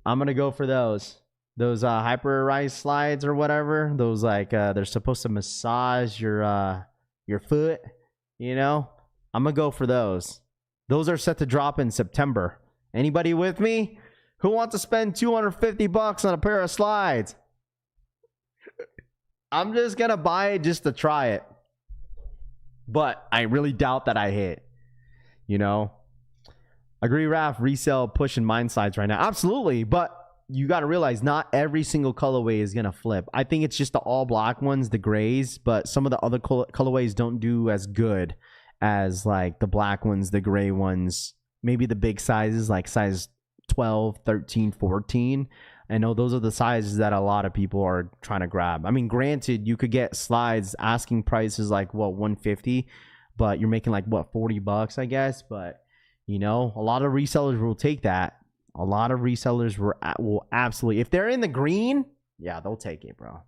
Speaker 3: I'm gonna go for those Hyper Rice slides or whatever. Those like they're supposed to massage your foot. You know, I'm gonna go for those. Those are set to drop in September. Anybody with me? Who wants to spend $250 on a pair of slides? I'm just gonna buy it just to try it. But I really doubt that I hit. You know? Agree, Raph, resale pushing mine slides right now. Absolutely, but you got to realize not every single colorway is going to flip. I think it's just the all black ones, the grays, but some of the other colorways don't do as good as like the black ones, the gray ones, maybe the big sizes like size 12, 13, 14. I know those are the sizes that a lot of people are trying to grab. I mean, granted, you could get slides asking prices like what, 150, but you're making like what, $40, I guess. But you know, a lot of resellers will take that. A lot of resellers will absolutely, if they're in the green, yeah, they'll take it, bro.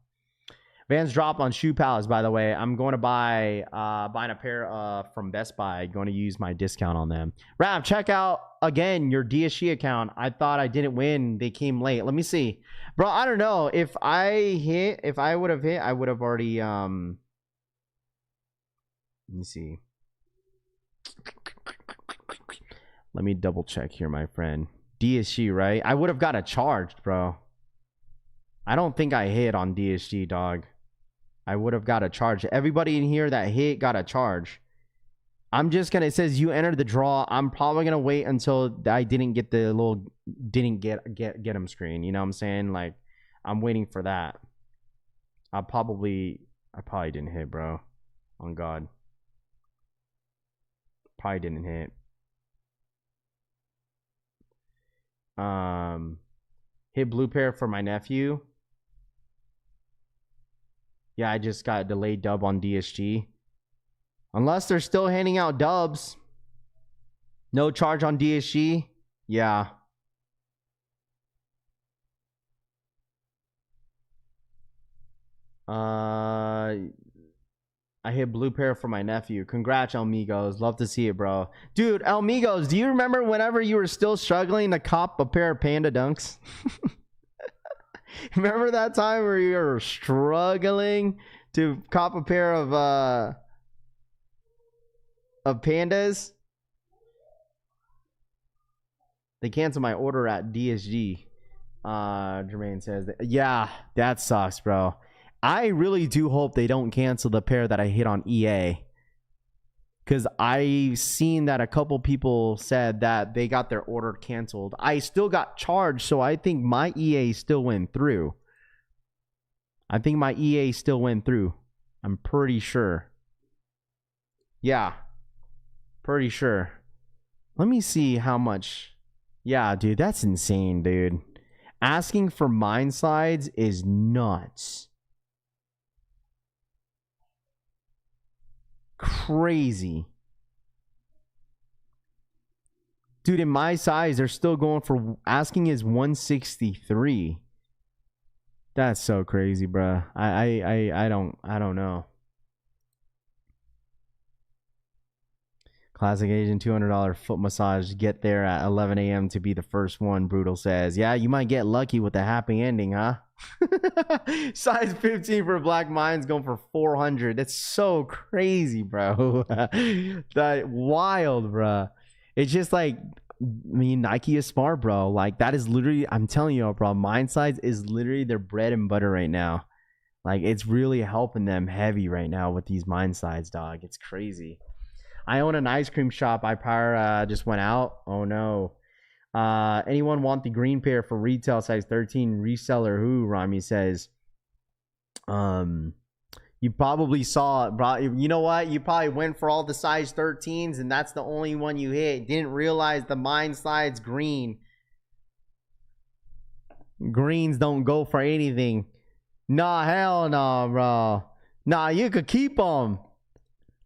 Speaker 3: Vans drop on Shoe Palace, by the way. I'm going to buying a pair from Best Buy. Going to use my discount on them. Rav, check out again your DSG account. I thought I didn't win. They came late. Let me see, bro. I don't know if I would have hit. I would have already. Let me see. Let me double check here, my friend. DSG, right? I would have got a charged, bro. I don't think I hit on DSG, dog. I would have got a charge. Everybody in here that hit got a charge. I'm just gonna, it says you entered the draw. I'm probably gonna wait until I didn't get the little didn't get them screen. You know what I'm saying? Like I'm waiting for that. I probably didn't hit, bro. On God. Probably didn't hit. Hit blue pair for my nephew. Yeah, I just got a delayed dub on DSG. Unless they're still handing out dubs. No charge on DSG. Yeah. I hit blue pair for my nephew. Congrats, Elmigos. Love to see it, bro. Dude, Elmigos, do you remember whenever you were still struggling to cop a pair of Panda Dunks? Remember that time where you were struggling to cop a pair of Pandas? They canceled my order at DSG. Jermaine says that, yeah, that sucks, bro. I really do hope they don't cancel the pair that I hit on EA. Because I've seen that a couple people said that they got their order canceled. I still got charged, so I think my EA still went through. I'm pretty sure. Yeah. Pretty sure. Let me see how much. Yeah, dude, that's insane, dude. Asking for mine slides is nuts. Crazy. Dude, in my size, they're still going for asking is 163. That's so crazy, bro. I don't know. Classic Asian $200 foot massage. Get there at 11 a.m. to be the first one, Brutal says. Yeah, you might get lucky with a happy ending, huh? Size 15 for Black Minds going for 400. That's so crazy, bro. That wild, bro. It's just like, I mean, Nike is smart, bro. Like, that is literally, I'm telling you, bro, Mind Size is literally their bread and butter right now. Like, it's really helping them heavy right now with these Mind Size, dog. It's crazy. I own an ice cream shop. I just went out. Oh no. Anyone want the green pair for retail size 13 reseller? Who? Rami says. You probably saw, bro. You know what? You probably went for all the size 13s, and that's the only one you hit. Didn't realize the mine size green. Greens don't go for anything. Nah, hell no, bro. Nah, you could keep them.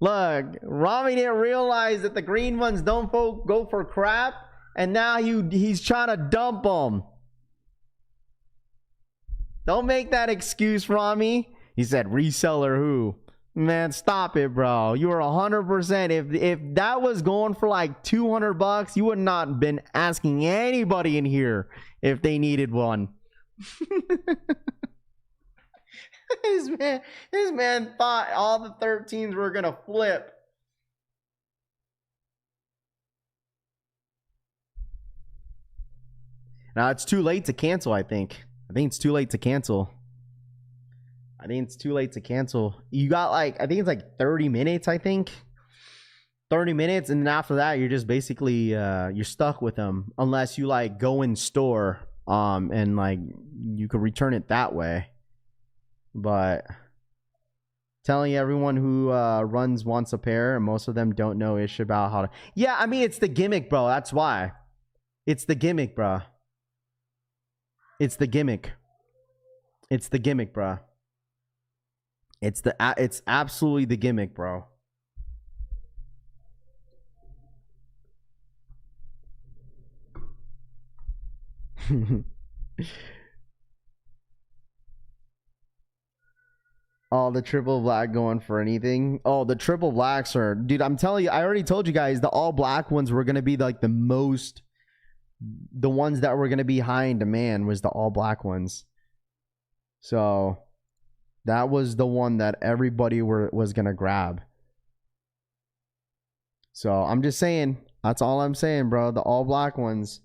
Speaker 3: Look, Rami didn't realize that the green ones don't go for crap, and now he's trying to dump them. Don't make that excuse, Rami. He said, reseller who? Man, stop it, bro. You were 100%. If that was going for like $200, you would not been asking anybody in here if they needed one. This man thought all the 13s were gonna flip. Now it's too late to cancel, I think. I think it's too late to cancel. You got like, I think it's like 30 minutes, I think. 30 minutes, and then after that, you're just basically, you're stuck with them. Unless you like go in store, and like, you could return it that way. But telling everyone who runs wants a pair, and most of them don't know ish about how to... Yeah, I mean, it's the gimmick, bro. That's why. It's the gimmick, bro. It's the gimmick, bro. It's absolutely the gimmick, bro. Oh, the triple black going for anything. Oh, the triple blacks are, dude, I'm telling you, I already told you guys the all black ones were going to be like the ones that were going to be high in demand was the all black ones. So that was the one that everybody was going to grab. So I'm just saying, that's all I'm saying, bro. The all black ones,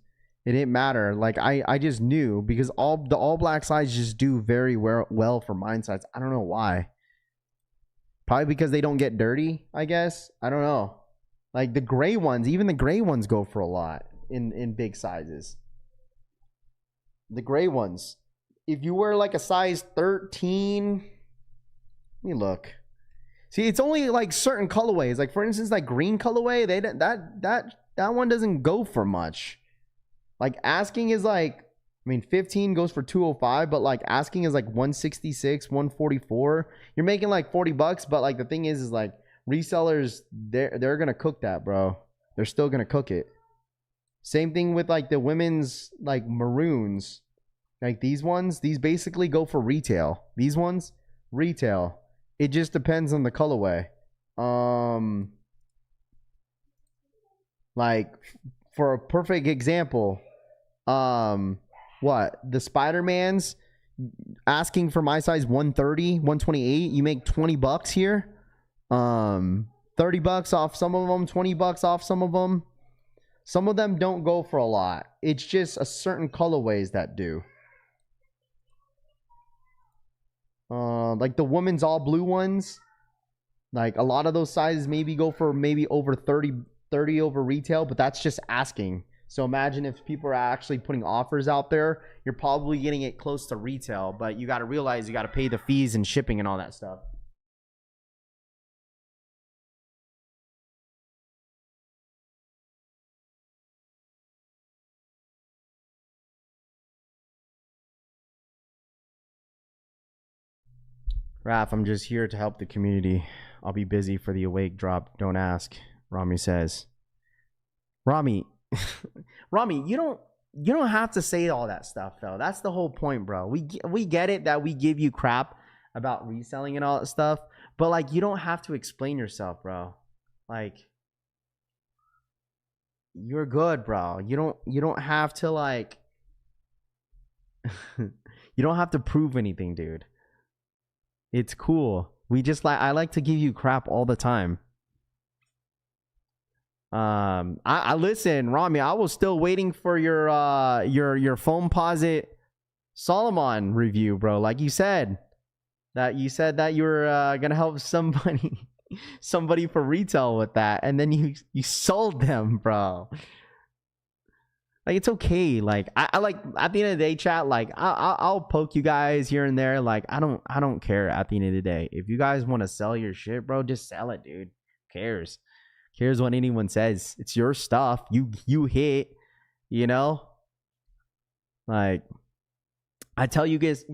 Speaker 3: it didn't matter. Like I just knew, because the all black sides just do very well for mine sides. I don't know why. Probably because they don't get dirty, I guess. I don't know. Like the gray ones, even the gray ones go for a lot in big sizes. The gray ones. If you wear like a size 13, let me look. See, it's only like certain colorways. Like for instance, like green colorway, that one doesn't go for much. Like asking is like, I mean, 15 goes for 205, but like asking is like 166, 144. You're making like $40, but like the thing is like resellers, they're gonna cook that, bro. They're still gonna cook it. Same thing with like the women's like maroons. Like these ones, these basically go for retail. These ones, retail. It just depends on the colorway. Like for a perfect example, what? The Spider-Man's asking for my size 130, 128. You make $20 here. $30 off some of them, $20 off some of them. Some of them don't go for a lot. It's just a certain colorways that do. Like the women's all blue ones, like a lot of those sizes maybe go for maybe over 30 over retail, but that's just asking. So imagine if people are actually putting offers out there, you're probably getting it close to retail, but you got to realize you got to pay the fees and shipping and all that stuff. Raph, I'm just here to help the community. I'll be busy for the awake drop. Don't ask. Rami says. Rami, you don't have to say all that stuff though. That's the whole point, bro. We get it that we give you crap about reselling and all that stuff, but like you don't have to explain yourself, bro. Like you're good, bro. You don't have to like you don't have to prove anything, dude. It's cool. I like to give you crap all the time. I listen, Rami, I was still waiting for your Foamposite Solomon review, bro. Like you said that you were gonna help somebody for retail with that, and then you sold them, bro. Like, it's okay. Like, I like, at the end of the day, chat, like, I'll poke you guys here and there. Like, I don't care at the end of the day. If you guys want to sell your shit, bro, just sell it, dude. Who cares? Who cares what anyone says? It's your stuff. You hit, you know? Like, I tell you guys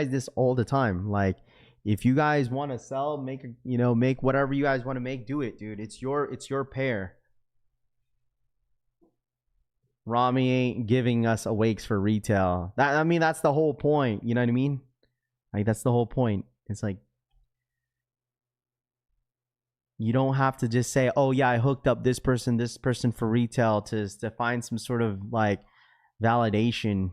Speaker 3: this all the time. Like, if you guys want to sell, make whatever you guys want to make, do it, dude. It's your pair. Rami ain't giving us awakes for retail. That's the whole point. You know what I mean? Like, that's the whole point. It's like, you don't have to just say, oh yeah, I hooked up this person for retail to find some sort of like validation,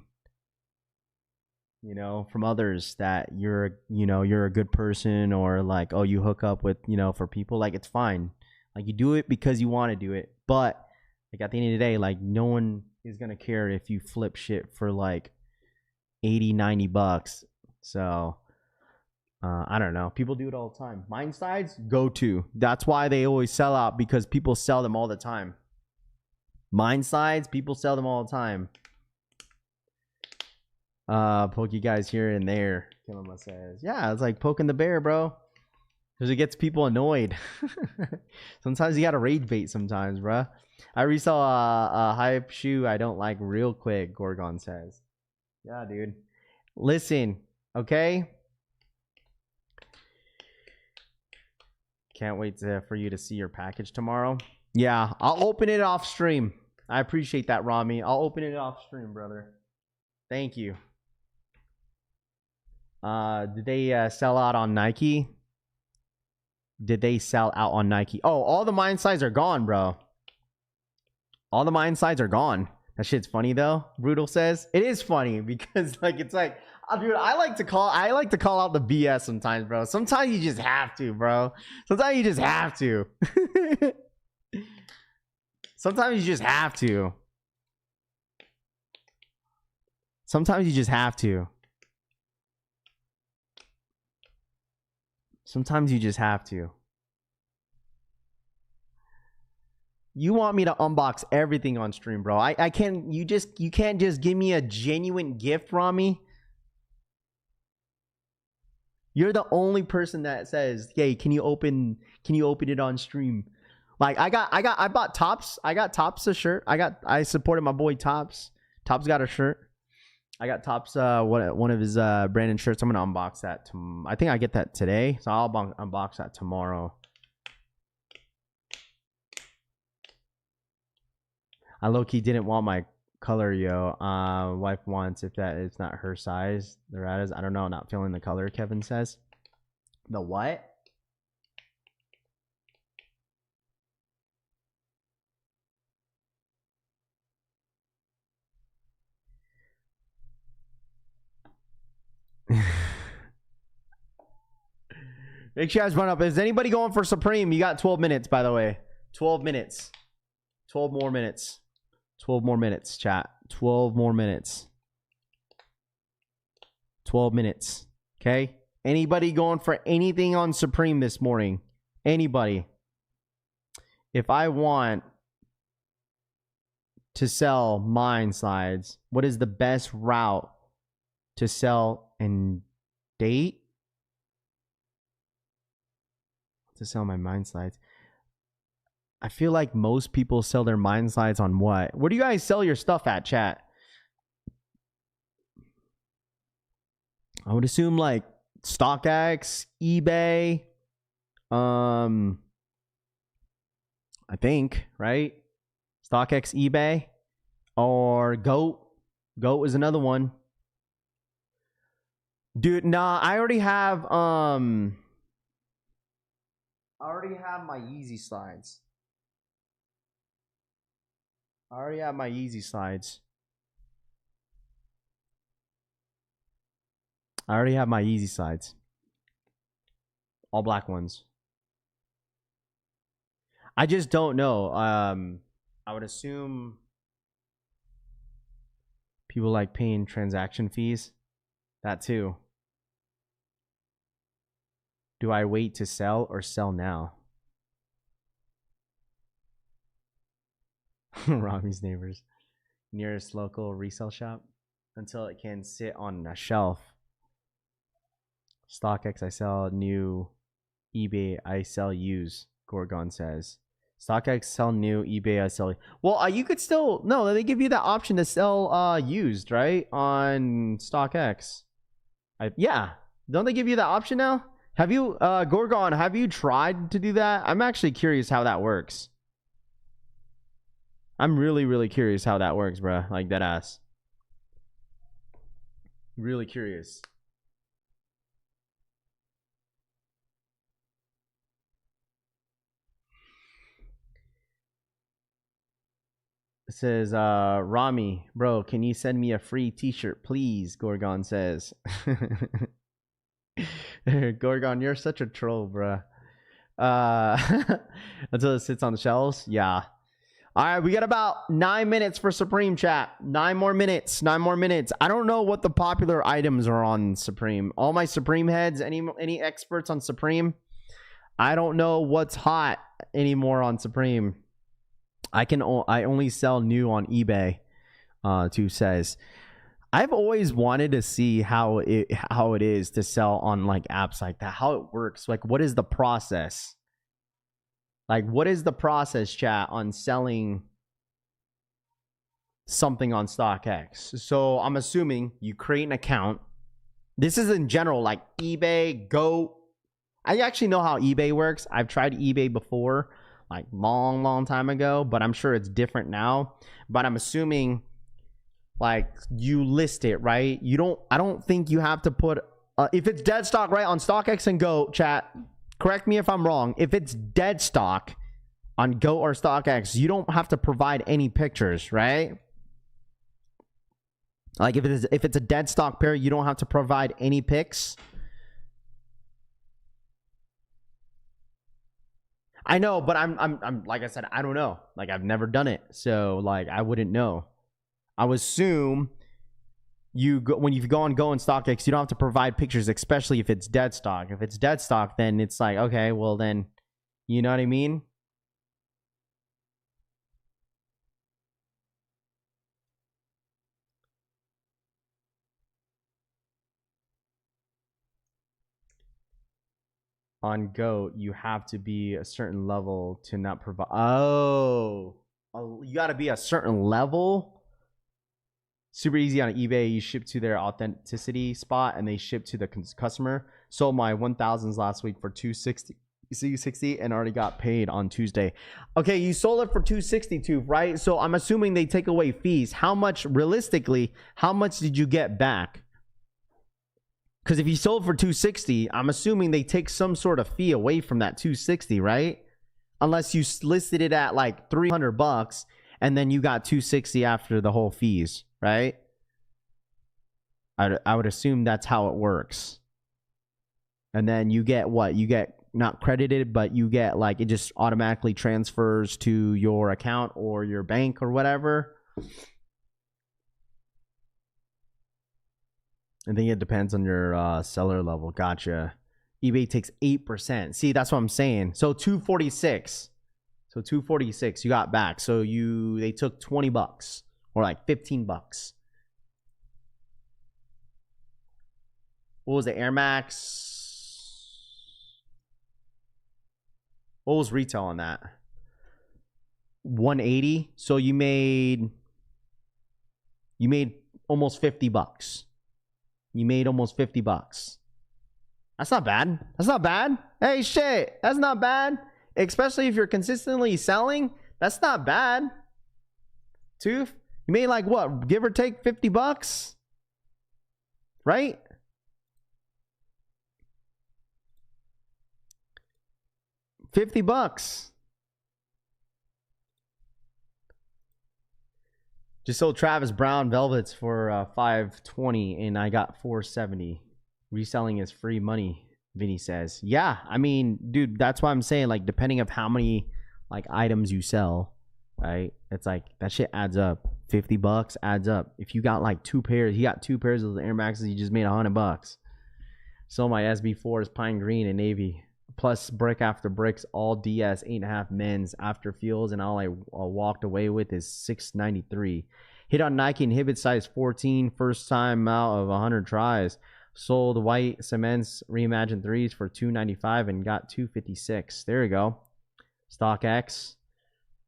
Speaker 3: from others that you're a good person, or like, oh, you hook up with, for people. Like, it's fine. Like, you do it because you want to do it. But like, at the end of the day, like, no one is going to care if you flip shit for like $80-$90. So I don't know. People do it all the time. Mine sides, go to. That's why they always sell out, because people sell them all the time. Mine sides, people sell them all the time. Poke you guys here and there. Kilima says, yeah, it's like poking the bear, bro. Because it gets people annoyed. Sometimes you gotta rage bait sometimes, bro. I resaw a hype shoe I don't like real quick, Gorgon says. Yeah, dude. Listen, okay? Can't wait for you to see your package tomorrow. Yeah, I'll open it off stream. I appreciate that, Rami. I'll open it off stream, brother. Thank you. Did they sell out on Nike? Did they sell out on Nike? Oh, all the mine sides are gone, bro. All the mine sides are gone. That shit's funny though. Brutal says it is funny because like, it's like, dude, I like to call out the BS sometimes, bro. Sometimes you just have to, bro. Sometimes you just have to. Sometimes you just have to. Sometimes you just have to. Sometimes you just have to. You want me to unbox everything on stream, bro. I can't. You can't just give me a genuine gift, Rami. You're the only person that says, "Hey, can you open it on stream?" Like, I bought Tops. I got Tops a shirt. I supported my boy Tops. Tops got a shirt. I got Tops one of his Brandon shirts. I'm gonna unbox that. I think I get that today, so I'll unbox that tomorrow. I low-key didn't want my color, yo. Wife wants if that is not her size. The rat is, I don't know, not feeling the color, Kevin says. The what? Make sure you guys run up. Is anybody going for Supreme? You got 12 minutes, by the way. 12 minutes. 12 more minutes. 12 more minutes, chat. 12 more minutes. 12 minutes. Okay? Anybody going for anything on Supreme this morning? Anybody? If I want to sell mine slides, what is the best route to sell and date? To sell my mine slides. I feel like most people sell their mine slides on what? Where do you guys sell your stuff at, chat? I would assume like StockX, eBay. I think, right? StockX, eBay, or Goat. Goat is another one. Dude, nah, I already have my Yeezy slides. I already have my Yeezy slides. I already have my Yeezy slides. All black ones. I just don't know. I would assume people like paying transaction fees. That too. Do I wait to sell or sell now? Rami's neighbors. nearest local resale shop until it can sit on a shelf. StockX, I sell new. eBay, I sell used. Gorgon says. StockX, sell new. eBay, I sell. Well, you could still no. They give you that option to sell used, right, on StockX. Yeah, don't they give you that option now? Have you, Gorgon? Have you tried to do that? I'm actually curious how that works. I'm really curious how that works, bruh. Like, dead ass. Really curious. It says, Rami, bro, can you send me a free t-shirt, please? Gorgon says. Gorgon, you're such a troll, bruh. Until it sits on the shelves? Yeah. All right, we got about 9 minutes for Supreme, chat. 9 more minutes. 9 more minutes. I don't know what the popular items are on Supreme. All my Supreme heads, any experts on Supreme? I don't know what's hot anymore on Supreme. I only sell new on eBay. Two says, I've always wanted to see how it is to sell on like apps like that. How it works. Like, what is the process? Like, what is the process, chat, on selling something on StockX? So I'm assuming you create an account. This is in general, like eBay, Go. I actually know how eBay works. I've tried eBay before, like long time ago, but I'm sure it's different now. But I'm assuming like you list it, right? I don't think you have to put, if it's dead stock, right, on StockX and Go, chat, correct me if I'm wrong. If it's dead stock on Go or StockX, you don't have to provide any pictures, right? Like if it's a dead stock pair, you don't have to provide any pics. I know, but I'm like I said, I don't know. Like, I've never done it, so like I wouldn't know. I would assume when you go on Go and StockX, you don't have to provide pictures, especially if it's dead stock. If it's dead stock, then it's like, okay, well then, you know what I mean? On Go, you have to be a certain level to not provide. Oh, you got to be a certain level. Super easy on eBay. You ship to their authenticity spot and they ship to the customer. Sold my 1000s last week for $260 and already got paid on Tuesday. Okay, you sold it for $262, right? So I'm assuming they take away fees. How much, realistically, how much did you get back? Because if you sold for $260, I'm assuming they take some sort of fee away from that $260, right? Unless you listed it at like $300 and then you got $260 after the whole fees, right? I would assume that's how it works. And then you get what? You get not credited, but you get like it just automatically transfers to your account or your bank or whatever. I think it depends on your seller level. Gotcha. eBay takes 8%. See, that's what I'm saying. So 246. So 246 you got back. So they took $20 or like $15. What was the Air Max? What was retail on that? 180. So you made almost $50. You made almost $50. That's not bad. That's not bad. Hey, shit. That's not bad. Especially if you're consistently selling. That's not bad. Tooth, you made like what? Give or take $50? Right? $50. Just sold Travis Brown Velvets for $520 and I got $470. Reselling is free money, Vinny says. Yeah, I mean, dude, that's why I'm saying, like, depending of how many like items you sell, right? It's like that shit adds up. $50 adds up. If you got like 2 pairs, he got 2 pairs of the Air Maxes, you just made $100. Sold my SB4s, pine green and navy, plus brick after bricks, all DS 8.5 men's after fuels, and all I walked away with is $693. Hit on Nike Inhibit size 14, first time out of 100 tries. Sold white cements reimagined threes for $295 and got $256. There you go. StockX.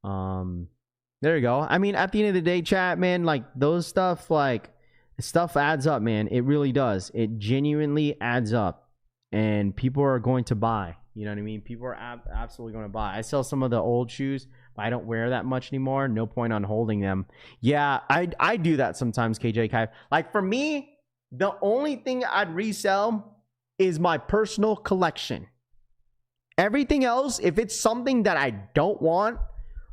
Speaker 3: There you go. I mean, at the end of the day, chat, man, like those stuff, like stuff adds up, man. It really does. It genuinely adds up, and people are going to buy. You know what I mean? People are absolutely going to buy. I sell some of the old shoes, but I don't wear that much anymore. No point on holding them. Yeah, I do that sometimes, KJ Kai. Like for me, the only thing I'd resell is my personal collection. Everything else, if it's something that I don't want,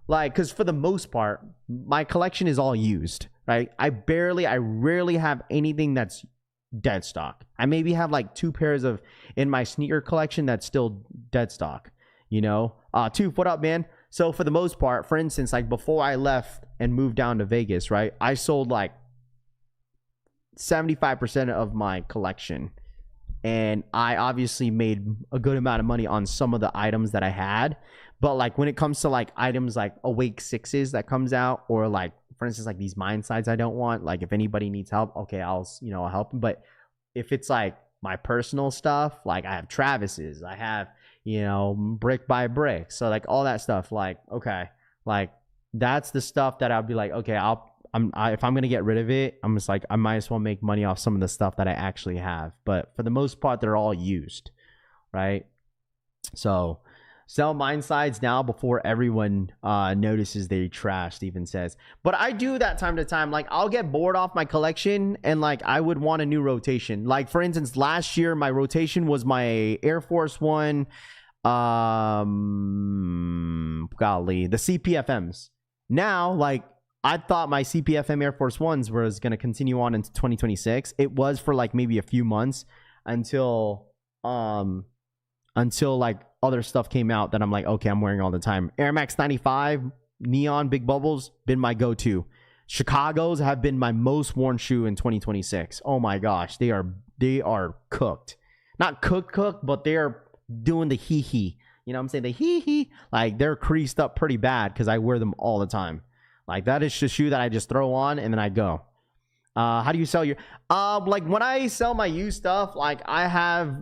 Speaker 3: like, because for the most part, my collection is all used, right? I rarely have anything that's dead stock. I maybe have like 2 pairs of in my sneaker collection that's still dead stock, you know? Tooth, what up, man? So for the most part, for instance, like before I left and moved down to Vegas, right? I sold like 75% of my collection. And I obviously made a good amount of money on some of the items that I had. But like when it comes to like items like Awake 6s that comes out, or like, for instance, like these mine sides I don't want, like if anybody needs help, okay, I'll help them. But if it's like my personal stuff, like I have Travis's, I have, brick by brick. So like all that stuff, like, okay, like that's the stuff that I'll be like, okay, if I'm going to get rid of it, I'm just like, I might as well make money off some of the stuff that I actually have. But for the most part, they're all used, right? So sell mine sides now before everyone notices they trash, Steven says. But I do that time to time. Like I'll get bored off my collection and like I would want a new rotation. Like for instance, last year my rotation was my Air Force One, the CPFMs. Now, like I thought my CPFM Air Force Ones was going to continue on into 2026. It was for like maybe a few months until like other stuff came out that I'm like, okay, I'm wearing all the time. Air Max 95 neon big bubbles been my go-to. Chicago's have been my most worn shoe in 2026. Oh my gosh, they are cooked. Not cooked, but they're doing the hee. You know what I'm saying? The hee. Like they're creased up pretty bad because I wear them all the time. Like that is just a shoe that I just throw on and then I go. How do you sell your like when I sell my used stuff, like I have,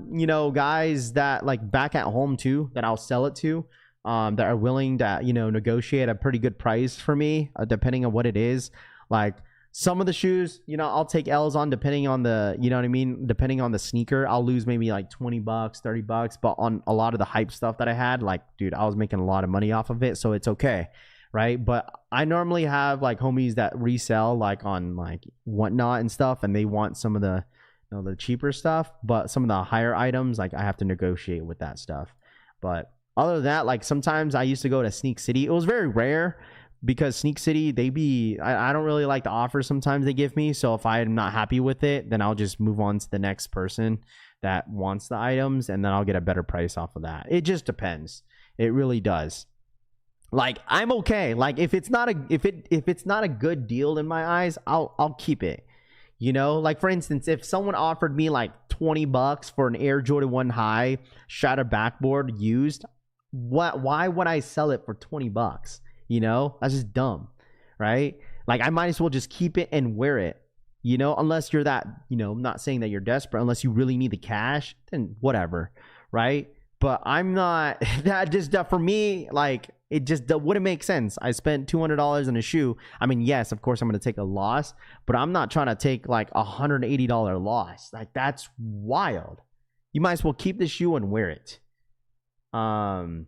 Speaker 3: guys that like back at home too that I'll sell it to, that are willing to, negotiate a pretty good price for me, depending on what it is. Like some of the shoes, I'll take L's on depending on the, depending on the sneaker. I'll lose maybe like $20, $30, but on a lot of the hype stuff that I had, like, dude, I was making a lot of money off of it, so it's okay. Right. But I normally have like homies that resell like on like Whatnot and stuff, and they want some of the, the cheaper stuff, but some of the higher items, like I have to negotiate with that stuff. But other than that, like sometimes I used to go to Sneak City. It was very rare because Sneak City, I don't really like the offers sometimes they give me. So if I'm not happy with it, then I'll just move on to the next person that wants the items, and then I'll get a better price off of that. It just depends. It really does. Like I'm okay. Like if it's not a good deal in my eyes, I'll keep it. Like for instance, if someone offered me like $20 for an Air Jordan 1 High shatter backboard used, why would I sell it for $20? That's just dumb, right? Like I might as well just keep it and wear it. Unless you're that, I'm not saying that you're desperate, unless you really need the cash, then whatever, right? But I'm not, that just, for me, like, it just wouldn't make sense. I spent $200 on a shoe. I mean, yes, of course I'm going to take a loss, but I'm not trying to take like a $180 loss. Like, that's wild. You might as well keep the shoe and wear it. Raph,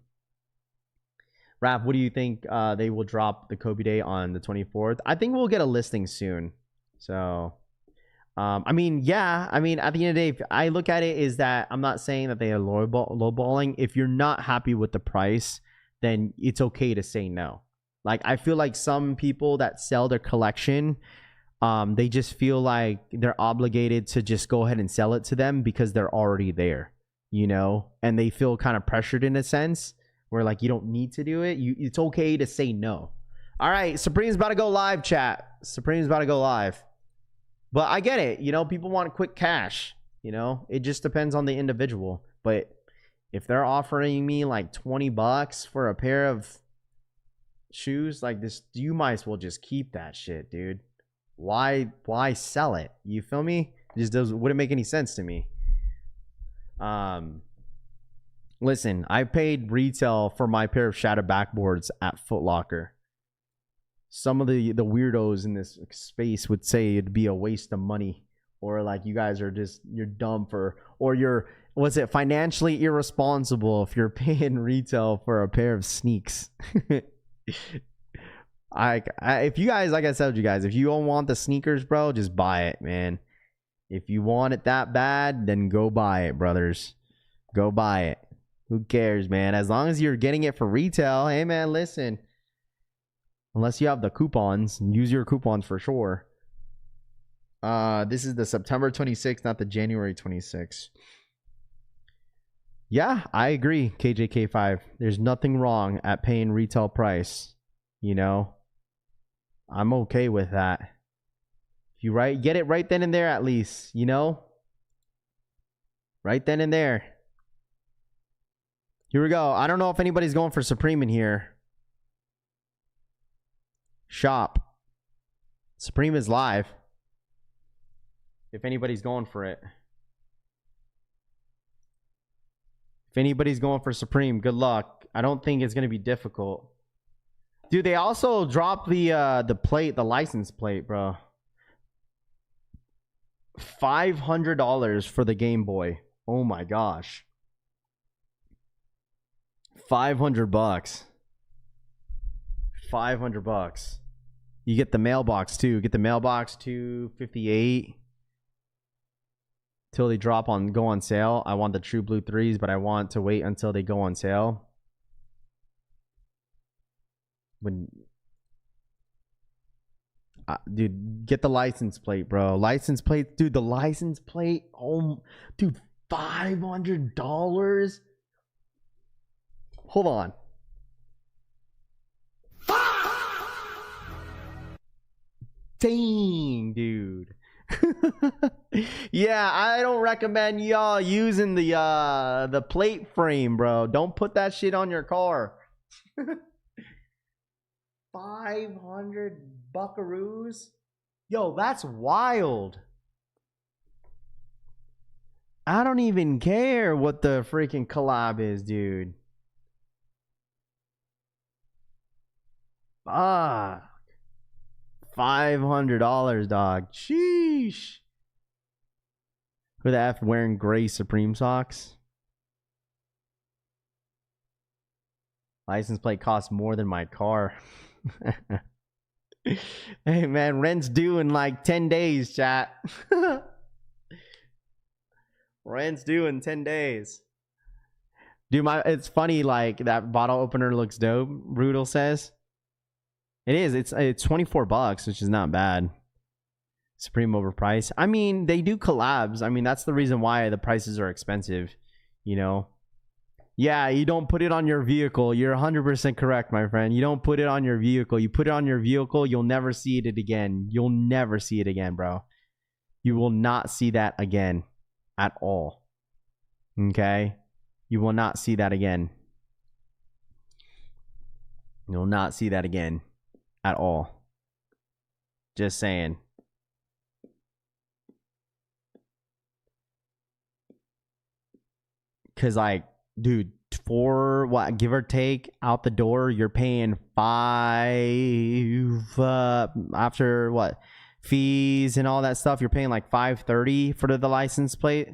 Speaker 3: what do you think they will drop the Kobe Day on the 24th? I think we'll get a listing soon. So, I mean, yeah. I mean, at the end of the day, if I look at it is that I'm not saying that they are lowballing. If you're not happy with the price, then it's okay to say no. Like, I feel like some people that sell their collection, they just feel like they're obligated to just go ahead and sell it to them because they're already there, and they feel kind of pressured in a sense where like you don't need to do it. It's okay to say no. All right, Supreme's about to go live, chat. Supreme's about to go live. But I get it. People want quick cash. It just depends on the individual. But if they're offering me like $20 for a pair of shoes like this, you might as well just keep that shit, dude. Why sell it? You feel me? It just wouldn't make any sense to me. Listen, I paid retail for my pair of Shadow backboards at Foot Locker. Some of the weirdos in this space would say it'd be a waste of money, or like you guys are just, you're dumb for, or you're, was it financially irresponsible if you're paying retail for a pair of sneaks. If you guys, like I said, you guys, if you don't want the sneakers, bro, just buy it, man. If you want it that bad, then go buy it, brothers. Go buy it. Who cares, man? As long as you're getting it for retail, hey, man, listen. Unless you have the coupons, use your coupons for sure. This is the September 26th, not the January 26th. Yeah, I agree, KJK5. There's nothing wrong at paying retail price. You know, I'm okay with that. If you get it right then and there, at least, you know, right then and there. Here we go. I don't know if anybody's going for Supreme in here. Shop. Supreme is live. If anybody's going for it. If anybody's going for Supreme, good luck. I don't think it's going to be difficult. Dude, they also dropped the plate, the license plate, bro. $500 for the Game Boy. Oh my gosh. $500. $500. You get the mailbox too. Get the mailbox $258 till they go on sale. I want the True Blue 3s, but I want to wait until they go on sale. Dude, get the license plate, bro. License plate, dude. The license plate. Oh, dude, $500. Hold on. Dang, dude. Yeah, I don't recommend y'all using the plate frame, bro. Don't put that shit on your car. 500 buckaroos? Yo, that's wild. I don't even care what the freaking collab is, dude. Fuck. $500, dog. Sheesh. Who the F wearing gray Supreme socks? License plate costs more than my car. Hey, man, rent's due in like 10 days, chat. Rent's due in 10 days. Dude, it's funny, like, that bottle opener looks dope, Brutal says. It is. It's 24 bucks, which is not bad. Supreme overpriced. I mean, they do collabs. I mean, that's the reason why the prices are expensive, you know. Yeah, you don't put it on your vehicle. You're 100% correct, my friend. You don't put it on your vehicle. You put it on your vehicle, you'll never see it again. You'll never see it again, bro. You will not see that again at all. Okay? You will not see that again. You'll not see that again at all. Just saying. Because, like, dude, for what, give or take, out the door, you're paying $5 after what, fees and all that stuff. You're paying like $530 for the license plate.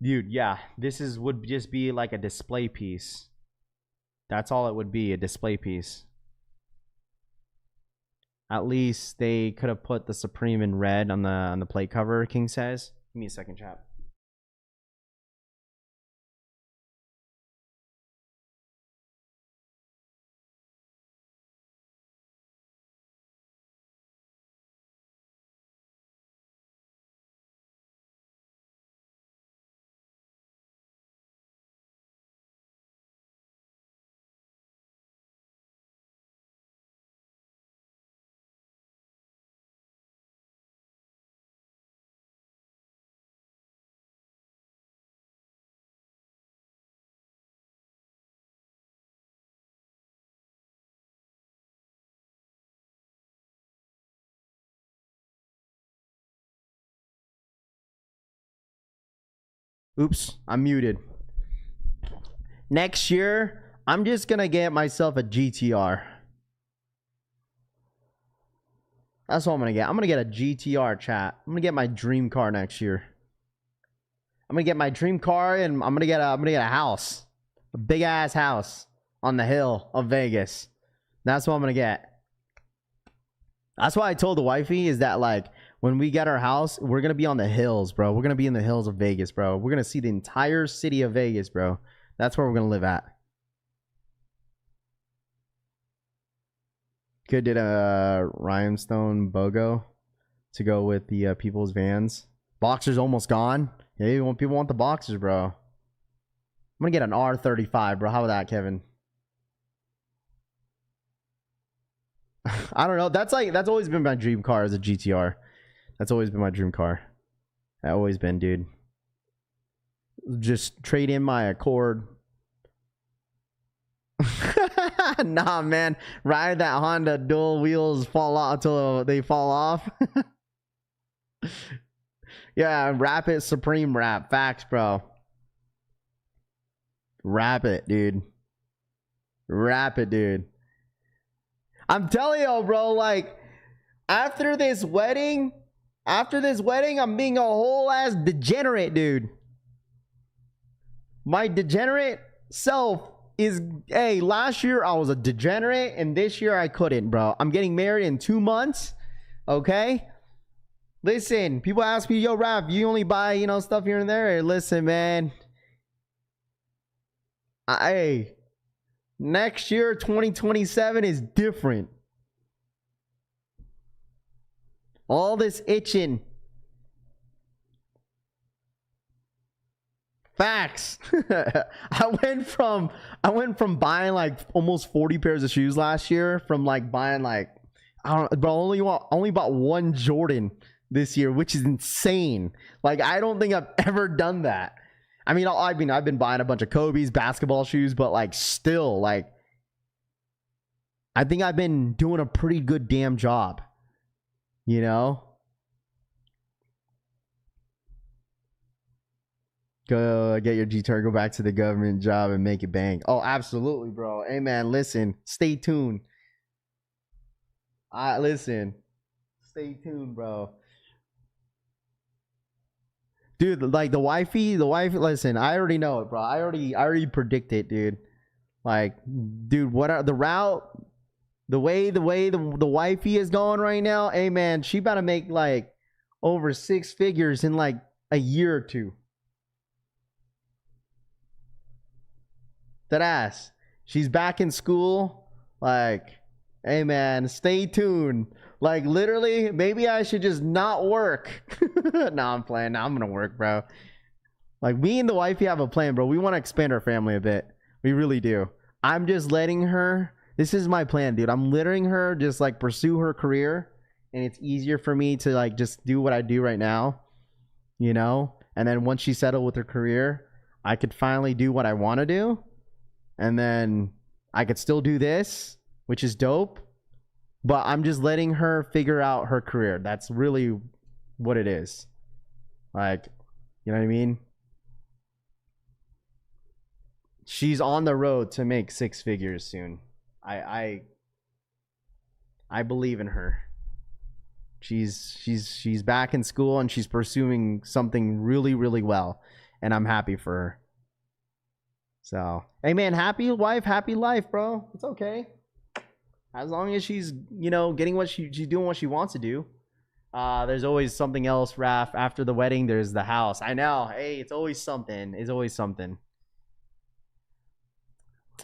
Speaker 3: Dude, yeah, would just be like a display piece. That's all it would be, a display piece. At least they could have put the Supreme in red on the plate cover, King says. Give me a second, chat. Oops, I'm muted. Next year, I'm just gonna get myself a GTR. That's what I'm gonna get. I'm gonna get a GTR, chat. I'm gonna get my dream car next year. I'm gonna get my dream car, and I'm gonna get a house, a big ass house on the hill of Vegas. That's what I'm gonna get. That's why I told the wifey is that like when we get our house, we're gonna be on the hills, bro. We're gonna be in the hills of Vegas, bro. We're gonna see the entire city of Vegas, bro. That's where we're gonna live at. Could did a rhinestone BOGO to go with the people's vans. Boxer's almost gone. Yeah, people want the Boxers, bro. I'm gonna get an R35, bro. How about that, Kevin? I don't know. That's always been my dream car as a GTR. That's always been my dream car. That always been, dude. Just trade in my Accord. Nah, man. Ride that Honda dual wheels fall off until they fall off. Yeah, wrap it Supreme wrap. Facts, bro. Wrap it, dude. Wrap it, dude. I'm telling you, bro, like, after this wedding, I'm being a whole ass degenerate, dude. My degenerate self is, hey, last year I was a degenerate, and this year I couldn't, bro. I'm getting married in 2 months, okay? Listen, people ask me, yo, Raph, you only buy, you know, stuff here and there? Listen, man. Hey, next year, 2027 is different. All this itching. Facts. I went from buying like almost 40 pairs of shoes last year from like buying like, I don't, but only bought one Jordan this year, which is insane. Like, I don't think I've ever done that. I mean, I've been buying a bunch of Kobe's basketball shoes, but like still, like, I think I've been doing a pretty good damn job, you know? Go get your GTR, go back to the government job and make it bang. Oh, absolutely, bro. Hey, man, listen, stay tuned. Listen, stay tuned, bro. Dude, like the wifey, listen, I already know it, bro. I already predict it, dude. Like, dude, what are the route, the way the wifey is going right now? Hey, man, she about to make like over 6 figures in like a year or two. That ass. She's back in school. Like, hey, man, stay tuned. Like, literally, maybe I should just not work. No, I'm playing. No, I'm going to work, bro. Like, me and the wifey have a plan, bro. We want to expand our family a bit. We really do. I'm just letting her. This is my plan, dude. I'm letting her just, like, pursue her career. And it's easier for me to, like, just do what I do right now. You know? And then once she's settled with her career, I could finally do what I want to do. And then I could still do this, which is dope. But I'm just letting her figure out her career. That's really what it is. Like, you know what I mean? She's on the road to make 6 figures soon. I believe in her. She's back in school and she's pursuing something really, really well. And I'm happy for her. So, hey, man, happy wife, happy life, bro. It's okay. As long as she's, you know, getting what she's doing what she wants to do. There's always something else, Raph. After the wedding, there's the house. I know. Hey, it's always something. It's always something.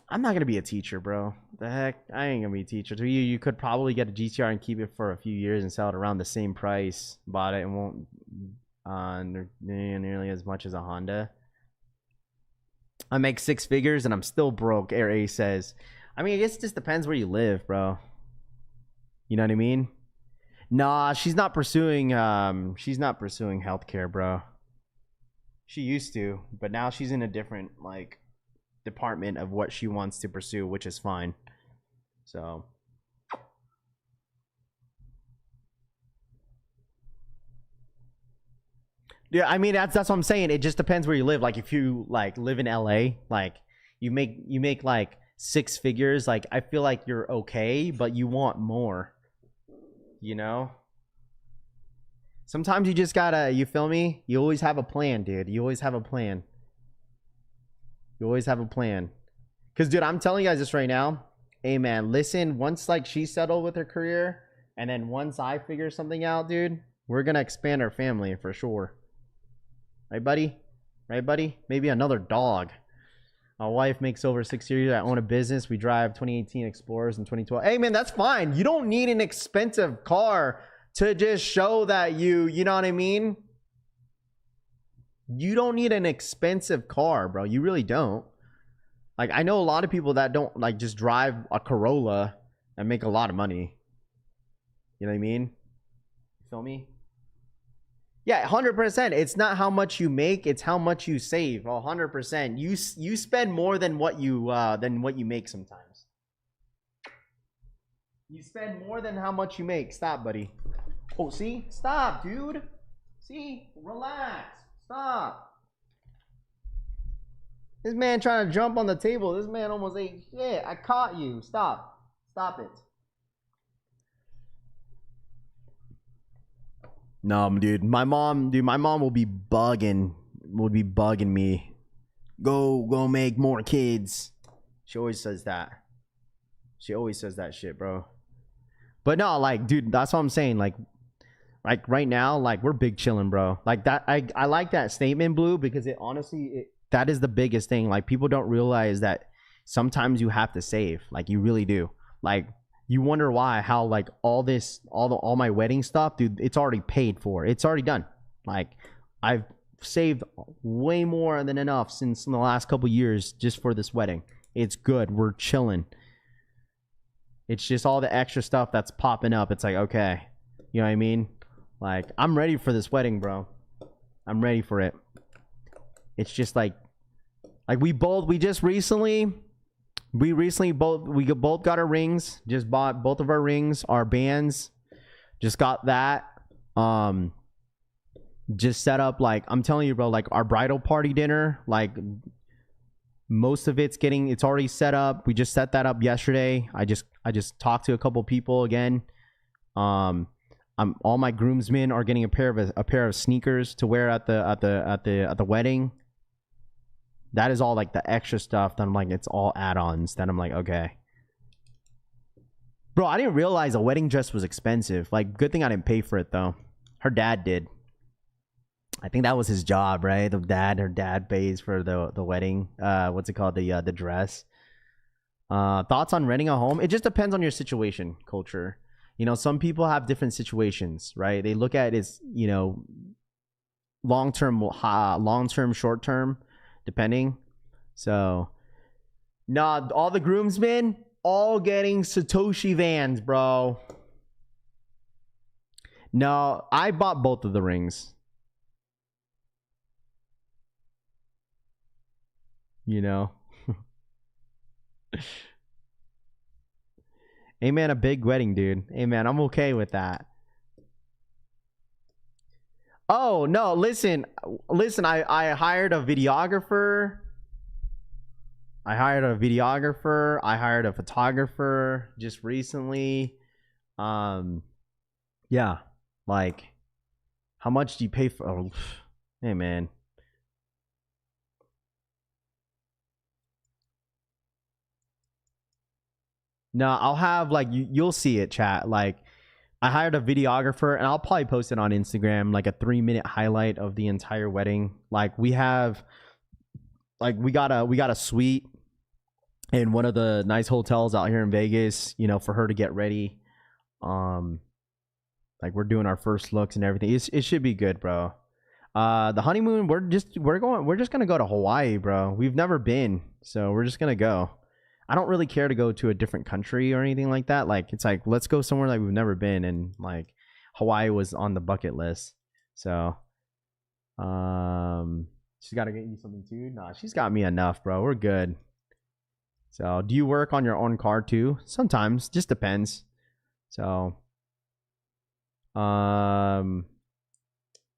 Speaker 3: I'm not going to be a teacher, bro. The heck? I ain't going to be a teacher. To you could probably get a GTR and keep it for a few years and sell it around the same price. Bought it and won't nearly as much as a Honda. I make 6 figures and I'm still broke, Air A says. I mean, I guess it just depends where you live, bro. You know what I mean? Nah, she's not pursuing healthcare, bro. She used to, but now she's in a different, like, department of what she wants to pursue, which is fine. So, Yeah, I mean that's what I'm saying. It just depends where you live. Like if you like live in LA, like you make like 6 figures, like I feel like you're okay, but you want more. You know? Sometimes you just gotta, you feel me? You always have a plan, dude. You always have a plan. You always have a plan. Cause dude, I'm telling you guys this right now. Hey man, listen, once like she's settled with her career, and then once I figure something out, dude, we're gonna expand our family for sure. Right, buddy? Right, buddy? Maybe another dog. My wife makes over 6 years. I own a business. We drive 2018 Explorers and 2012. Hey, man, that's fine. You don't need an expensive car to just show that you know what I mean? You don't need an expensive car, bro. You really don't. Like, I know a lot of people that don't, like, just drive a Corolla and make a lot of money. You know what I mean? You feel me? Yeah, 100%. It's not how much you make, it's how much you save. 100%. You spend more than what you make sometimes. You spend more than how much you make. Stop, buddy. Oh, see? Stop, dude. See? Relax. Stop. This man trying to jump on the table. This man almost ate shit. I caught you. Stop. Stop it. No, dude. My mom will be bugging me. Go make more kids. She always says that. She always says that shit, bro. But no, like, dude, that's what I'm saying. Like right now, like we're big chilling, bro. Like that, I like that statement, Blue, because it honestly, that is the biggest thing. Like people don't realize that sometimes you have to save. Like you really do. Like you wonder why, how like all my wedding stuff, dude, it's already paid for. It's already done. Like I've saved way more than enough since in the last couple years just for this wedding. It's good. We're chilling. It's just all the extra stuff that's popping up. It's like, okay, you know what I mean? Like, I'm ready for this wedding, bro. I'm ready for it. It's just like we both recently both got our rings. Just bought both of our rings. Our bands just got that. Just set up, like, I'm telling you, bro, like our bridal party dinner, like most of it's already set up. We just set that up yesterday. I just talked to a couple people again. All my groomsmen are getting a pair of sneakers to wear at the wedding. That is all like the extra stuff that I'm like, it's all add-ons that I'm like, okay. Bro, I didn't realize a wedding dress was expensive. Like, good thing I didn't pay for it though. Her dad did. I think that was his job, right? Her dad pays for the wedding. What's it called? The dress. Thoughts on renting a home? It just depends on your situation, culture. You know, some people have different situations, right? They look at it as, you know, long-term, short-term, depending. So, nah, all the groomsmen, all getting Satoshi vans, bro. No, I bought both of the rings. You know? Hey man, a big wedding, dude. Hey man, I'm okay with that. Oh no, listen. I hired a videographer. I hired a photographer just recently. Yeah, like, how much do you pay for? Oh, hey man. No, I'll have, like, you'll see it, chat. Like, I hired a videographer, and I'll probably post it on Instagram, like a 3-minute highlight of the entire wedding. Like, we got a suite in one of the nice hotels out here in Vegas, you know, for her to get ready. Like, we're doing our first looks and everything. It should be good, bro. The honeymoon, we're just gonna go to Hawaii, bro. We've never been, so we're just gonna go. I don't really care to go to a different country or anything like that. Like, it's like, let's go somewhere like we've never been, and like Hawaii was on the bucket list. So she's got to get you something too. Nah, she's got me enough, bro. We're good. So do you work on your own car too? Sometimes, just depends. So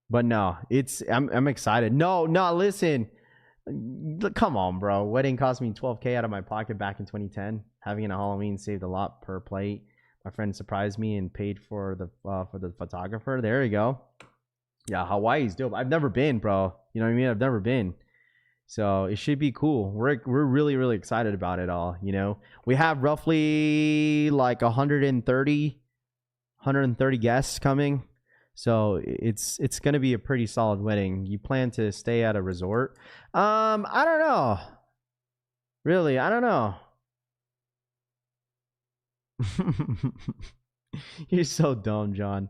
Speaker 3: But no, I'm excited. No, listen. Come on, bro. Wedding cost me $12K out of my pocket back in 2010. Having it on Halloween saved a lot per plate. My friend surprised me and paid for the photographer. There you go. Yeah, Hawaii's dope. I've never been, bro. You know what I mean? I've never been. So it should be cool. We're really, really excited about it all. You know, we have roughly like 130 guests coming. So it's gonna be a pretty solid wedding. You plan to stay at a resort? I don't know. Really, I don't know. You're so dumb, John.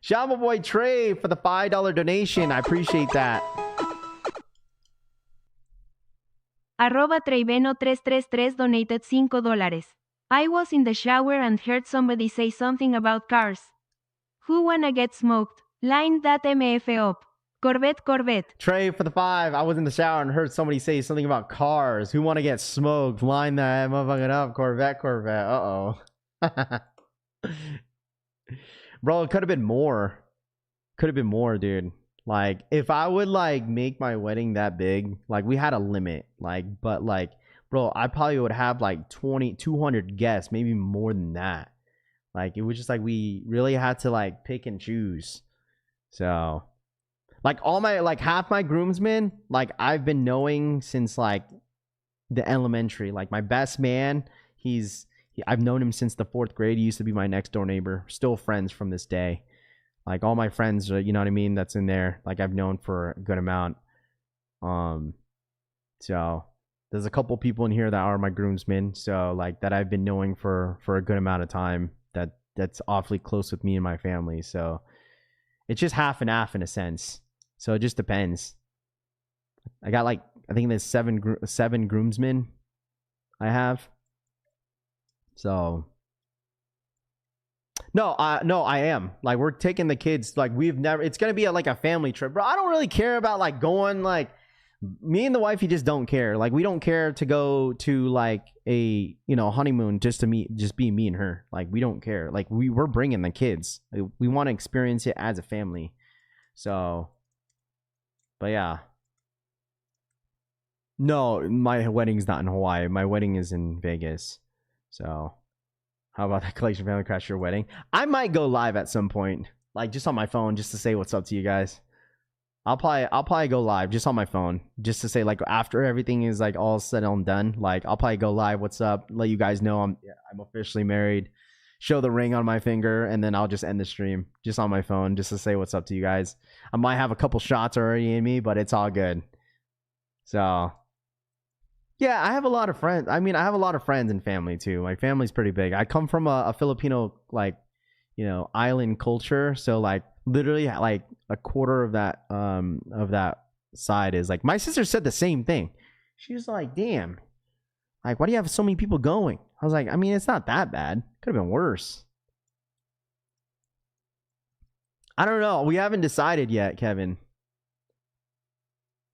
Speaker 3: Shout out my boy Trey for the $5 donation. I appreciate that.
Speaker 5: @TreyBeno333 donated $5. I was in the shower and heard somebody say something about cars. Who wanna get smoked? Line that MF up. Corvette.
Speaker 3: Trey for the 5. I was in the shower and heard somebody say something about cars. Who want to get smoked? Line that motherfucking up. Corvette. Uh-oh. Bro, it could have been more. Dude. Like, if I would, like, make my wedding that big, like, we had a limit. Like, but, like, bro, I probably would have, like, 200 guests, maybe more than that. Like, it was just, like, we really had to, like, pick and choose. So, like, half my groomsmen, like, I've been knowing since, like, the elementary. Like, my best man, I've known him since the 4th grade. He used to be my next door neighbor. Still friends from this day. Like, all my friends, you know what I mean, that's in there, like, I've known for a good amount. So there's a couple people in here that are my groomsmen, so, like, that I've been knowing for a good amount of time, that's awfully close with me and my family. So it's just half and half in a sense. So it just depends. I got, like, I think there's seven groomsmen I have. So no, I am. Like, we're taking the kids. Like, it's going to be like a family trip. Bro, I don't really care about, like, going, like, me and the wifey just don't care. Like, we don't care to go to, like, a, you know, honeymoon just be me and her. Like, we don't care. Like, we're bringing the kids. We want to experience it as a family. So, but yeah. No, my wedding's not in Hawaii. My wedding is in Vegas. So, how about that, Collection Family Crash, your wedding? I might go live at some point, like, just on my phone, just to say what's up to you guys. I'll probably go live just on my phone, just to say, like, after everything is, like, all said and done. Like, I'll probably go live, what's up, let you guys know I'm officially married, show the ring on my finger, and then I'll just end the stream just on my phone, just to say what's up to you guys. I might have a couple shots already in me, but it's all good. So, yeah, I have a lot of friends. I mean, I have a lot of friends and family too. My family's pretty big. I come from a Filipino, like, you know, island culture. So, like, literally, like, a quarter of that side is, like, my sister said the same thing. She was like, damn, like, why do you have so many people going? I was like, I mean, it's not that bad. Could have been worse. I don't know. We haven't decided yet, Kevin.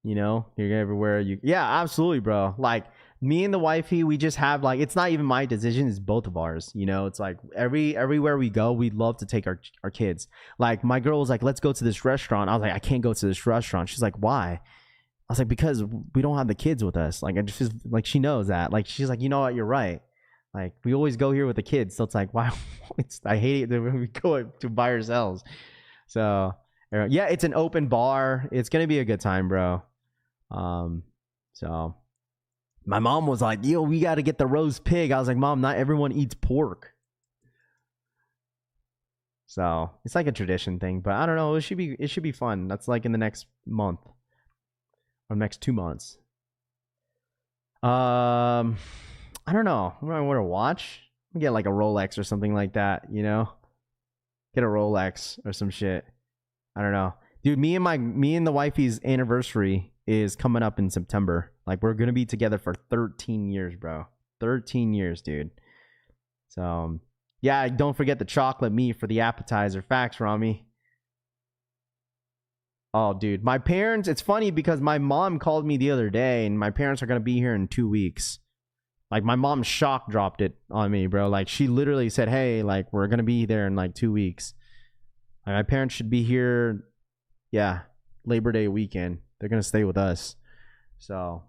Speaker 3: You know, you're everywhere. Yeah, absolutely, bro. Like, me and the wifey, we just have, like, it's not even my decision, it's both of ours. You know, it's like everywhere we go, we love to take our kids. Like, my girl was like, let's go to this restaurant. I was like, I can't go to this restaurant. She's like, why? I was like, because we don't have the kids with us. Like, I just, like, she knows that. Like, she's like, you know what, you're right. Like, we always go here with the kids. So it's like, wow, I hate it when we go to by ourselves. So, yeah, it's an open bar. It's going to be a good time, bro. So my mom was like, yo, we got to get the roast pig. I was like, Mom, not everyone eats pork. So it's like a tradition thing, but I don't know. It should be fun. That's like in the next month or next 2 months. I don't know. What do I want to watch? Get like a Rolex or something like that, you know? Get a Rolex or some shit. I don't know. Dude, me and the wifey's anniversary is coming up in September. Like, we're gonna be together for 13 years, bro. 13 years, dude. So, yeah, don't forget the chocolate meat for the appetizer. Facts, Rami. Oh, dude, my parents, it's funny because my mom called me the other day, and my parents are gonna be here in 2 weeks. Like, my mom shock dropped it on me, bro. Like, she literally said, hey, like, we're gonna be there in like 2 weeks. Like, my parents should be here Yeah, Labor Day weekend. They're gonna stay with us. So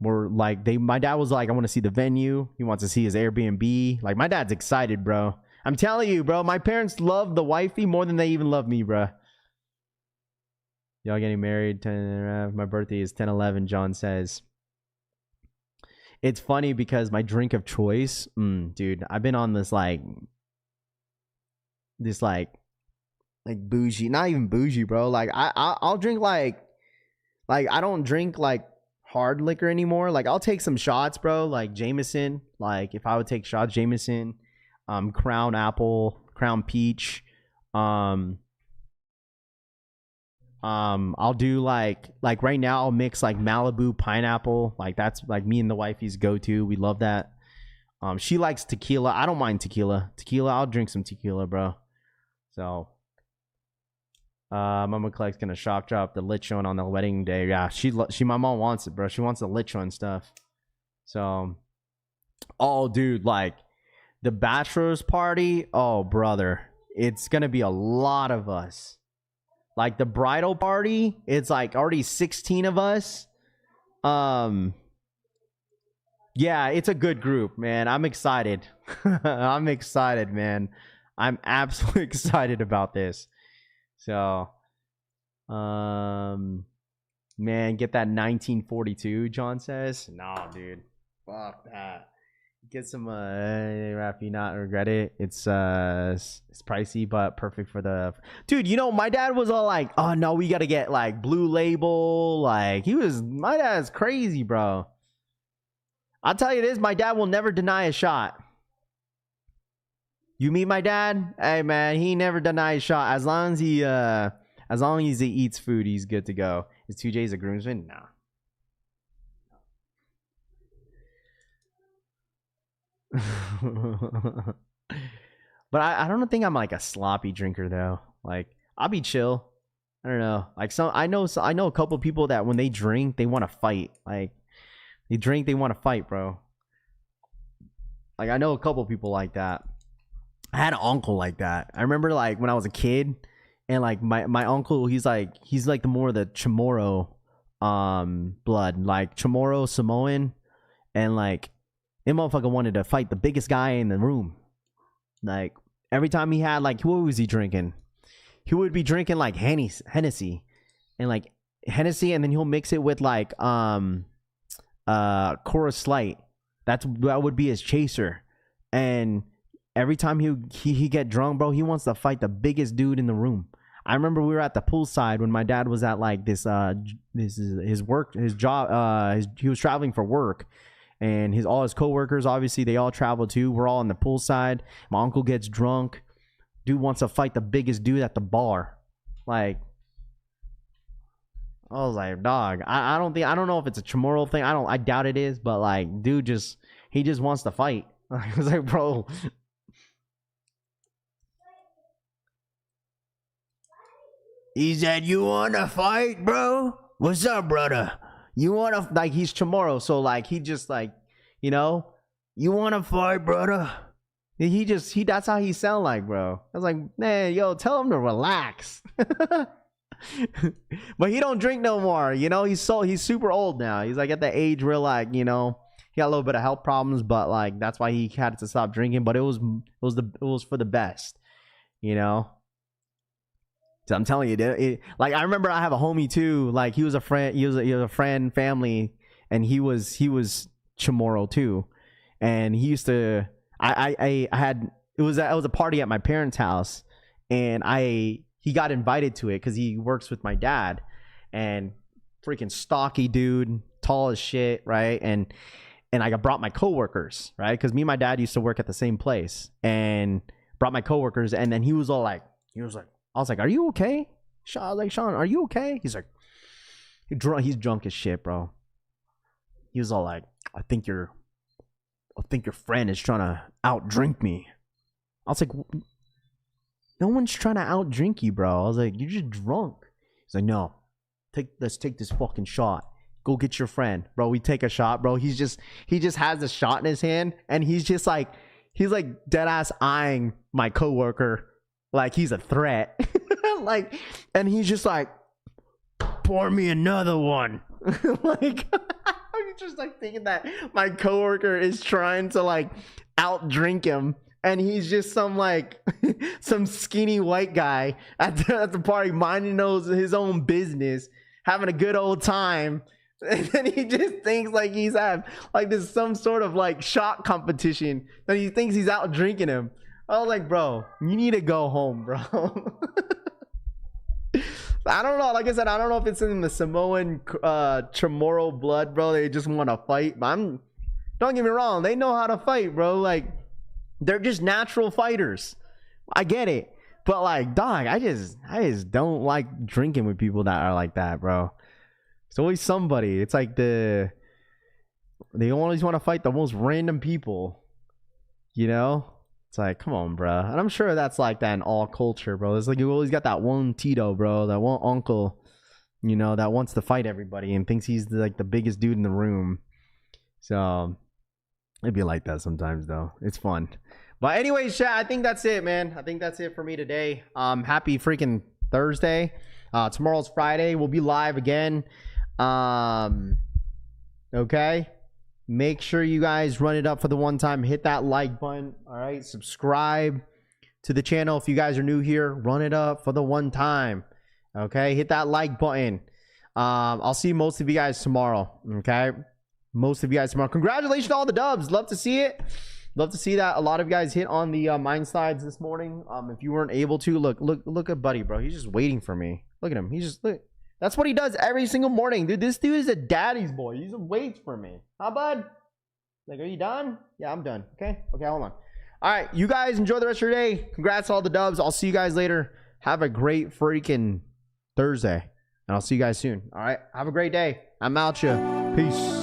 Speaker 3: we're like, my dad was like, I want to see the venue. He wants to see his Airbnb. Like, my dad's excited, bro. I'm telling you, bro. My parents love the wifey more than they even love me, bro. Y'all getting married? My birthday is 10/11. John says. It's funny because my drink of choice, dude. I've been on this like bougie, not even bougie, bro. Like I'll drink like I don't drink like hard liquor anymore. Like I'll take some shots, bro. Like Jameson. Like if I would take shots, Jameson, Crown Apple, Crown Peach, I'll do like right now I'll mix like Malibu pineapple. Like that's like me and the wifey's go-to. We love that. She likes tequila. I don't mind tequila. I'll drink some tequila, bro. So Mama Collect's gonna shock drop the lechon on the wedding day. Yeah, my mom wants it, bro. She wants the lechon stuff. So oh dude, like the bachelor's party, oh brother, it's gonna be a lot of us. Like the bridal party, it's like already 16 of us. Yeah, it's a good group, man. I'm excited. I'm excited, man. I'm absolutely excited about this. So, man, get that 1942, John says. No, dude. Fuck that. Get some Rafi, not regret it. It's pricey but perfect for the dude. You know, my dad was all like, oh no, we gotta get like Blue Label. Like my dad's crazy, bro. I'll tell you this, my dad will never deny a shot. You meet my dad, hey man, he never denies a shot. As long as he eats food, he's good to go. Is 2J's a groomsman? Nah. But I don't think I'm like a sloppy drinker though. Like I'll be chill. I don't know. Like I know a couple people that when they drink they want to fight. Like they drink they want to fight, bro. Like I know a couple people like that. I had an uncle like that. I remember like when I was a kid and like my uncle he's like the more of the Chamorro blood, like Chamorro Samoan, and like that motherfucker wanted to fight the biggest guy in the room. Like every time he had like, what was he drinking? He would be drinking like Hennessy, and like Hennessy, and then he'll mix it with like Coors Light. That would be his chaser. And every time he get drunk, bro, he wants to fight the biggest dude in the room. I remember we were at the poolside when my dad was at like this is his job. He was traveling for work. And all his coworkers, obviously, they all travel too. We're all on the poolside. My uncle gets drunk. Dude wants to fight the biggest dude at the bar. Like, I was like, dog. I don't know if it's a Chamorro thing. I doubt it is. But like, dude he just wants to fight. I was like, bro. He said, "You want to fight, bro? What's up, brother? You want to," like, he's Chamorro, so like he just like, you know, you want to fight, brother? That's how he sound like, bro. I was like, man, yo, tell him to relax. But he don't drink no more, you know. He's super old now. He's like at the age where like, you know, he got a little bit of health problems, but like that's why he had to stop drinking. But it was for the best, you know. So I'm telling you, like I remember I have a homie too. Like he was a friend, he was a friend, family, and he was Chamorro too. And he used to, I had it was a party at my parents' house, and he got invited to it because he works with my dad, and freaking stocky dude, tall as shit, right? And I brought my coworkers, right? Because me and my dad used to work at the same place, and brought my coworkers, and then he was like. I was like, "Are you okay?" I was like, "Sean, are you okay?" He's like, he's drunk as shit, bro. He was all like, I think your friend is trying to outdrink me." I was like, "No one's trying to outdrink you, bro." I was like, "You're just drunk." He's like, "No, let's take this fucking shot. Go get your friend, bro." We take a shot, bro. He just has a shot in his hand, and he's like dead ass eyeing my coworker like he's a threat. Like, and he's just like, pour me another one. Like, I'm just like thinking that my coworker is trying to like out drink him, and he's just some like some skinny white guy at the party minding his own business, having a good old time. And then he just thinks like he's had like this some sort of like shot competition that he thinks he's out drinking him. I was like, bro, you need to go home, bro. I don't know. Like I said, I don't know if it's in the Samoan Chamorro blood, bro. They just want to fight. But don't get me wrong. They know how to fight, bro. Like, they're just natural fighters. I get it. But like, dog, I just don't like drinking with people that are like that, bro. It's always somebody. It's like they always want to fight the most random people. You know? It's like, come on, bro. And I'm sure that's like that in all culture, bro. It's like you always got that one Tito, bro, that one uncle, you know, that wants to fight everybody and thinks he's like the biggest dude in the room. So it'd be like that sometimes, though. It's fun. But anyways, chat, I think that's it, man. I think that's it for me today. Happy freaking Thursday. Tomorrow's Friday. We'll be live again. Okay. Make sure you guys run it up for the one time. Hit that like button. All right. Subscribe to the channel. If you guys are new here, run it up for the one time. Okay. Hit that like button. I'll see most of you guys tomorrow. Okay. Most of you guys tomorrow. Congratulations to all the dubs. Love to see it. Love to see that a lot of you guys hit on the mine slides this morning. If you weren't able to, look at Buddy, bro. He's just waiting for me. Look at him. He's just look. That's what he does every single morning, dude. This dude is a daddy's boy. He just waits for me. Huh, bud? Like, are you done? Yeah, I'm done. Okay, hold on. All right, you guys enjoy the rest of your day. Congrats to all the dubs. I'll see you guys later. Have a great freaking Thursday, and I'll see you guys soon. All right, have a great day. I'm out ya. Peace.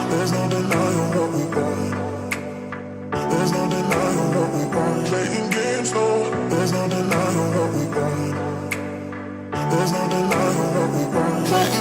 Speaker 2: There's no denying what we want. There's no denying what we want. Playing games, no. There's no denying what we want. There's no denying what we want.